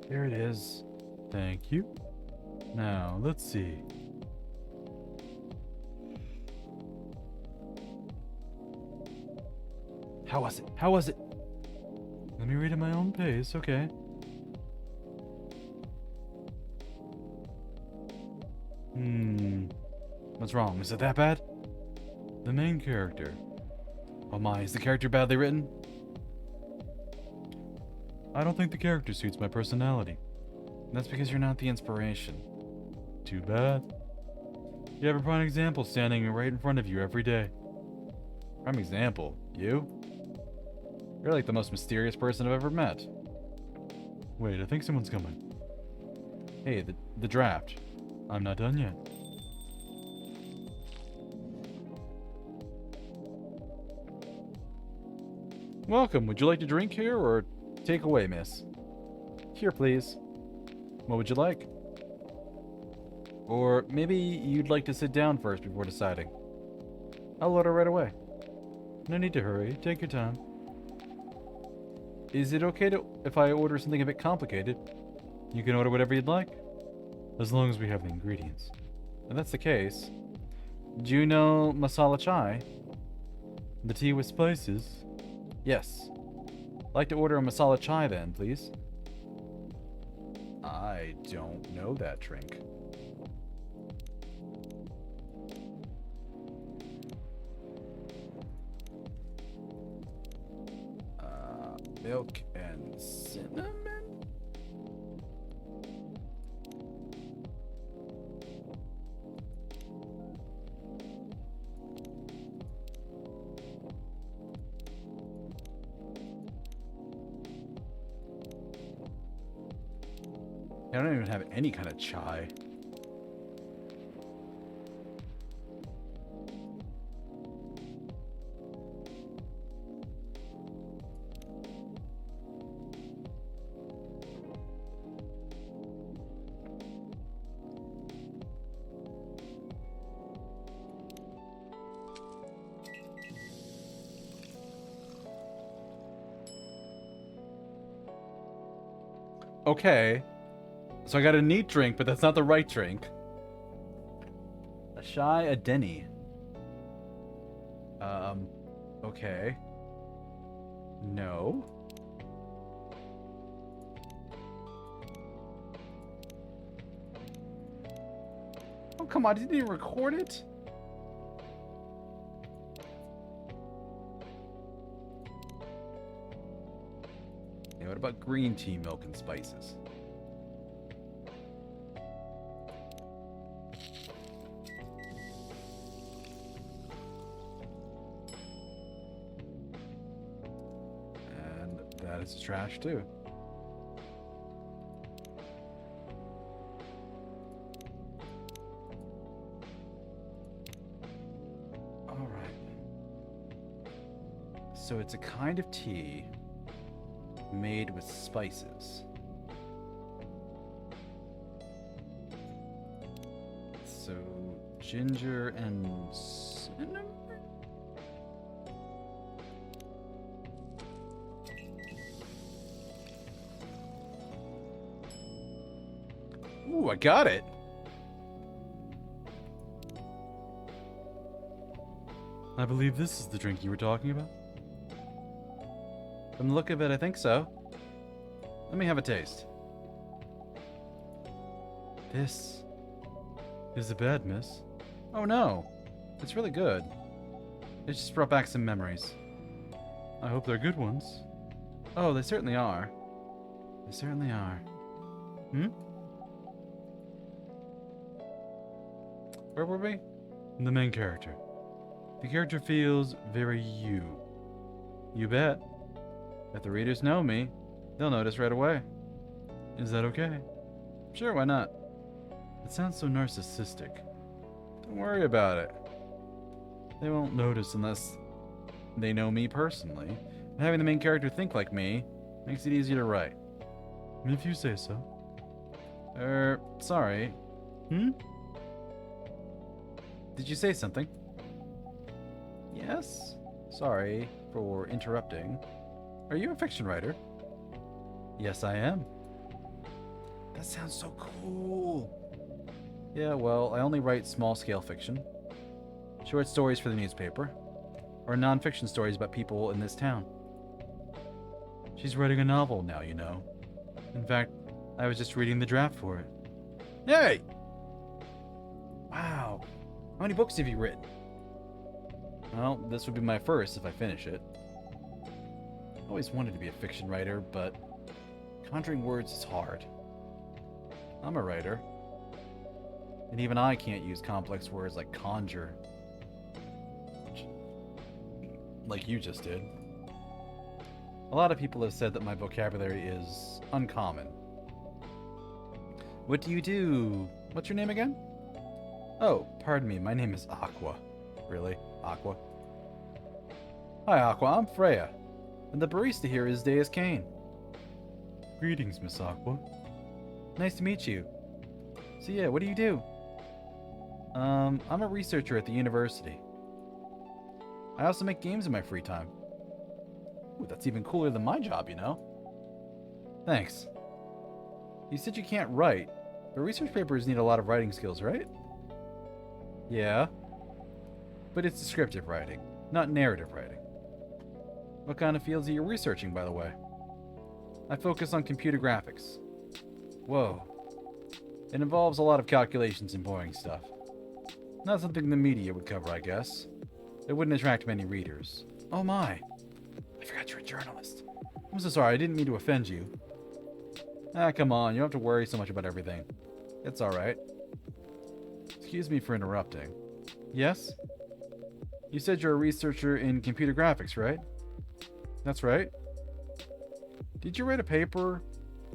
Speaker 1: Here it is.
Speaker 2: Thank you. Now, let's see.
Speaker 1: How was it?
Speaker 2: Let me read at my own pace, okay?
Speaker 1: What's wrong? Is it that bad?
Speaker 2: The main character.
Speaker 1: Oh my, is the character badly written?
Speaker 2: I don't think the character suits my personality.
Speaker 1: That's because you're not the inspiration.
Speaker 2: Too bad. You have a prime example standing right in front of you every day.
Speaker 1: Prime example? You? You're like the most mysterious person I've ever met. Wait, I think someone's coming. Hey, the draft. I'm not done yet. Welcome. Would you like to drink here or take away, miss? Here, please. What would you like? Or maybe you'd like to sit down first before deciding. I'll order right away. No need to hurry. Take your time. Is it okay if I order something a bit complicated? You can order whatever you'd like, as long as we have the ingredients. If that's the case, do you know masala chai? The tea with spices? Yes. I'd like to order a masala chai then, please. I don't know that drink. Milk and cinnamon? I don't even have any kind of chai. Okay. So I got a neat drink, but that's not the right drink. A shy Adeni. Okay. No. Oh, come on, didn't you record it? Yeah, what about green tea, milk, and spices? It's trash too. All right. So it's a kind of tea made with spices. So ginger and cinnamon? Ooh, I got it. I believe this is the drink you were talking about. From the look of it, I think so. Let me have a taste. This is a bad miss. Oh no, it's really good. It just brought back some memories. I hope they're good ones. Oh, they certainly are. They certainly are. Hmm? Where were we? The main character. The character feels very you. You bet. If the readers know me, they'll notice right away. Is that okay? Sure, why not? It sounds so narcissistic. Don't worry about it. They won't notice unless they know me personally. And having the main character think like me makes it easier to write. If you say so. Sorry. Did you say something? Yes? Sorry for interrupting. Are you a fiction writer? Yes, I am. That sounds so cool. Yeah, well, I only write small-scale fiction. Short stories for the newspaper. Or non-fiction stories about people in this town. She's writing a novel now, you know. In fact, I was just reading the draft for it. Yay! Wow. How many books have you written? Well, this would be my first if I finish it. I always wanted to be a fiction writer, but conjuring words is hard. I'm a writer. And even I can't use complex words like conjure. Like you just did. A lot of people have said that my vocabulary is uncommon. What do you do? What's your name again? Oh, pardon me, my name is Aqua. Really? Aqua? Hi, Aqua, I'm Freya. And the barista here is Deuscain. Greetings, Miss Aqua. Nice to meet you. So yeah, what do you do? I'm a researcher at the university. I also make games in my free time. Ooh, that's even cooler than my job, you know? Thanks. You said you can't write, but research papers need a lot of writing skills, right? Yeah. But it's descriptive writing, not narrative writing. What kind of fields are you researching, by the way? I focus on computer graphics. Whoa. It involves a lot of calculations and boring stuff. Not something the media would cover, I guess. It wouldn't attract many readers. Oh my. I forgot you're a journalist. I'm so sorry, I didn't mean to offend you. Ah, come on, you don't have to worry so much about everything. It's alright. Excuse me for interrupting. Yes? You said you're a researcher in computer graphics, right? That's right. Did you write a paper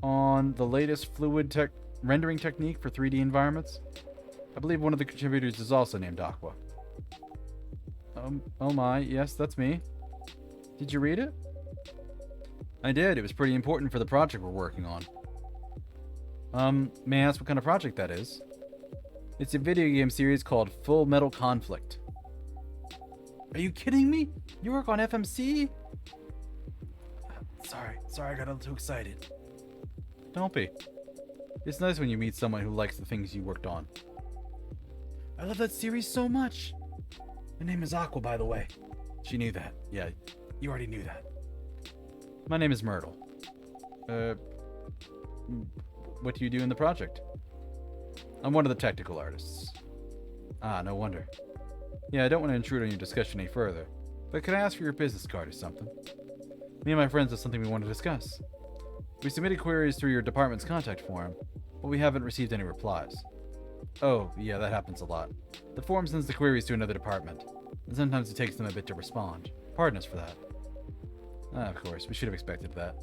Speaker 1: on the latest fluid rendering technique for 3D environments? I believe one of the contributors is also named Aqua. Oh my, yes, that's me. Did you read it? I did. It was pretty important for the project we're working on. May I ask what kind of project that is? It's a video game series called Full Metal Conflict. Are you kidding me? You work on FMC? Sorry, I got a little too excited. Don't be. It's nice when you meet someone who likes the things you worked on. I love that series so much. My name is Aqua, by the way. She knew that. Yeah, you already knew that. My name is Myrtle. What do you do in the project? I'm one of the technical artists. Ah, no wonder. Yeah, I don't want to intrude on your discussion any further, but could I ask for your business card or something? Me and my friends have something we want to discuss. We submitted queries through your department's contact form, but we haven't received any replies. Oh, yeah, that happens a lot. The form sends the queries to another department, and sometimes it takes them a bit to respond. Pardon us for that. Ah, of course, we should have expected that.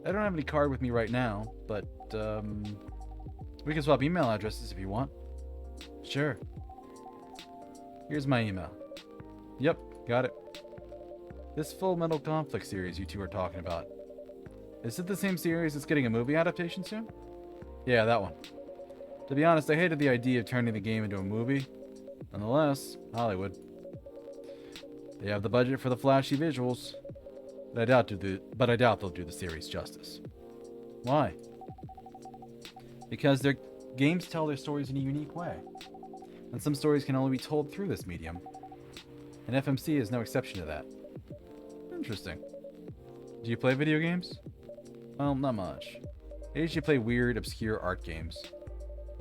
Speaker 1: I don't have any card with me right now, but, we can swap email addresses if you want. Sure. Here's my email. Yep, got it. This Full Metal Conflict series you two are talking about. Is it the same series that's getting a movie adaptation soon? Yeah, that one. To be honest, I hated the idea of turning the game into a movie. Nonetheless, Hollywood. They have the budget for the flashy visuals. But I doubt they'll do the series justice. Why? Because their games tell their stories in a unique way. And some stories can only be told through this medium. And FMC is no exception to that. Interesting. Do you play video games? Well, not much. I usually play weird, obscure art games.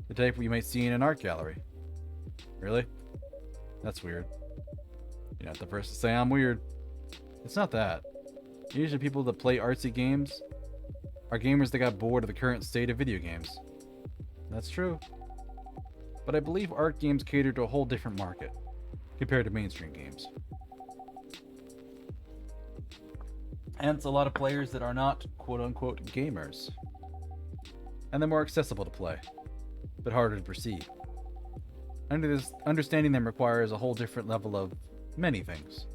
Speaker 1: The type we might see in an art gallery. Really? That's weird. You're not the first to say I'm weird. It's not that. Usually people that play artsy games are gamers that got bored of the current state of video games. That's true. But I believe art games cater to a whole different market compared to mainstream games. Hence a lot of players that are not quote-unquote gamers. And they're more accessible to play, but harder to perceive. Understanding them requires a whole different level of many things.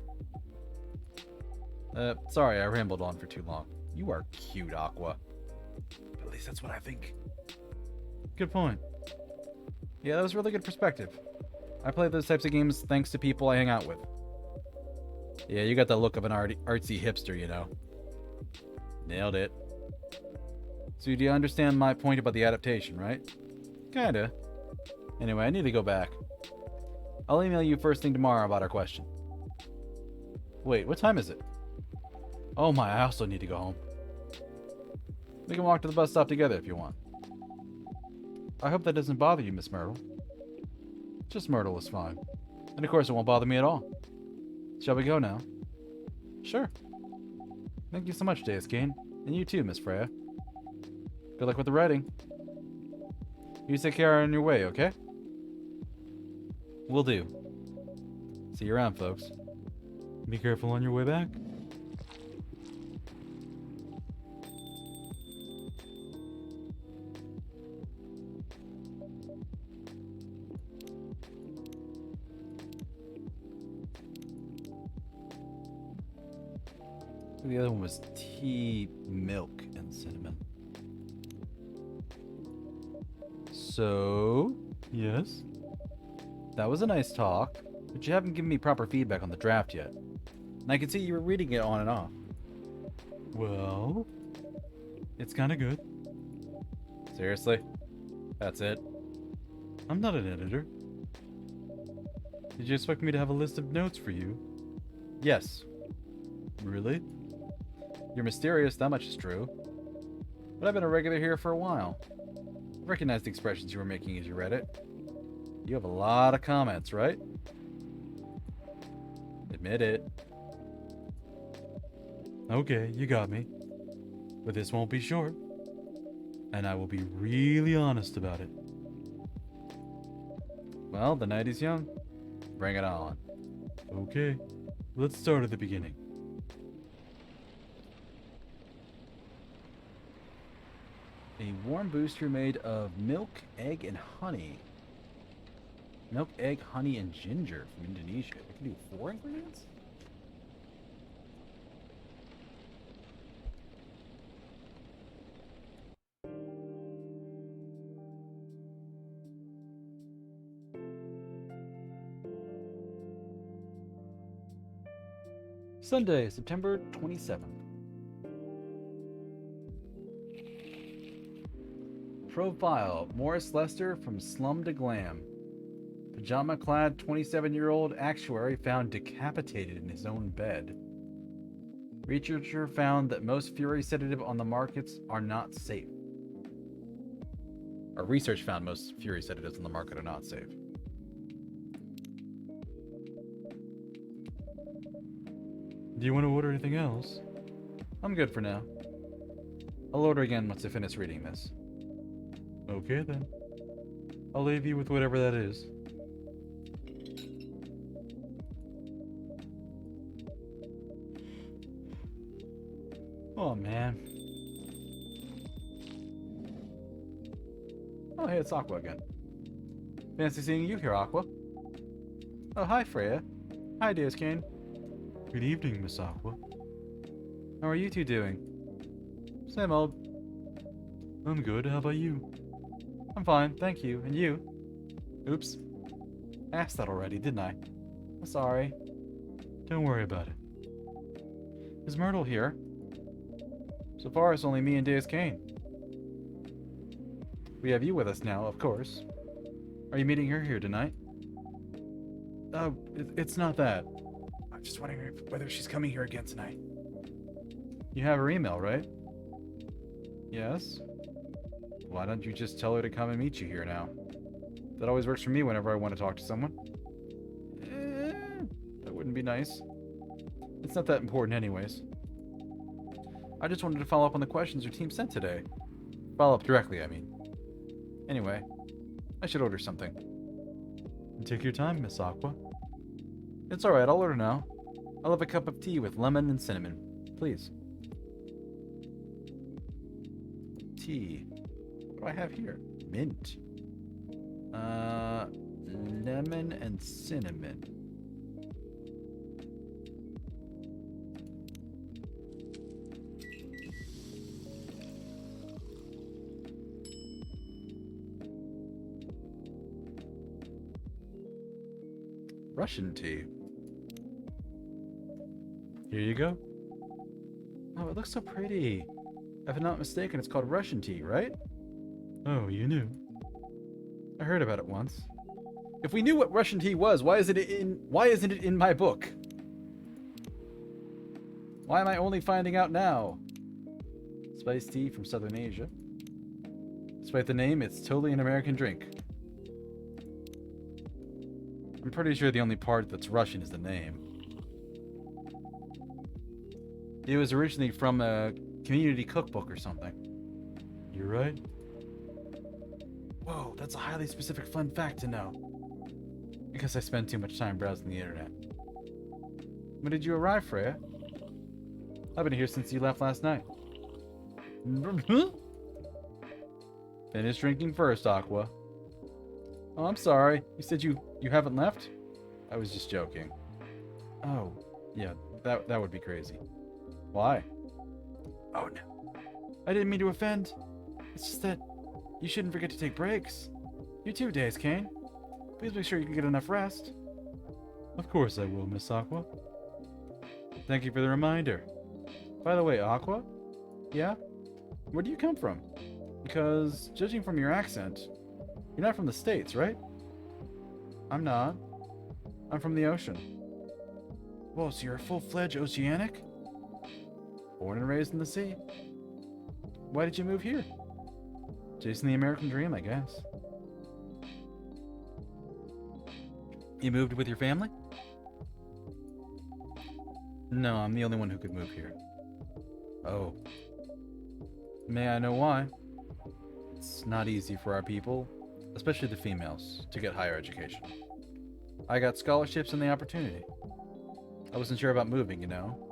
Speaker 1: Sorry, I rambled on for too long. You are cute, Aqua. At least that's what I think. Good point. Yeah, that was really good perspective. I play those types of games thanks to people I hang out with. Yeah, you got the look of an artsy hipster, you know. Nailed it. So do you understand my point about the adaptation, right? Kinda. Anyway, I need to go back. I'll email you first thing tomorrow about our question. Wait, what time is it? Oh my, I also need to go home. We can walk to the bus stop together if you want. I hope that doesn't bother you, Miss Myrtle. Just Myrtle is fine. And of course it won't bother me at all. Shall we go now? Sure. Thank you so much, Deuscain. And you too, Miss Freya. Good luck with the writing. You take care on your way, okay? Will do. See you around, folks. Be careful on your way back. So the other one was tea, milk, and cinnamon. So, yes. That was a nice talk, but you haven't given me proper feedback on the draft yet. And I can see you were reading it on and off. Well, it's kind of good. Seriously? That's it? I'm not an editor. Did you expect me to have a list of notes for you? Yes. Really? You're mysterious, that much is true. But I've been a regular here for a while. I recognized the expressions you were making as you read it. You have a lot of comments, right? Admit it. Okay, you got me. But this won't be short. And I will be really honest about it. Well, the night is young. Bring it on. Okay, let's start at the beginning. A warm booster made of milk, egg, and honey. Milk, egg, honey, and ginger from Indonesia. We can do 4 ingredients? Sunday, September 27th. Profile, Morris Lester from Slum to Glam. Pajama-clad 27-year-old actuary found decapitated in his own bed. Researcher found that most fury sedative on the markets are not safe. Or research found most fury sedatives on the market are not safe. Do you want to order anything else? I'm good for now. I'll order again once I finish reading this. Okay then. I'll leave you with whatever that is. Oh man. Oh hey, it's Aqua again. Fancy seeing you here, Aqua. Oh hi, Freya. Hi, Deuscain. Good evening, Miss Aqua. How are you two doing? Same old. I'm good, how about you? I'm fine, thank you. And you? Oops. I asked that already, didn't I? I'm sorry. Don't worry about it. Is Myrtle here? So far, it's only me and Deuscain. We have you with us now, of course. Are you meeting her here tonight? Oh, it's not that. I'm just wondering whether she's coming here again tonight. You have her email, right? Yes. Why don't you just tell her to come and meet you here now? That always works for me whenever I want to talk to someone. That wouldn't be nice. It's not that important anyways. I just wanted to follow up on the questions your team sent today. Follow up directly, I mean. Anyway, I should order something. Take your time, Miss Aqua. It's alright, I'll order now. I'll have a cup of tea with lemon and cinnamon. Please. Tea. What do I have here? Mint. Lemon and cinnamon. Russian tea. Here you go. Oh, it looks so pretty. If I'm not mistaken, it's called Russian tea, right? Oh, you knew. I heard about it once. If we knew what Russian tea was, why isn't it in my book? Why am I only finding out now? Spiced tea from Southern Asia. Despite the name, it's totally an American drink. I'm pretty sure the only part that's Russian is the name. It was originally from a community cookbook or something. You're right. Whoa, that's a highly specific fun fact to know. Because I spend too much time browsing the internet. When did you arrive, Freya? I've been here since you left last night. Finish drinking first, Aqua. Oh, I'm sorry. You said you haven't left? I was just joking. Oh, yeah, that would be crazy. Why? Oh no. I didn't mean to offend. It's just that you shouldn't forget to take breaks. You too, Deuscain. Please make sure you can get enough rest. Of course I will, Miss Aqua. Thank you for the reminder. By the way, Aqua? Yeah? Where do you come from? Because, judging from your accent, you're not from the States, right? I'm not. I'm from the ocean. Whoa, so you're a full-fledged oceanic? Born and raised in the sea. Why did you move here? Chasing the American dream, I guess. You moved with your family? No, I'm the only one who could move here. Oh. May I know why? It's not easy for our people, especially the females, to get higher education. I got scholarships and the opportunity. I wasn't sure about moving, you know.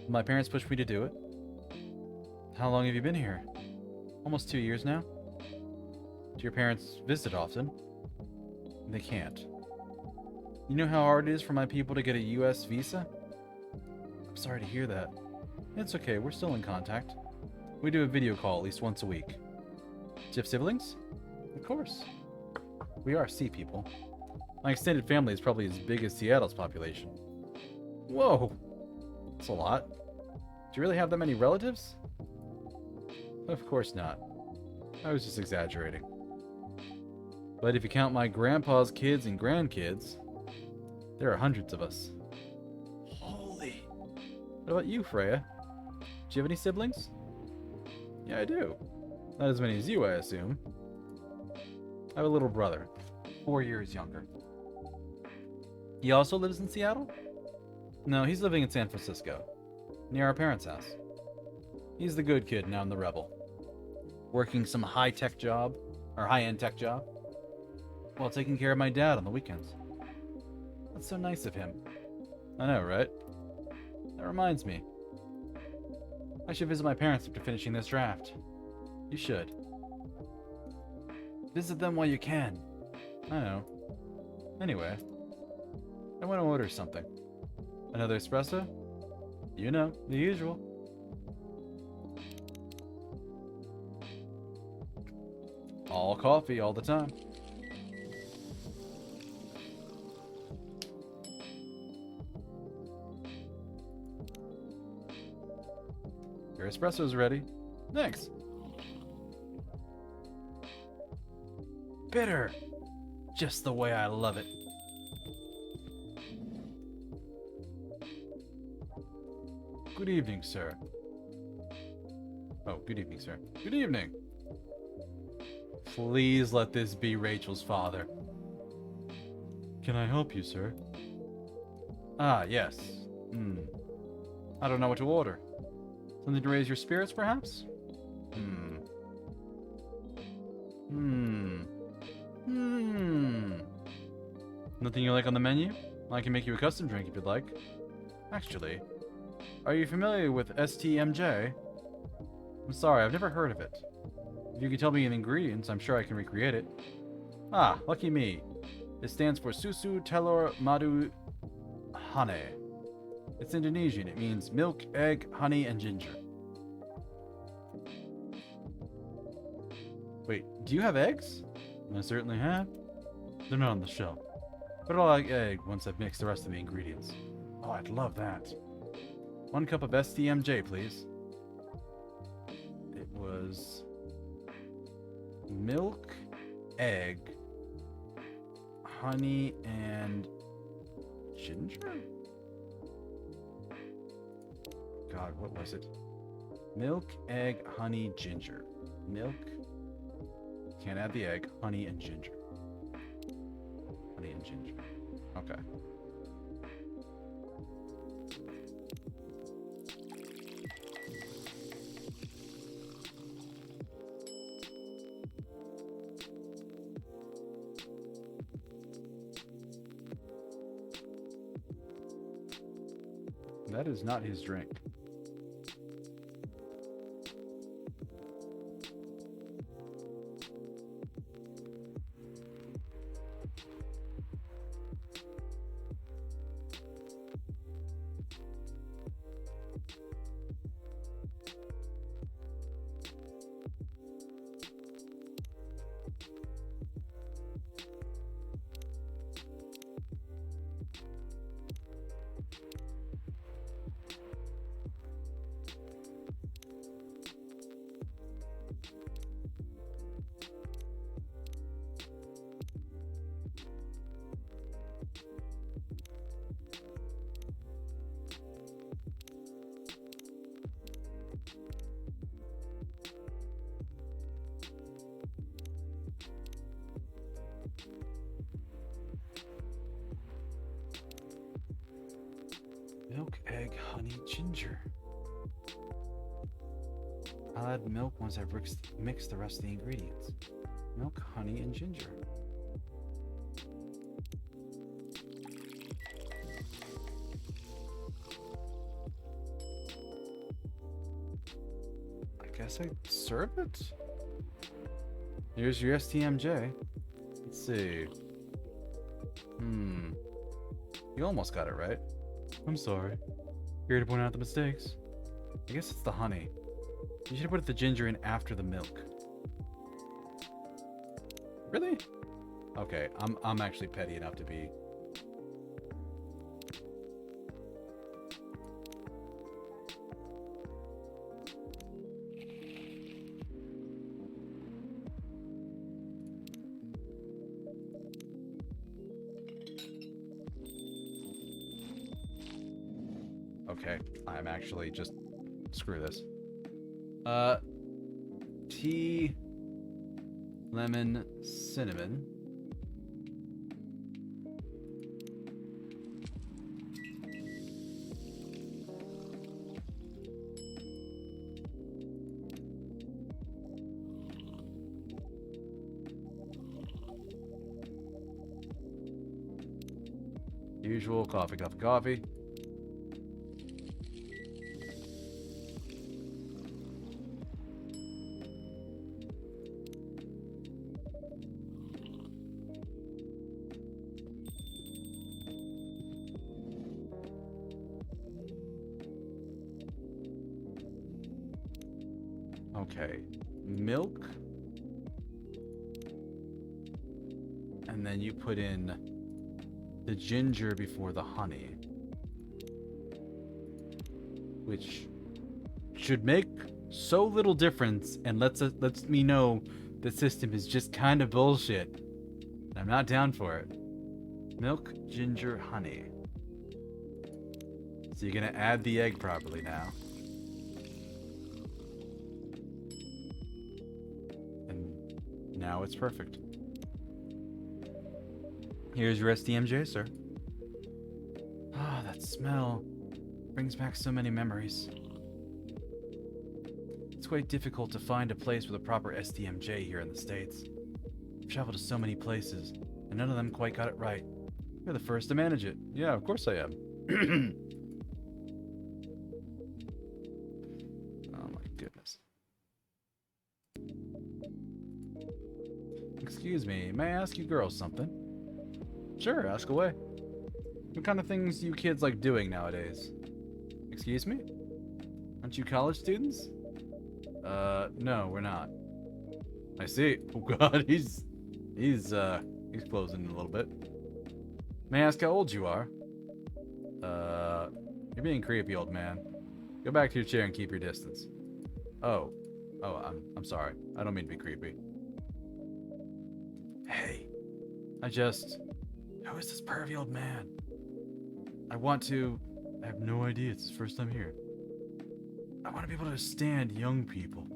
Speaker 1: My parents pushed me to do it. How long have you been here? Almost 2 years now. Do your parents visit often? They can't. You know how hard it is for my people to get a US visa? I'm sorry to hear that. It's okay, we're still in contact. We do a video call at least once a week. Do you have siblings? Of course. We are sea people. My extended family is probably as big as Seattle's population. Whoa! That's a lot. Do you really have that many relatives? Of course not. I was just exaggerating. But if you count my grandpa's kids and grandkids, there are hundreds of us. Holy! What about you, Freya? Do you have any siblings? Yeah, I do. Not as many as you, I assume. I have a little brother, 4 years younger. He also lives in Seattle? No, he's living in San Francisco, near our parents' house. He's the good kid, now I'm the rebel. Working some high-tech job, or high-end tech job, while taking care of my dad on the weekends. That's so nice of him. I know, right? That reminds me. I should visit my parents after finishing this draft. You should. Visit them while you can. I know. Anyway, I want to order something. Another espresso? You know, the usual. All coffee all the time. Your espresso's ready. Thanks. Bitter. Just the way I love it. Good evening, sir. Oh, good evening, sir. Good evening. Please let this be Rachel's father. Can I help you, sir? Ah, yes. I don't know what to order. Something to raise your spirits, perhaps? Nothing you like on the menu? I can make you a custom drink if you'd like. Actually, are you familiar with STMJ? I'm sorry, I've never heard of it. If you could tell me the ingredients, I'm sure I can recreate it. Ah, lucky me. It stands for Susu Telur Madu Hane. It's Indonesian. It means milk, egg, honey, and ginger. Wait, do you have eggs? I certainly have. They're not on the shelf. But I'll like egg once I've mixed the rest of the ingredients. Oh, I'd love that. 1 cup of STMJ, please. It was milk, egg, honey, and ginger? God, what was it? Milk, egg, honey, ginger. Milk. Can't add the egg. Honey and ginger. Honey and ginger. Okay. That is not his drink. egg, honey, ginger. I'll add milk once I've mixed the rest of the ingredients. Milk, honey, and ginger. I guess I serve it? Here's your STMJ. Let's see. You almost got it right. I'm sorry. Here to point out the mistakes. I guess it's the honey. You should have put the ginger in after the milk. Really? Okay, I'm actually petty enough to be. Okay, I'm actually just screw this. Tea, lemon, cinnamon. Usual coffee, coffee, coffee. Okay, milk, and then you put in the ginger before the honey, which should make so little difference and lets me know the system is just kind of bullshit. And I'm not down for it. Milk, ginger, honey. So you're gonna add the egg properly now. Now it's perfect. Here's your STMJ, sir. Ah, that smell brings back so many memories. It's quite difficult to find a place with a proper STMJ here in the States. I've traveled to so many places, and none of them quite got it right. You're the first to manage it. Yeah, of course I am. Oh my goodness. Excuse me, may I ask you girls something? Sure, ask away. What kind of things do you kids like doing nowadays? Excuse me? Aren't you college students? No, we're not. I see. Oh god, he's closing a little bit. May I ask how old you are? You're being creepy, old man. Go back to your chair and keep your distance. Oh, I'm sorry. I don't mean to be creepy. Hey, who is this pervy old man? I have no idea, it's his first time here. I want to be able to stand young people.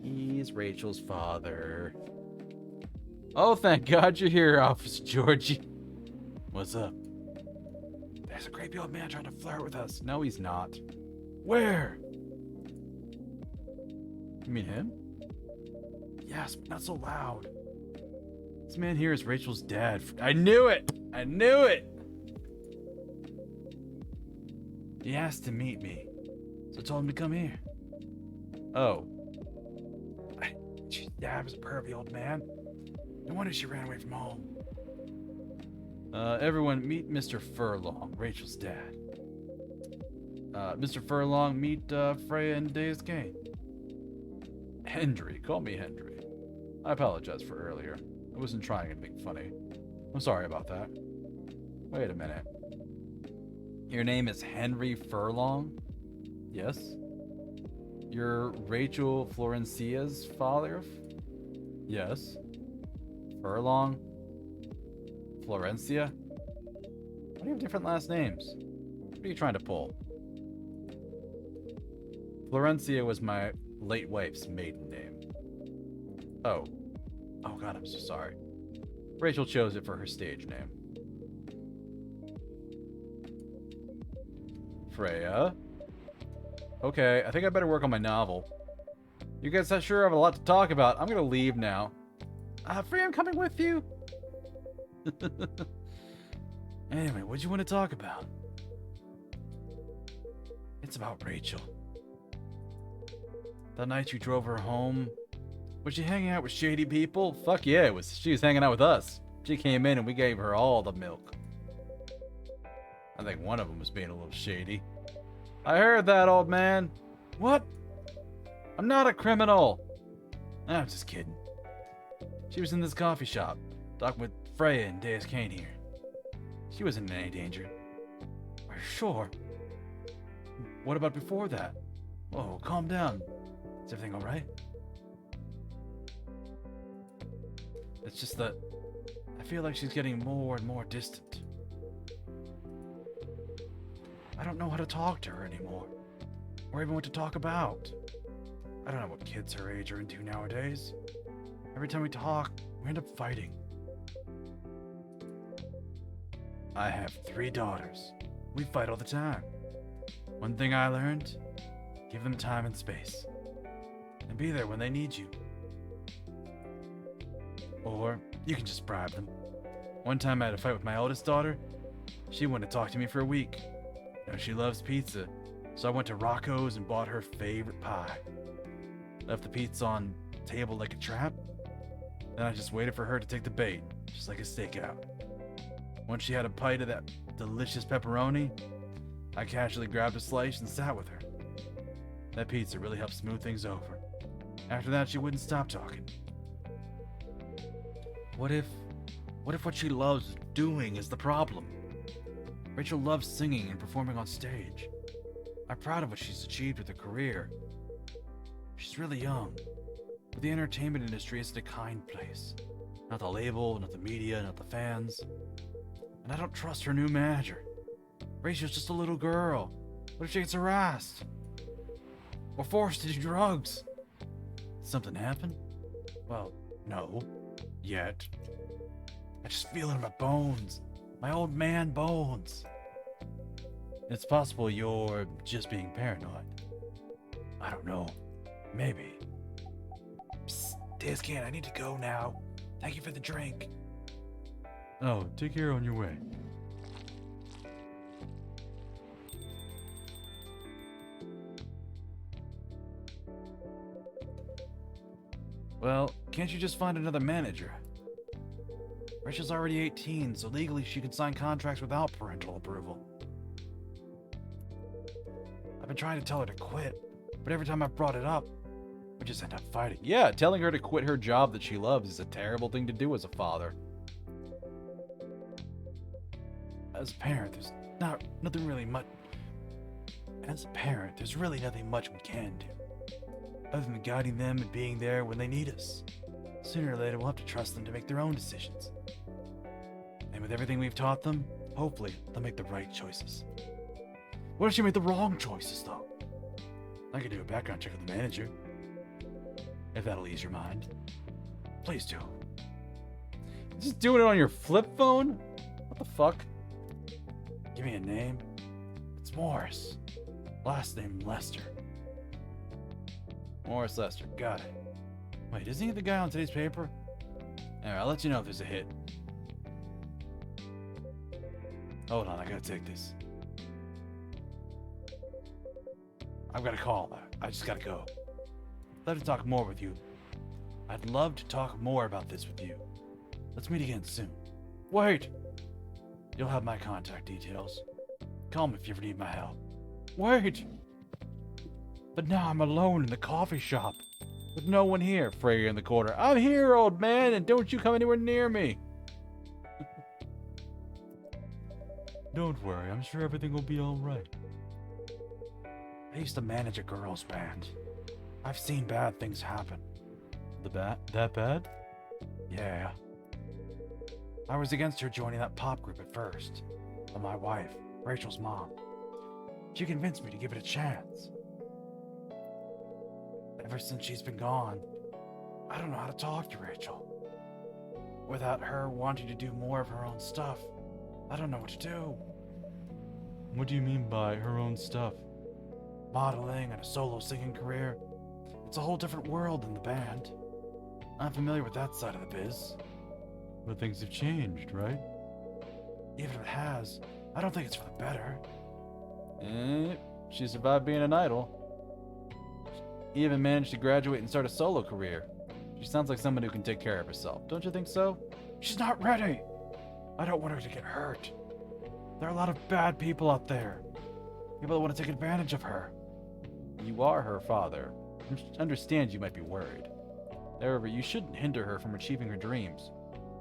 Speaker 1: He's Rachel's father. Oh, thank God you're here, Officer Georgie. What's up? There's a creepy old man trying to flirt with us. No, he's not. Where? You mean him? Yes, but not so loud. This man here is Rachel's dad. I knew it! I knew it! He asked to meet me, so I told him to come here. Oh. She's dad was a pervy old man. No wonder she ran away from home. Everyone meet Mr. Furlong, Rachel's dad. Mr. Furlong, meet Freya and Deuscain. Hendry, call me Hendry. I apologize for earlier. I wasn't trying anything funny. I'm sorry about that. Wait a minute. Your name is Henry Furlong? Yes? You're Rachel Florencia's father? Yes. Furlong? Florencia? Why do you have different last names? What are you trying to pull? Florencia was my late wife's maiden name. Oh. Oh god, I'm so sorry. Rachel chose it for her stage name. Freya. Okay, I think I better work on my novel. You guys sure have a lot to talk about. I'm gonna leave now. Freya, I'm coming with you. Anyway, what'd you want to talk about? It's about Rachel. That night you drove her home. Was she hanging out with shady people? Fuck yeah, she was hanging out with us. She came in and we gave her all the milk. I think one of them was being a little shady. I heard that, old man. What? I'm not a criminal. I'm just kidding. She was in this coffee shop, talking with Freya and Deuscain here. She wasn't in any danger. Are you sure? What about before that? Whoa, calm down. Is everything alright? It's just that I feel like she's getting more and more distant. I don't know how to talk to her anymore, or even what to talk about. I don't know what kids her age are into nowadays. Every time we talk, we end up fighting. I have 3 daughters. We fight all the time. One thing I learned, give them time and space. And be there when they need you. Or you can just bribe them. One time I had a fight with my oldest daughter. She wouldn't talk to me for a week. Now she loves pizza, so I went to Rocco's and bought her favorite pie. Left the pizza on the table like a trap. Then I just waited for her to take the bait, just like a stakeout. Once she had a bite of that delicious pepperoni, I casually grabbed a slice and sat with her. That pizza really helped smooth things over. After that, she wouldn't stop talking. What if what she loves doing is the problem? Rachel loves singing and performing on stage. I'm proud of what she's achieved with her career. She's really young, but the entertainment industry isn't a kind place. Not the label, not the media, not the fans. And I don't trust her new manager. Rachel's just a little girl. What if she gets harassed? Or forced to do drugs? Did something happen? Well, no. Yet. I just feel it in my bones. My old man bones. It's possible you're just being paranoid. I don't know. Maybe. Psst, Deuscain, I need to go now. Thank you for the drink. Oh, take care on your way. Well, can't you just find another manager? Rachel's already 18, so legally she can sign contracts without parental approval. I've been trying to tell her to quit, but every time I've brought it up, we just end up fighting. Yeah, telling her to quit her job that she loves is a terrible thing to do as a father. As a parent, there's nothing really much. As a parent, there's really nothing much we can do, other than guiding them and being there when they need us. Sooner or later, we'll have to trust them to make their own decisions. And with everything we've taught them, hopefully, they'll make the right choices. What if she made the wrong choices, though? I could do a background check of the manager. If that'll ease your mind. Please do. Just doing it on your flip phone? What the fuck? Give me a name. It's Morris. Last name Lester. Morris Lester, got it. Wait, isn't he the guy on today's paper? Alright, I'll let you know if there's a hit. Hold on, I gotta take this. I've got a call. I just gotta go. I'd love to talk more with you. I'd love to talk more about this with you. Let's meet again soon. Wait! You'll have my contact details. Call me if you ever need my help. Wait! But now I'm alone in the coffee shop. With no one here. Freya in the corner. I'm here, old man, and don't you come anywhere near me. Don't worry, I'm sure everything will be alright. I used to manage a girls' band. I've seen bad things happen. That bad? Yeah. I was against her joining that pop group at first. But my wife, Rachel's mom, she convinced me to give it a chance. Ever since she's been gone, I don't know how to talk to Rachel. Without her wanting to do more of her own stuff, I don't know what to do. What do you mean by her own stuff? Modeling and a solo singing career. It's a whole different world than the band. I'm familiar with that side of the biz. But things have changed, right? Even if it has, I don't think it's for the better. She survived being an idol. She even managed to graduate and start a solo career. She sounds like someone who can take care of herself. Don't you think so? She's not ready. I don't want her to get hurt. There are a lot of bad people out there. People that want to take advantage of her. You are her father. I understand you might be worried. However, you shouldn't hinder her from achieving her dreams.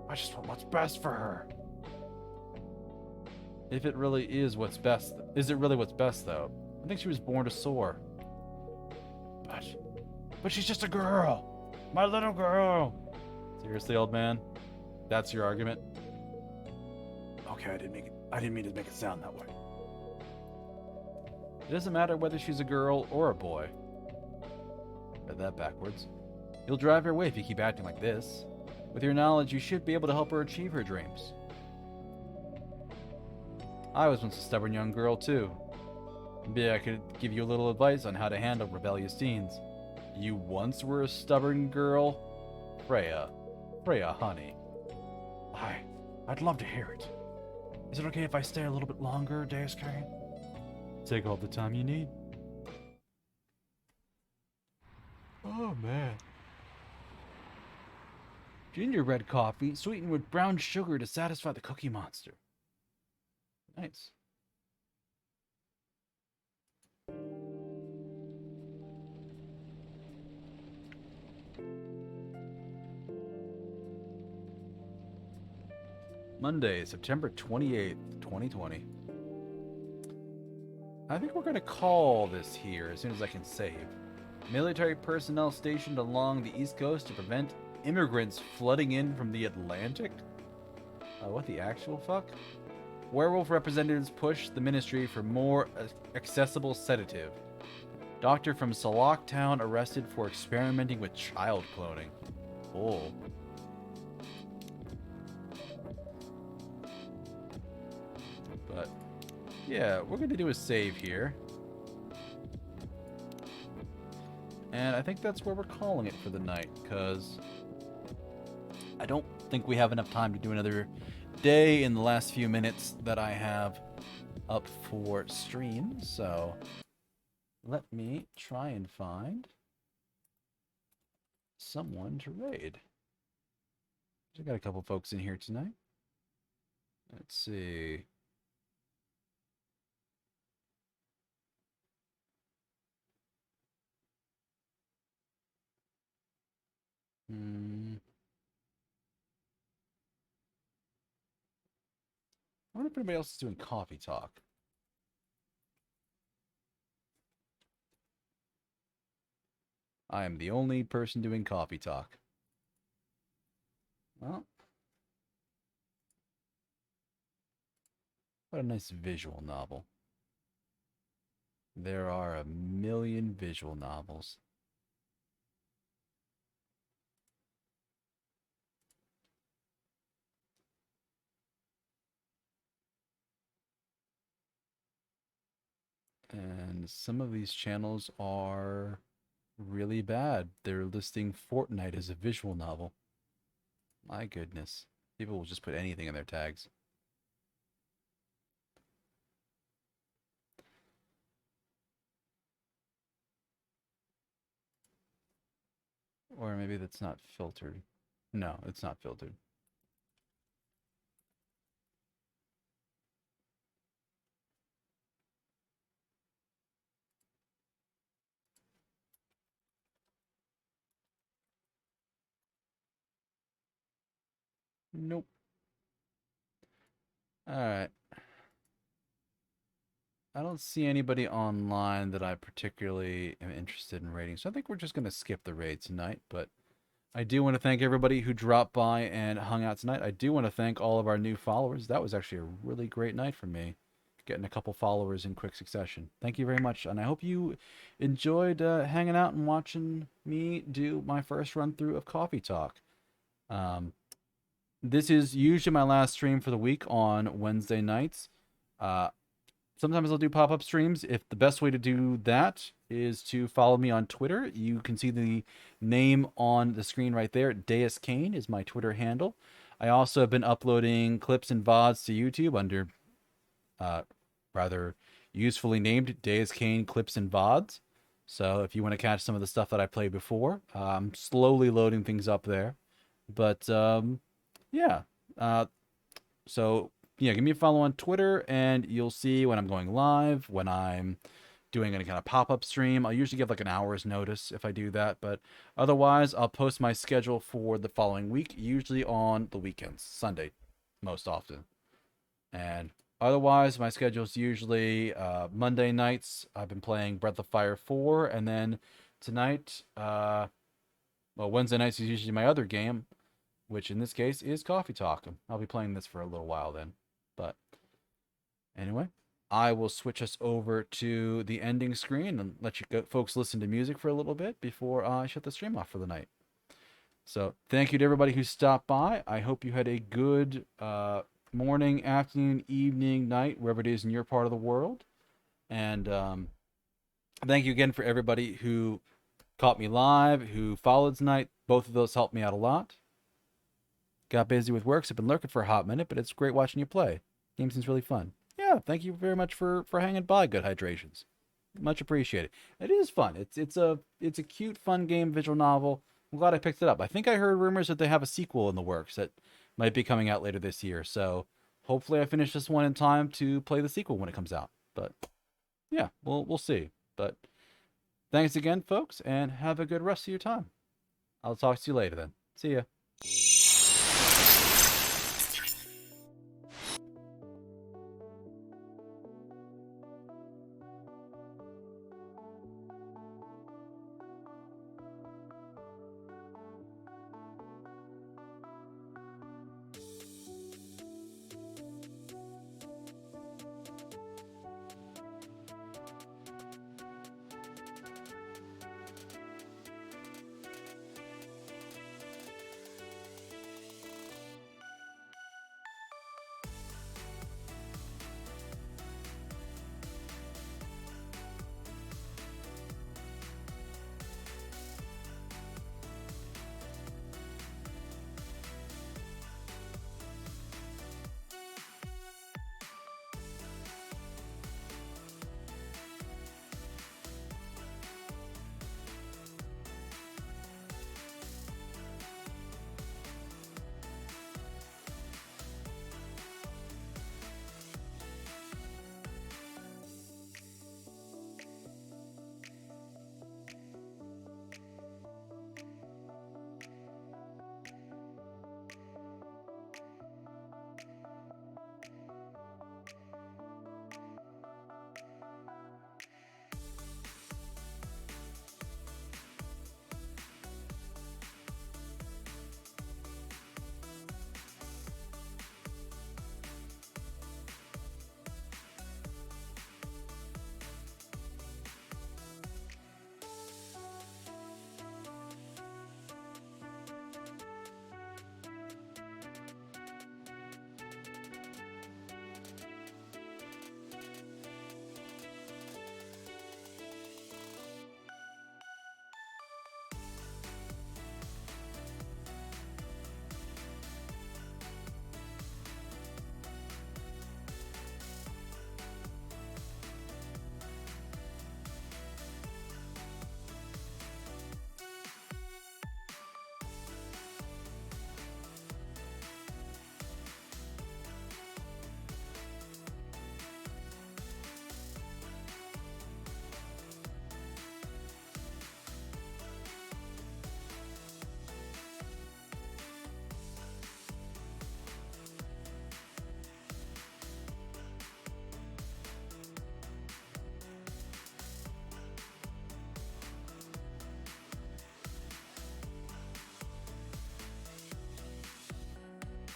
Speaker 1: I just want what's best for her. If it really is what's best, is it really what's best though? I think she was born to soar. But she's just a girl. My little girl. Seriously, old man? That's your argument? Okay, I didn't mean to make it sound that way. It doesn't matter whether she's a girl or a boy. Read that backwards. You'll drive her away if you keep acting like this. With your knowledge, you should be able to help her achieve her dreams. I was once a stubborn young girl, too. Maybe I could give you a little advice on how to handle rebellious teens. You once were a stubborn girl? Freya, honey. I'd love to hear it. Is it okay if I stay a little bit longer, Deuscain? Take all the time you need. Oh, man. Gingerbread coffee sweetened with brown sugar to satisfy the cookie monster. Nice. Monday, September 28th, 2020. I think we're going to call this here as soon as I can save. Military personnel stationed along the East Coast to prevent immigrants flooding in from the Atlantic? What the actual fuck? Werewolf representatives push the ministry for more accessible sedative. Doctor from Salak Town arrested for experimenting with child cloning. Oh. But, yeah, we're going to do a save here. And I think that's where we're calling it for the night, because I don't think we have enough time to do another day in the last few minutes that I have up for stream. So let me try and find someone to raid. I got a couple folks in here tonight. Let's see. I wonder if anybody else is doing coffee talk. I am the only person doing coffee talk. Well, what a nice visual novel. There are a million visual novels. And some of these channels are really bad. They're listing Fortnite as a visual novel. My goodness. People will just put anything in their tags. Or maybe that's not filtered. No, it's not filtered. Nope. Alright. I don't see anybody online that I particularly am interested in raiding, so I think we're just going to skip the raid tonight, but I do want to thank everybody who dropped by and hung out tonight. I do want to thank all of our new followers. That was actually a really great night for me, getting a couple followers in quick succession. Thank you very much, and I hope you enjoyed hanging out and watching me do my first run-through of Coffee Talk. This is usually my last stream for the week on Wednesday nights. sometimes I'll do pop-up streams. If the best way to do that is to follow me on Twitter, you can see the name on the screen right there. Deuscain is my Twitter handle. I also have been uploading clips and VODs to YouTube under rather usefully named Deuscain Clips and VODs. So if you want to catch some of the stuff that I played before, I'm slowly loading things up there. But yeah. So yeah, give me a follow on Twitter, and you'll see when I'm going live, when I'm doing any kind of pop-up stream. I'll usually give like an hour's notice if I do that, but otherwise I'll post my schedule for the following week, usually on the weekends, Sunday most often. And otherwise my schedule is usually Monday nights I've been playing Breath of Fire 4, and then tonight Wednesday nights is usually my other game, which in this case is Coffee Talk. I'll be playing this for a little while then. But anyway, I will switch us over to the ending screen and let you folks listen to music for a little bit before I shut the stream off for the night. So thank you to everybody who stopped by. I hope you had a good morning, afternoon, evening, night, wherever it is in your part of the world. And thank you again for everybody who caught me live, who followed tonight. Both of those helped me out a lot. Got busy with work, so I've been lurking for a hot minute, but it's great watching you play. Game seems really fun. Yeah, thank you very much for hanging by, Good Hydrations. Much appreciated. It is fun. It's a cute, fun game, visual novel. I'm glad I picked it up. I think I heard rumors that they have a sequel in the works that might be coming out later this year. So hopefully I finish this one in time to play the sequel when it comes out. But yeah, we'll see. But thanks again, folks, and have a good rest of your time. I'll talk to you later then. See ya.